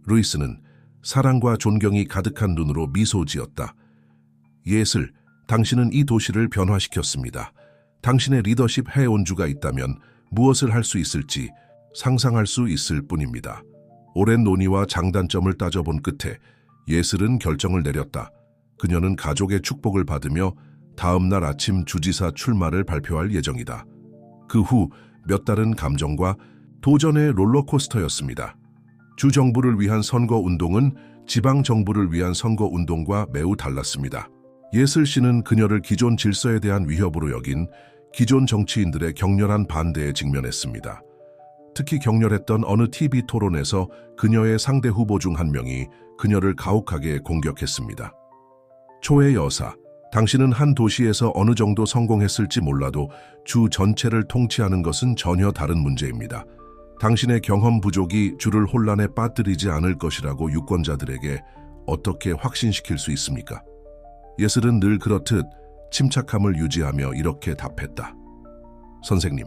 루이스는 사랑과 존경이 가득한 눈으로 미소 지었다. 예슬, 당신은 이 도시를 변화시켰습니다. 당신의 리더십 해온주가 있다면 무엇을 할 수 있을지 상상할 수 있을 뿐입니다. 오랜 논의와 장단점을 따져본 끝에 예슬은 결정을 내렸다. 그녀는 가족의 축복을 받으며 다음 날 아침 주지사 출마를 발표할 예정이다. 그 후 몇 달은 감정과 도전의 롤러코스터였습니다. 주정부를 위한 선거운동은 지방정부를 위한 선거운동과 매우 달랐습니다. 예슬 씨는 그녀를 기존 질서에 대한 위협으로 여긴 기존 정치인들의 격렬한 반대에 직면했습니다. 특히 격렬했던 어느 TV 토론에서 그녀의 상대 후보 중 한 명이 그녀를 가혹하게 공격했습니다. 초의 여사, 당신은 한 도시에서 어느 정도 성공했을지 몰라도 주 전체를 통치하는 것은 전혀 다른 문제입니다. 당신의 경험 부족이 주를 혼란에 빠뜨리지 않을 것이라고 유권자들에게 어떻게 확신시킬 수 있습니까? 예슬은 늘 그렇듯 침착함을 유지하며 이렇게 답했다. 선생님,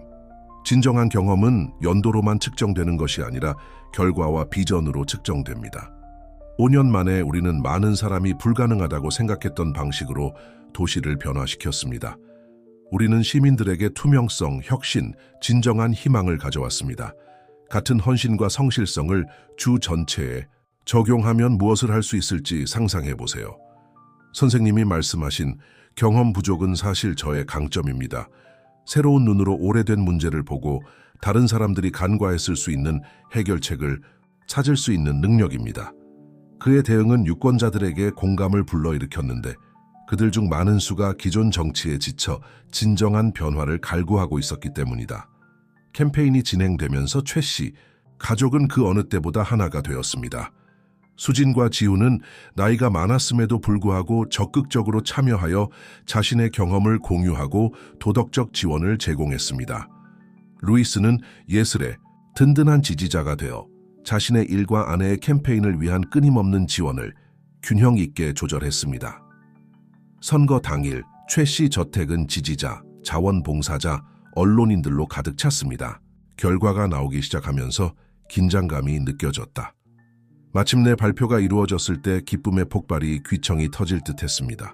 진정한 경험은 연도로만 측정되는 것이 아니라 결과와 비전으로 측정됩니다. 5년 만에 우리는 많은 사람이 불가능하다고 생각했던 방식으로 도시를 변화시켰습니다. 우리는 시민들에게 투명성, 혁신, 진정한 희망을 가져왔습니다. 같은 헌신과 성실성을 주 전체에 적용하면 무엇을 할 수 있을지 상상해 보세요. 선생님이 말씀하신 경험 부족은 사실 저의 강점입니다. 새로운 눈으로 오래된 문제를 보고 다른 사람들이 간과했을 수 있는 해결책을 찾을 수 있는 능력입니다. 그의 대응은 유권자들에게 공감을 불러일으켰는데 그들 중 많은 수가 기존 정치에 지쳐 진정한 변화를 갈구하고 있었기 때문이다. 캠페인이 진행되면서 최 씨, 가족은 그 어느 때보다 하나가 되었습니다. 수진과 지훈은 나이가 많았음에도 불구하고 적극적으로 참여하여 자신의 경험을 공유하고 도덕적 지원을 제공했습니다. 루이스는 예슬의 든든한 지지자가 되어 자신의 일과 아내의 캠페인을 위한 끊임없는 지원을 균형 있게 조절했습니다. 선거 당일 최 씨 저택은 지지자, 자원봉사자, 언론인들로 가득 찼습니다. 결과가 나오기 시작하면서 긴장감이 느껴졌다. 마침내 발표가 이루어졌을 때 기쁨의 폭발이 귀청이 터질 듯했습니다.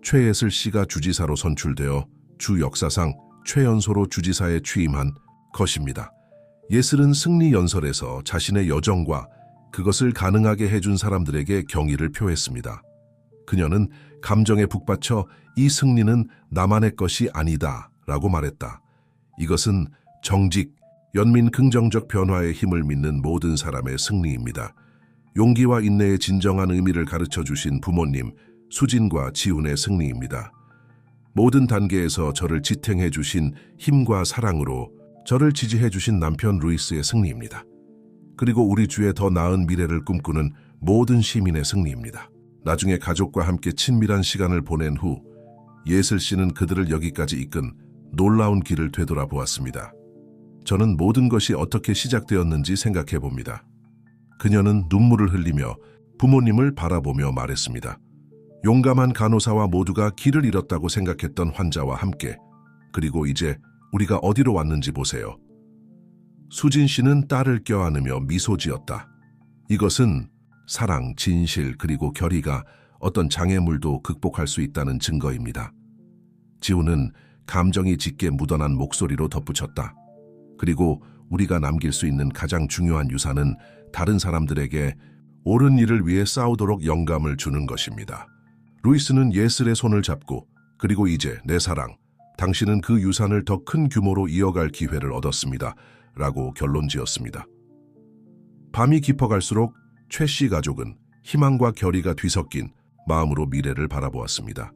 최예슬 씨가 주지사로 선출되어 주 역사상 최연소로 주지사에 취임한 것입니다. 예슬은 승리 연설에서 자신의 여정과 그것을 가능하게 해준 사람들에게 경의를 표했습니다. 그녀는 감정에 북받쳐 이 승리는 나만의 것이 아니다 라고 말했다. 이것은 정직, 연민 긍정적 변화의 힘을 믿는 모든 사람의 승리입니다. 용기와 인내의 진정한 의미를 가르쳐 주신 부모님, 수진과 지훈의 승리입니다. 모든 단계에서 저를 지탱해 주신 힘과 사랑으로 저를 지지해 주신 남편 루이스의 승리입니다. 그리고 우리 주의 더 나은 미래를 꿈꾸는 모든 시민의 승리입니다. 나중에 가족과 함께 친밀한 시간을 보낸 후 예슬 씨는 그들을 여기까지 이끈 놀라운 길을 되돌아보았습니다. 저는 모든 것이 어떻게 시작되었는지 생각해 봅니다. 그녀는 눈물을 흘리며 부모님을 바라보며 말했습니다. 용감한 간호사와 모두가 길을 잃었다고 생각했던 환자와 함께, 그리고 이제 우리가 어디로 왔는지 보세요. 수진 씨는 딸을 껴안으며 미소 지었다. 이것은 사랑, 진실 그리고 결의가 어떤 장애물도 극복할 수 있다는 증거입니다. 지훈은 감정이 짙게 묻어난 목소리로 덧붙였다. 그리고 우리가 남길 수 있는 가장 중요한 유산은 다른 사람들에게 옳은 일을 위해 싸우도록 영감을 주는 것입니다. 루이스는 예슬의 손을 잡고 그리고 이제 내 사랑, 당신은 그 유산을 더 큰 규모로 이어갈 기회를 얻었습니다. 라고 결론지었습니다. 밤이 깊어갈수록 최 씨 가족은 희망과 결의가 뒤섞인 마음으로 미래를 바라보았습니다.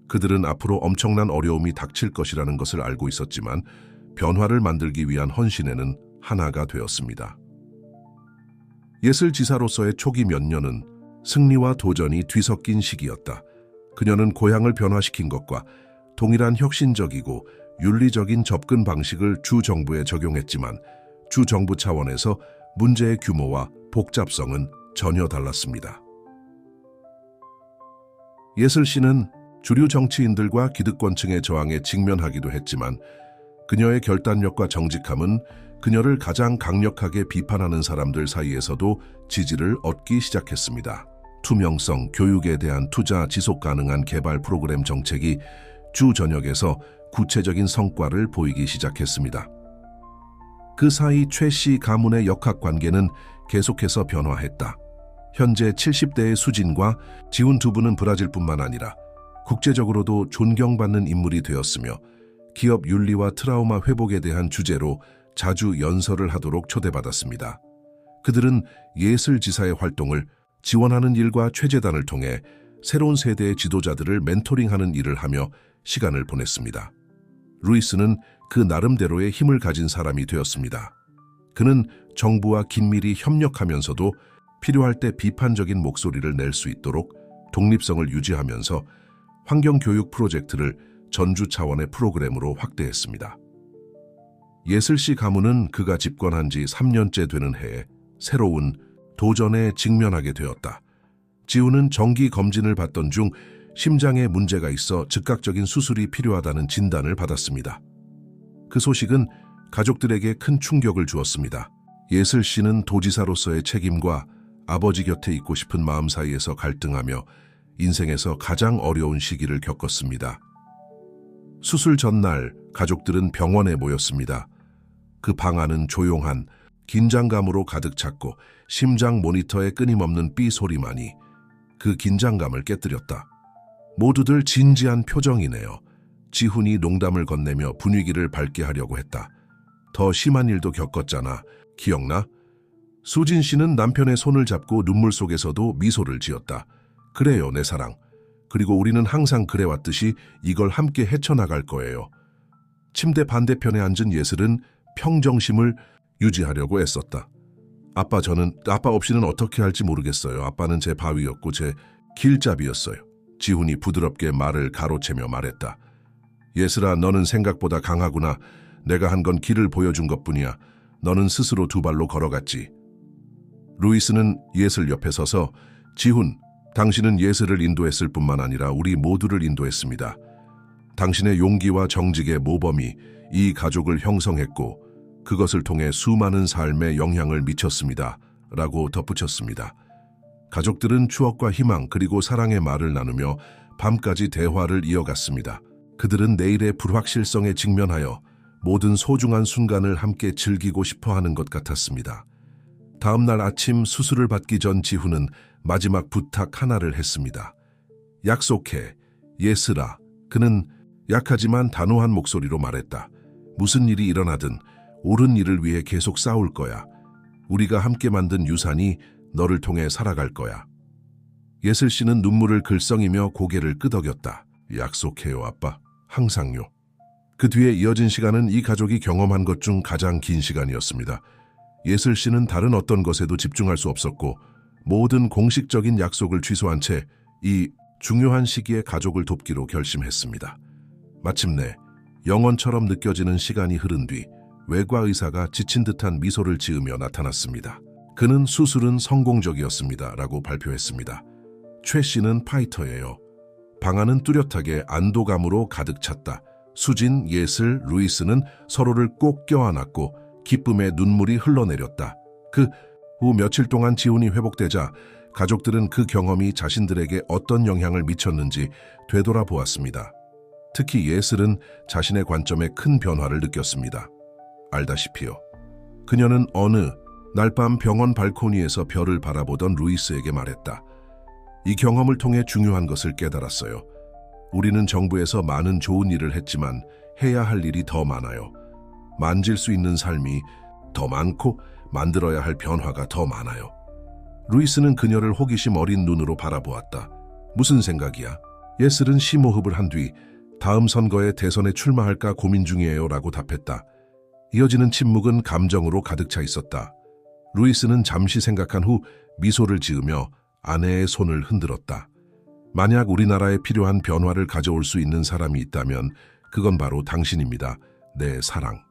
그들은 앞으로 엄청난 어려움이 닥칠 것이라는 것을 알고 있었지만 변화를 만들기 위한 헌신에는 하나가 되었습니다. 예슬지사로서의 초기 몇 년은 승리와 도전이 뒤섞인 시기였다. 그녀는 고향을 변화시킨 것과 동일한 혁신적이고 윤리적인 접근 방식을 주 정부에 적용했지만 주 정부 차원에서 문제의 규모와 복잡성은 전혀 달랐습니다. 예슬 씨는 주류 정치인들과 기득권층의 저항에 직면하기도 했지만 그녀의 결단력과 정직함은 그녀를 가장 강력하게 비판하는 사람들 사이에서도 지지를 얻기 시작했습니다. 투명성, 교육에 대한 투자, 지속 가능한 개발 프로그램 정책이 주 전역에서 구체적인 성과를 보이기 시작했습니다. 그 사이 최 씨 가문의 역학관계는 계속해서 변화했다. 현재 70대의 수진과 지훈 두 분은 브라질뿐만 아니라 국제적으로도 존경받는 인물이 되었으며 기업 윤리와 트라우마 회복에 대한 주제로 자주 연설을 하도록 초대받았습니다. 그들은 예슬지사의 활동을 지원하는 일과 최재단을 통해 새로운 세대의 지도자들을 멘토링하는 일을 하며 시간을 보냈습니다. 루이스는 그 나름대로의 힘을 가진 사람이 되었습니다. 그는 정부와 긴밀히 협력하면서도 필요할 때 비판적인 목소리를 낼 수 있도록 독립성을 유지하면서 환경교육 프로젝트를 전주 차원의 프로그램으로 확대했습니다. 예슬씨 가문은 그가 집권한 지 3년째 되는 해에 새로운 도전에 직면하게 되었다. 지훈은 정기 검진을 받던 중 심장에 문제가 있어 즉각적인 수술이 필요하다는 진단을 받았습니다. 그 소식은 가족들에게 큰 충격을 주었습니다. 예슬 씨는 도지사로서의 책임과 아버지 곁에 있고 싶은 마음 사이에서 갈등하며 인생에서 가장 어려운 시기를 겪었습니다. 수술 전날 가족들은 병원에 모였습니다. 그 방 안은 조용한 긴장감으로 가득 찼고 심장 모니터의 끊임없는 삐 소리만이 그 긴장감을 깨뜨렸다. 모두들 진지한 표정이네요. 지훈이 농담을 건네며 분위기를 밝게 하려고 했다. 더 심한 일도 겪었잖아. 기억나? 수진 씨는 남편의 손을 잡고 눈물 속에서도 미소를 지었다. 그래요, 내 사랑. 그리고 우리는 항상 그래왔듯이 이걸 함께 헤쳐나갈 거예요. 침대 반대편에 앉은 예슬은 평정심을 유지하려고 애썼다. 아빠 없이는 어떻게 할지 모르겠어요. 아빠는 제 바위였고 제 길잡이였어요. 지훈이 부드럽게 말을 가로채며 말했다. 예슬아, 너는 생각보다 강하구나. 내가 한 건 길을 보여준 것뿐이야. 너는 스스로 두 발로 걸어갔지. 루이스는 예슬 옆에 서서 지훈, 당신은 예슬을 인도했을 뿐만 아니라 우리 모두를 인도했습니다. 당신의 용기와 정직의 모범이 이 가족을 형성했고 그것을 통해 수많은 삶에 영향을 미쳤습니다. 라고 덧붙였습니다. 가족들은 추억과 희망 그리고 사랑의 말을 나누며 밤까지 대화를 이어갔습니다. 그들은 내일의 불확실성에 직면하여 모든 소중한 순간을 함께 즐기고 싶어하는 것 같았습니다. 다음 날 아침 수술을 받기 전 지훈은 마지막 부탁 하나를 했습니다. 약속해, 예슬아. 그는 약하지만 단호한 목소리로 말했다. 무슨 일이 일어나든 옳은 일을 위해 계속 싸울 거야. 우리가 함께 만든 유산이 너를 통해 살아갈 거야. 예슬 씨는 눈물을 글썽이며 고개를 끄덕였다. 약속해요, 아빠. 항상요. 그 뒤에 이어진 시간은 이 가족이 경험한 것 중 가장 긴 시간이었습니다. 예슬 씨는 다른 어떤 것에도 집중할 수 없었고 모든 공식적인 약속을 취소한 채 이 중요한 시기에 가족을 돕기로 결심했습니다. 마침내 영원처럼 느껴지는 시간이 흐른 뒤 외과 의사가 지친 듯한 미소를 지으며 나타났습니다. 그는 수술은 성공적이었습니다. 라고 발표했습니다. 최 씨는 파이터예요. 방안은 뚜렷하게 안도감으로 가득 찼다. 수진, 예슬, 루이스는 서로를 꼭 껴안았고 기쁨의 눈물이 흘러내렸다. 그 후 며칠 동안 지훈이 회복되자 가족들은 그 경험이 자신들에게 어떤 영향을 미쳤는지 되돌아보았습니다. 특히 예슬은 자신의 관점에 큰 변화를 느꼈습니다. 알다시피요. 그녀는 어느 날 밤 병원 발코니에서 별을 바라보던 루이스에게 말했다. 이 경험을 통해 중요한 것을 깨달았어요. 우리는 정부에서 많은 좋은 일을 했지만 해야 할 일이 더 많아요. 만질 수 있는 삶이 더 많고 만들어야 할 변화가 더 많아요. 루이스는 그녀를 호기심 어린 눈으로 바라보았다. 무슨 생각이야? 예슬은 심호흡을 한 뒤 다음 선거에 대선에 출마할까 고민 중이에요 라고 답했다. 이어지는 침묵은 감정으로 가득 차 있었다. 루이스는 잠시 생각한 후 미소를 지으며 아내의 손을 흔들었다. 만약 우리나라에 필요한 변화를 가져올 수 있는 사람이 있다면 그건 바로 당신입니다. 내 사랑.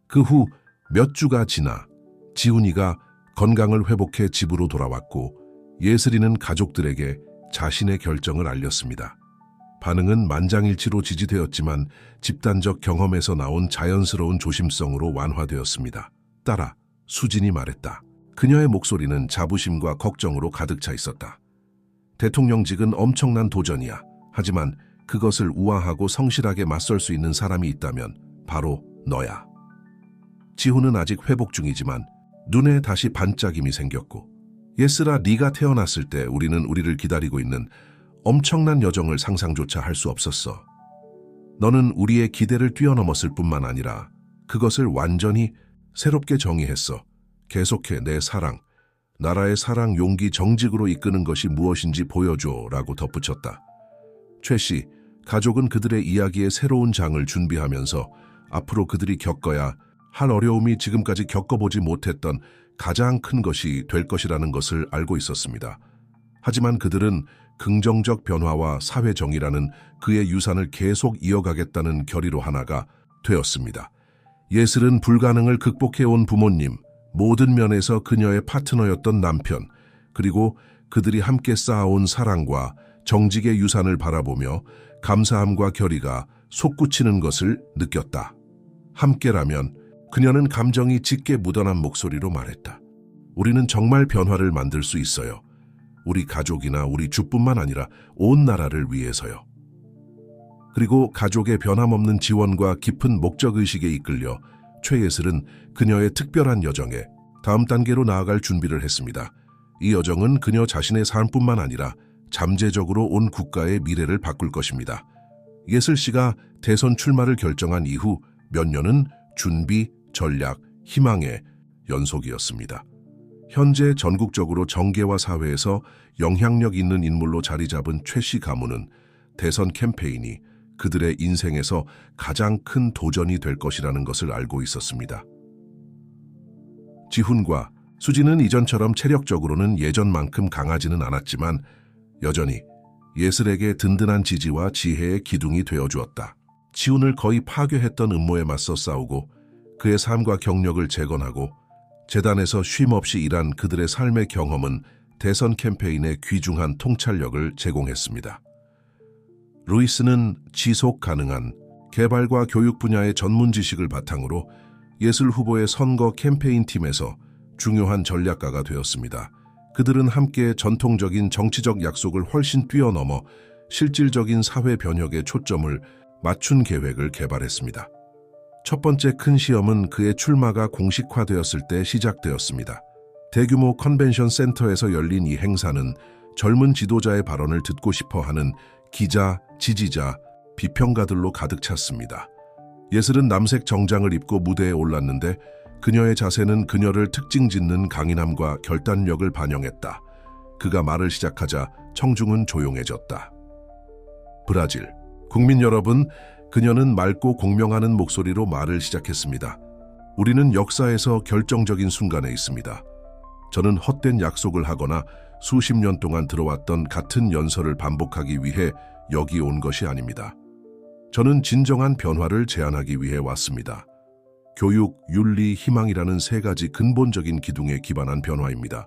그 후 몇 주가 지나 지훈이가 건강을 회복해 집으로 돌아왔고 예슬이는 가족들에게 자신의 결정을 알렸습니다. 반응은 만장일치로 지지되었지만 집단적 경험에서 나온 자연스러운 조심성으로 완화되었습니다. 따라 수진이 말했다. 그녀의 목소리는 자부심과 걱정으로 가득 차 있었다. 대통령직은 엄청난 도전이야. 하지만 그것을 우아하고 성실하게 맞설 수 있는 사람이 있다면 바로 너야. 지훈은 아직 회복 중이지만 눈에 다시 반짝임이 생겼고 예슬아, 네가 태어났을 때 우리는 우리를 기다리고 있는 엄청난 여정을 상상조차 할 수 없었어. 너는 우리의 기대를 뛰어넘었을 뿐만 아니라 그것을 완전히 새롭게 정의했어. 계속해 내 사랑, 나라의 사랑, 용기, 정직으로 이끄는 것이 무엇인지 보여줘 라고 덧붙였다. 최 씨, 가족은 그들의 이야기의 새로운 장을 준비하면서 앞으로 그들이 겪어야 할 어려움이 지금까지 겪어보지 못했던 가장 큰 것이 될 것이라는 것을 알고 있었습니다. 하지만 그들은 긍정적 변화와 사회 정의라는 그의 유산을 계속 이어가겠다는 결의로 하나가 되었습니다. 예슬은 불가능을 극복해온 부모님, 모든 면에서 그녀의 파트너였던 남편, 그리고 그들이 함께 쌓아온 사랑과 정직의 유산을 바라보며 감사함과 결의가 솟구치는 것을 느꼈다. 함께라면 그녀는 감정이 짙게 묻어난 목소리로 말했다. 우리는 정말 변화를 만들 수 있어요. 우리 가족이나 우리 주뿐만 아니라 온 나라를 위해서요. 그리고 가족의 변함없는 지원과 깊은 목적의식에 이끌려 최예슬은 그녀의 특별한 여정에 다음 단계로 나아갈 준비를 했습니다. 이 여정은 그녀 자신의 삶뿐만 아니라 잠재적으로 온 국가의 미래를 바꿀 것입니다. 예슬 씨가 대선 출마를 결정한 이후 몇 년은 준비, 전략, 희망의 연속이었습니다. 현재 전국적으로 정계와 사회에서 영향력 있는 인물로 자리 잡은 최 씨 가문은 대선 캠페인이 그들의 인생에서 가장 큰 도전이 될 것이라는 것을 알고 있었습니다. 지훈과 수진은 이전처럼 체력적으로는 예전만큼 강하지는 않았지만 여전히 예슬에게 든든한 지지와 지혜의 기둥이 되어주었다. 지훈을 거의 파괴했던 음모에 맞서 싸우고 그의 삶과 경력을 재건하고 재단에서 쉼없이 일한 그들의 삶의 경험은 대선 캠페인에 귀중한 통찰력을 제공했습니다. 루이스는 지속 가능한 개발과 교육 분야의 전문 지식을 바탕으로 예슬 후보의 선거 캠페인 팀에서 중요한 전략가가 되었습니다. 그들은 함께 전통적인 정치적 약속을 훨씬 뛰어넘어 실질적인 사회 변혁에 초점을 맞춘 계획을 개발했습니다. 첫 번째 큰 시험은 그의 출마가 공식화되었을 때 시작되었습니다. 대규모 컨벤션 센터에서 열린 이 행사는 젊은 지도자의 발언을 듣고 싶어 하는 기자, 지지자, 비평가들로 가득 찼습니다. 예슬은 남색 정장을 입고 무대에 올랐는데 그녀의 자세는 그녀를 특징 짓는 강인함과 결단력을 반영했다. 그가 말을 시작하자 청중은 조용해졌다. 브라질, 국민 여러분, 그녀는 맑고 공명하는 목소리로 말을 시작했습니다. 우리는 역사에서 결정적인 순간에 있습니다. 저는 헛된 약속을 하거나 수십 년 동안 들어왔던 같은 연설을 반복하기 위해 여기 온 것이 아닙니다. 저는 진정한 변화를 제안하기 위해 왔습니다. 교육, 윤리, 희망이라는 세 가지 근본적인 기둥에 기반한 변화입니다.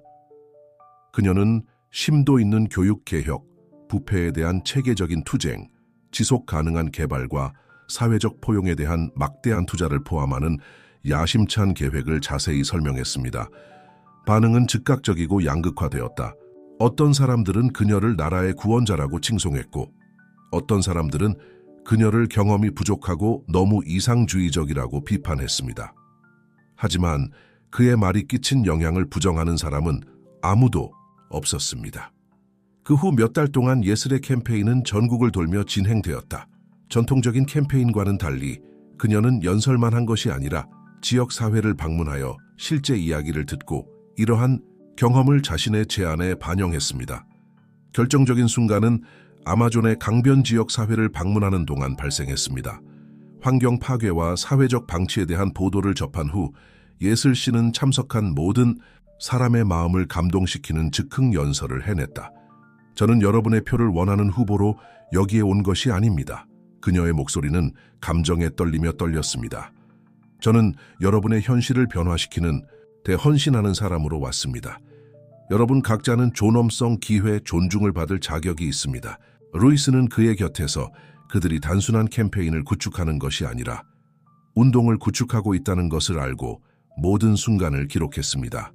그녀는 심도 있는 교육 개혁, 부패에 대한 체계적인 투쟁, 지속 가능한 개발과 사회적 포용에 대한 막대한 투자를 포함하는 야심찬 계획을 자세히 설명했습니다. 반응은 즉각적이고 양극화되었다. 어떤 사람들은 그녀를 나라의 구원자라고 칭송했고, 어떤 사람들은 그녀를 경험이 부족하고 너무 이상주의적이라고 비판했습니다. 하지만 그의 말이 끼친 영향을 부정하는 사람은 아무도 없었습니다. 그 후 몇 달 동안 예슬의 캠페인은 전국을 돌며 진행되었다. 전통적인 캠페인과는 달리 그녀는 연설만 한 것이 아니라 지역 사회를 방문하여 실제 이야기를 듣고 이러한 경험을 자신의 제안에 반영했습니다. 결정적인 순간은 아마존의 강변 지역 사회를 방문하는 동안 발생했습니다. 환경 파괴와 사회적 방치에 대한 보도를 접한 후 예슬 씨는 참석한 모든 사람의 마음을 감동시키는 즉흥 연설을 해냈다. 저는 여러분의 표를 원하는 후보로 여기에 온 것이 아닙니다. 그녀의 목소리는 감정에 떨리며 떨렸습니다. 저는 여러분의 현실을 변화시키는 대헌신하는 사람으로 왔습니다. 여러분 각자는 존엄성, 기회, 존중을 받을 자격이 있습니다. 루이스는 그의 곁에서 그들이 단순한 캠페인을 구축하는 것이 아니라 운동을 구축하고 있다는 것을 알고 모든 순간을 기록했습니다.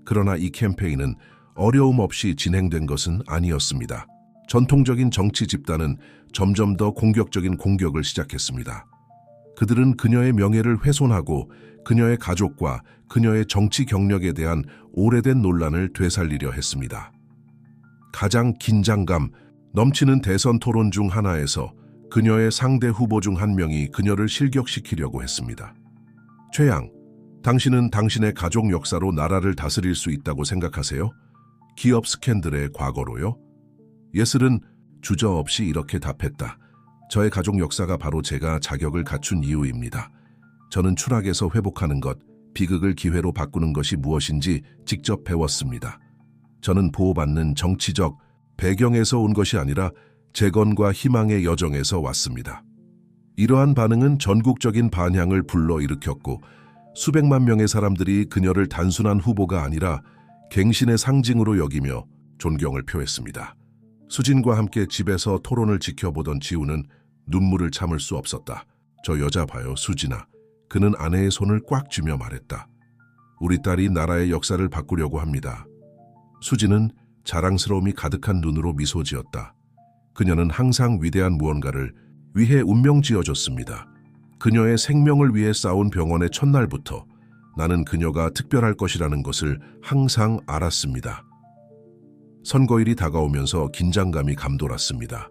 그러나 이 캠페인은 어려움 없이 진행된 것은 아니었습니다. 전통적인 정치 집단은 점점 더 공격적인 공격을 시작했습니다. 그들은 그녀의 명예를 훼손하고 그녀의 가족과 그녀의 정치 경력에 대한 오래된 논란을 되살리려 했습니다. 가장 긴장감 넘치는 대선 토론 중 하나에서 그녀의 상대 후보 중 한 명이 그녀를 실격시키려고 했습니다. 최양, 당신은 당신의 가족 역사로 나라를 다스릴 수 있다고 생각하세요? 기업 스캔들의 과거로요? 예슬은 주저없이 이렇게 답했다. 저의 가족 역사가 바로 제가 자격을 갖춘 이유입니다. 저는 추락에서 회복하는 것, 비극을 기회로 바꾸는 것이 무엇인지 직접 배웠습니다. 저는 보호받는 정치적 배경에서 온 것이 아니라 재건과 희망의 여정에서 왔습니다. 이러한 반응은 전국적인 반향을 불러일으켰고 수백만 명의 사람들이 그녀를 단순한 후보가 아니라 갱신의 상징으로 여기며 존경을 표했습니다. 수진과 함께 집에서 토론을 지켜보던 지우는 눈물을 참을 수 없었다. 저 여자 봐요, 수진아. 그는 아내의 손을 꽉 쥐며 말했다. 우리 딸이 나라의 역사를 바꾸려고 합니다. 수진은 자랑스러움이 가득한 눈으로 미소 지었다. 그녀는 항상 위대한 무언가를 위해 운명 지어줬습니다. 그녀의 생명을 위해 싸운 병원의 첫날부터 나는 그녀가 특별할 것이라는 것을 항상 알았습니다. 선거일이 다가오면서 긴장감이 감돌았습니다.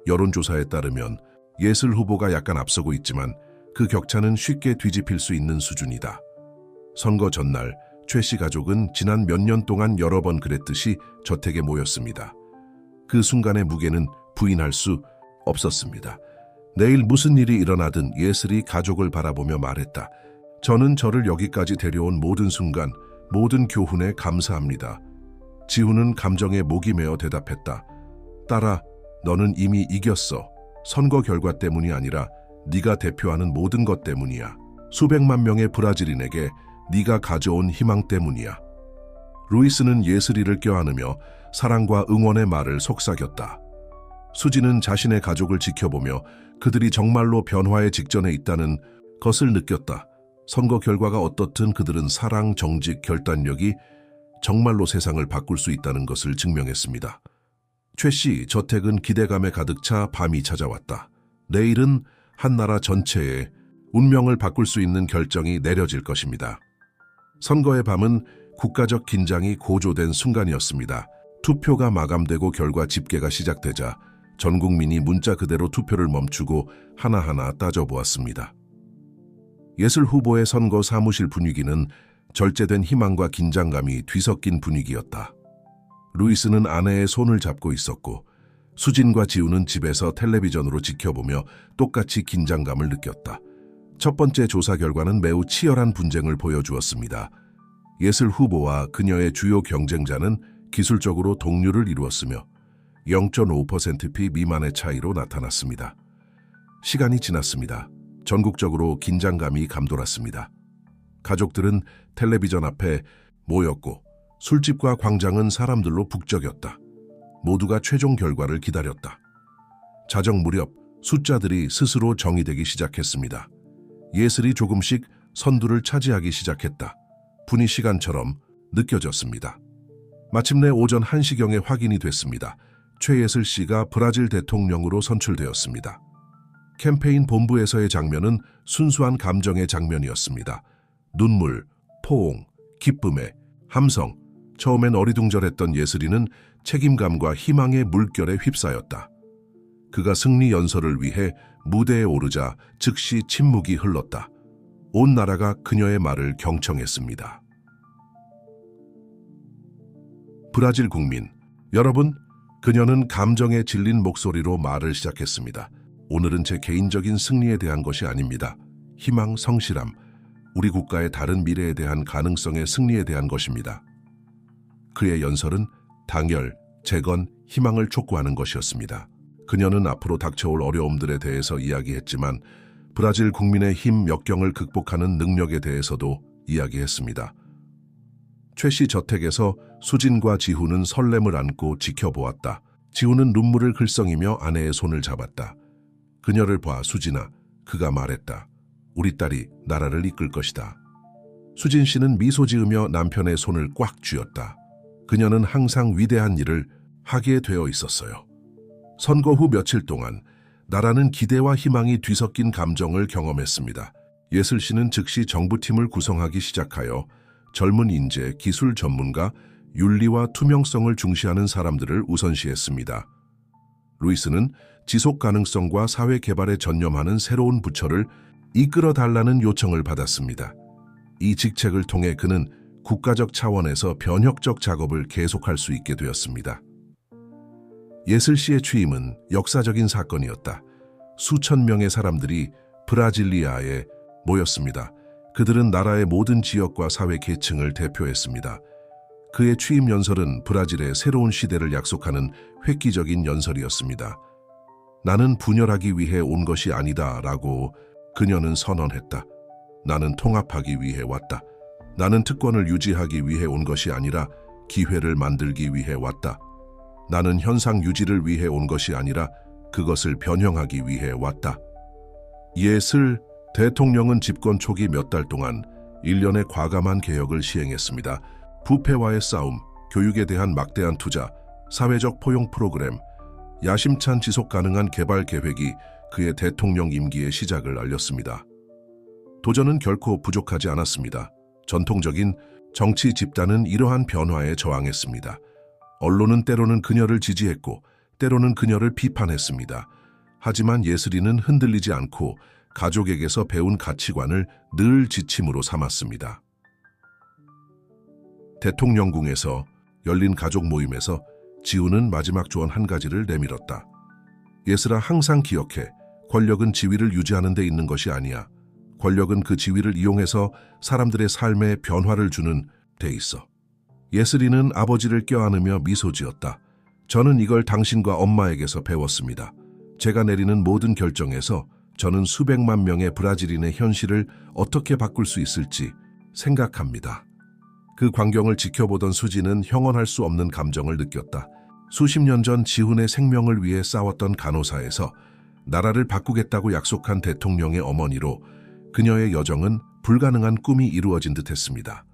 여론조사에 따르면 예슬 후보가 약간 앞서고 있지만 그 격차는 쉽게 뒤집힐 수 있는 수준이다. 선거 전날 최 씨 가족은 지난 몇 년 동안 여러 번 그랬듯이 저택에 모였습니다. 그 순간의 무게는 부인할 수 없었습니다. 내일 무슨 일이 일어나든 예슬이 가족을 바라보며 말했다. 저는 저를 여기까지 데려온 모든 순간, 모든 교훈에 감사합니다. 지우는 감정에 목이 메어 대답했다. 딸아, 너는 이미 이겼어. 선거 결과 때문이 아니라 네가 대표하는 모든 것 때문이야. 수백만 명의 브라질인에게 네가 가져온 희망 때문이야. 루이스는 예슬이를 껴안으며 사랑과 응원의 말을 속삭였다. 수지는 자신의 가족을 지켜보며 그들이 정말로 변화의 직전에 있다는 것을 느꼈다. 선거 결과가 어떻든 그들은 사랑, 정직, 결단력이 정말로 세상을 바꿀 수 있다는 것을 증명했습니다. 최 씨 저택은 기대감에 가득 차 밤이 찾아왔다. 내일은 한 나라 전체의 운명을 바꿀 수 있는 결정이 내려질 것입니다. 선거의 밤은 국가적 긴장이 고조된 순간이었습니다. 투표가 마감되고 결과 집계가 시작되자 전 국민이 문자 그대로 투표를 멈추고 하나하나 따져보았습니다. 예슬 후보의 선거 사무실 분위기는 절제된 희망과 긴장감이 뒤섞인 분위기였다. 루이스는 아내의 손을 잡고 있었고 수진과 지우는 집에서 텔레비전으로 지켜보며 똑같이 긴장감을 느꼈다. 첫 번째 조사 결과는 매우 치열한 분쟁을 보여주었습니다. 예슬 후보와 그녀의 주요 경쟁자는 기술적으로 동률을 이루었으며 0.5%p 미만의 차이로 나타났습니다. 시간이 지났습니다. 전국적으로 긴장감이 감돌았습니다. 가족들은 텔레비전 앞에 모였고 술집과 광장은 사람들로 북적였다. 모두가 최종 결과를 기다렸다. 자정 무렵 숫자들이 스스로 정의되기 시작했습니다. 예슬이 조금씩 선두를 차지하기 시작했다. 분위 시간처럼 느껴졌습니다. 마침내 오전 1시경에 확인이 됐습니다. 최예슬 씨가 브라질 대통령으로 선출되었습니다. 캠페인 본부에서의 장면은 순수한 감정의 장면이었습니다. 눈물, 포옹, 기쁨의 함성. 처음엔 어리둥절했던 예슬이는 책임감과 희망의 물결에 휩싸였다. 그가 승리 연설을 위해 무대에 오르자 즉시 침묵이 흘렀다. 온 나라가 그녀의 말을 경청했습니다. 브라질 국민, 여러분, 그녀는 감정에 질린 목소리로 말을 시작했습니다. 오늘은 제 개인적인 승리에 대한 것이 아닙니다. 희망, 성실함, 우리 국가의 다른 미래에 대한 가능성의 승리에 대한 것입니다. 그의 연설은 당열, 재건, 희망을 촉구하는 것이었습니다. 그녀는 앞으로 닥쳐올 어려움들에 대해서 이야기했지만 브라질 국민의 힘 역경을 극복하는 능력에 대해서도 이야기했습니다. 최 씨 저택에서 수진과 지훈은 설렘을 안고 지켜보았다. 지훈은 눈물을 글썽이며 아내의 손을 잡았다. 그녀를 봐, 수진아. 그가 말했다. 우리 딸이 나라를 이끌 것이다. 수진 씨는 미소 지으며 남편의 손을 꽉 쥐었다. 그녀는 항상 위대한 일을 하게 되어 있었어요. 선거 후 며칠 동안 나라는 기대와 희망이 뒤섞인 감정을 경험했습니다. 예슬 씨는 즉시 정부팀을 구성하기 시작하여 젊은 인재, 기술 전문가, 윤리와 투명성을 중시하는 사람들을 우선시했습니다. 루이스는 지속 가능성과 사회 개발에 전념하는 새로운 부처를 이끌어 달라는 요청을 받았습니다. 이 직책을 통해 그는 국가적 차원에서 변혁적 작업을 계속할 수 있게 되었습니다. 예슬 씨의 취임은 역사적인 사건이었다. 수천 명의 사람들이 브라질리아에 모였습니다. 그들은 나라의 모든 지역과 사회 계층을 대표했습니다. 그의 취임 연설은 브라질의 새로운 시대를 약속하는 획기적인 연설이었습니다. 나는 분열하기 위해 온 것이 아니다라고 그녀는 선언했다. 나는 통합하기 위해 왔다. 나는 특권을 유지하기 위해 온 것이 아니라 기회를 만들기 위해 왔다. 나는 현상 유지를 위해 온 것이 아니라 그것을 변형하기 위해 왔다. 예슬 대통령은 집권 초기 몇 달 동안 일련의 과감한 개혁을 시행했습니다. 부패와의 싸움, 교육에 대한 막대한 투자, 사회적 포용 프로그램, 야심찬 지속 가능한 개발 계획이 그의 대통령 임기의 시작을 알렸습니다. 도전은 결코 부족하지 않았습니다. 전통적인 정치 집단은 이러한 변화에 저항했습니다. 언론은 때로는 그녀를 지지했고 때로는 그녀를 비판했습니다. 하지만 예슬이는 흔들리지 않고 가족에게서 배운 가치관을 늘 지침으로 삼았습니다. 대통령궁에서 열린 가족 모임에서 지훈은 마지막 조언 한 가지를 내밀었다. 예슬아, 항상 기억해. 권력은 지위를 유지하는 데 있는 것이 아니야. 권력은 그 지위를 이용해서 사람들의 삶에 변화를 주는 데 있어. 예슬이는 아버지를 껴안으며 미소 지었다. 저는 이걸 당신과 엄마에게서 배웠습니다. 제가 내리는 모든 결정에서 저는 수백만 명의 브라질인의 현실을 어떻게 바꿀 수 있을지 생각합니다. 그 광경을 지켜보던 수지는 형언할 수 없는 감정을 느꼈다. 수십 년 전 지훈의 생명을 위해 싸웠던 간호사에서 나라를 바꾸겠다고 약속한 대통령의 어머니로 그녀의 여정은 불가능한 꿈이 이루어진 듯했습니다.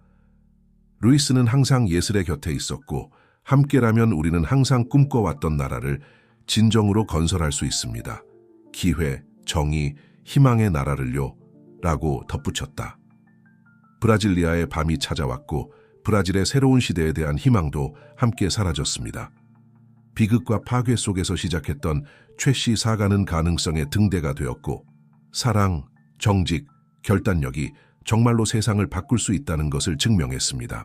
루이스는 항상 예슬의 곁에 있었고 함께라면 우리는 항상 꿈꿔왔던 나라를 진정으로 건설할 수 있습니다. 기회, 정의, 희망의 나라를요 라고 덧붙였다. 브라질리아의 밤이 찾아왔고 브라질의 새로운 시대에 대한 희망도 함께 사라졌습니다. 비극과 파괴 속에서 시작했던 최 씨 사과는 가능성의 등대가 되었고 사랑, 정직, 결단력이 정말로 세상을 바꿀 수 있다는 것을 증명했습니다.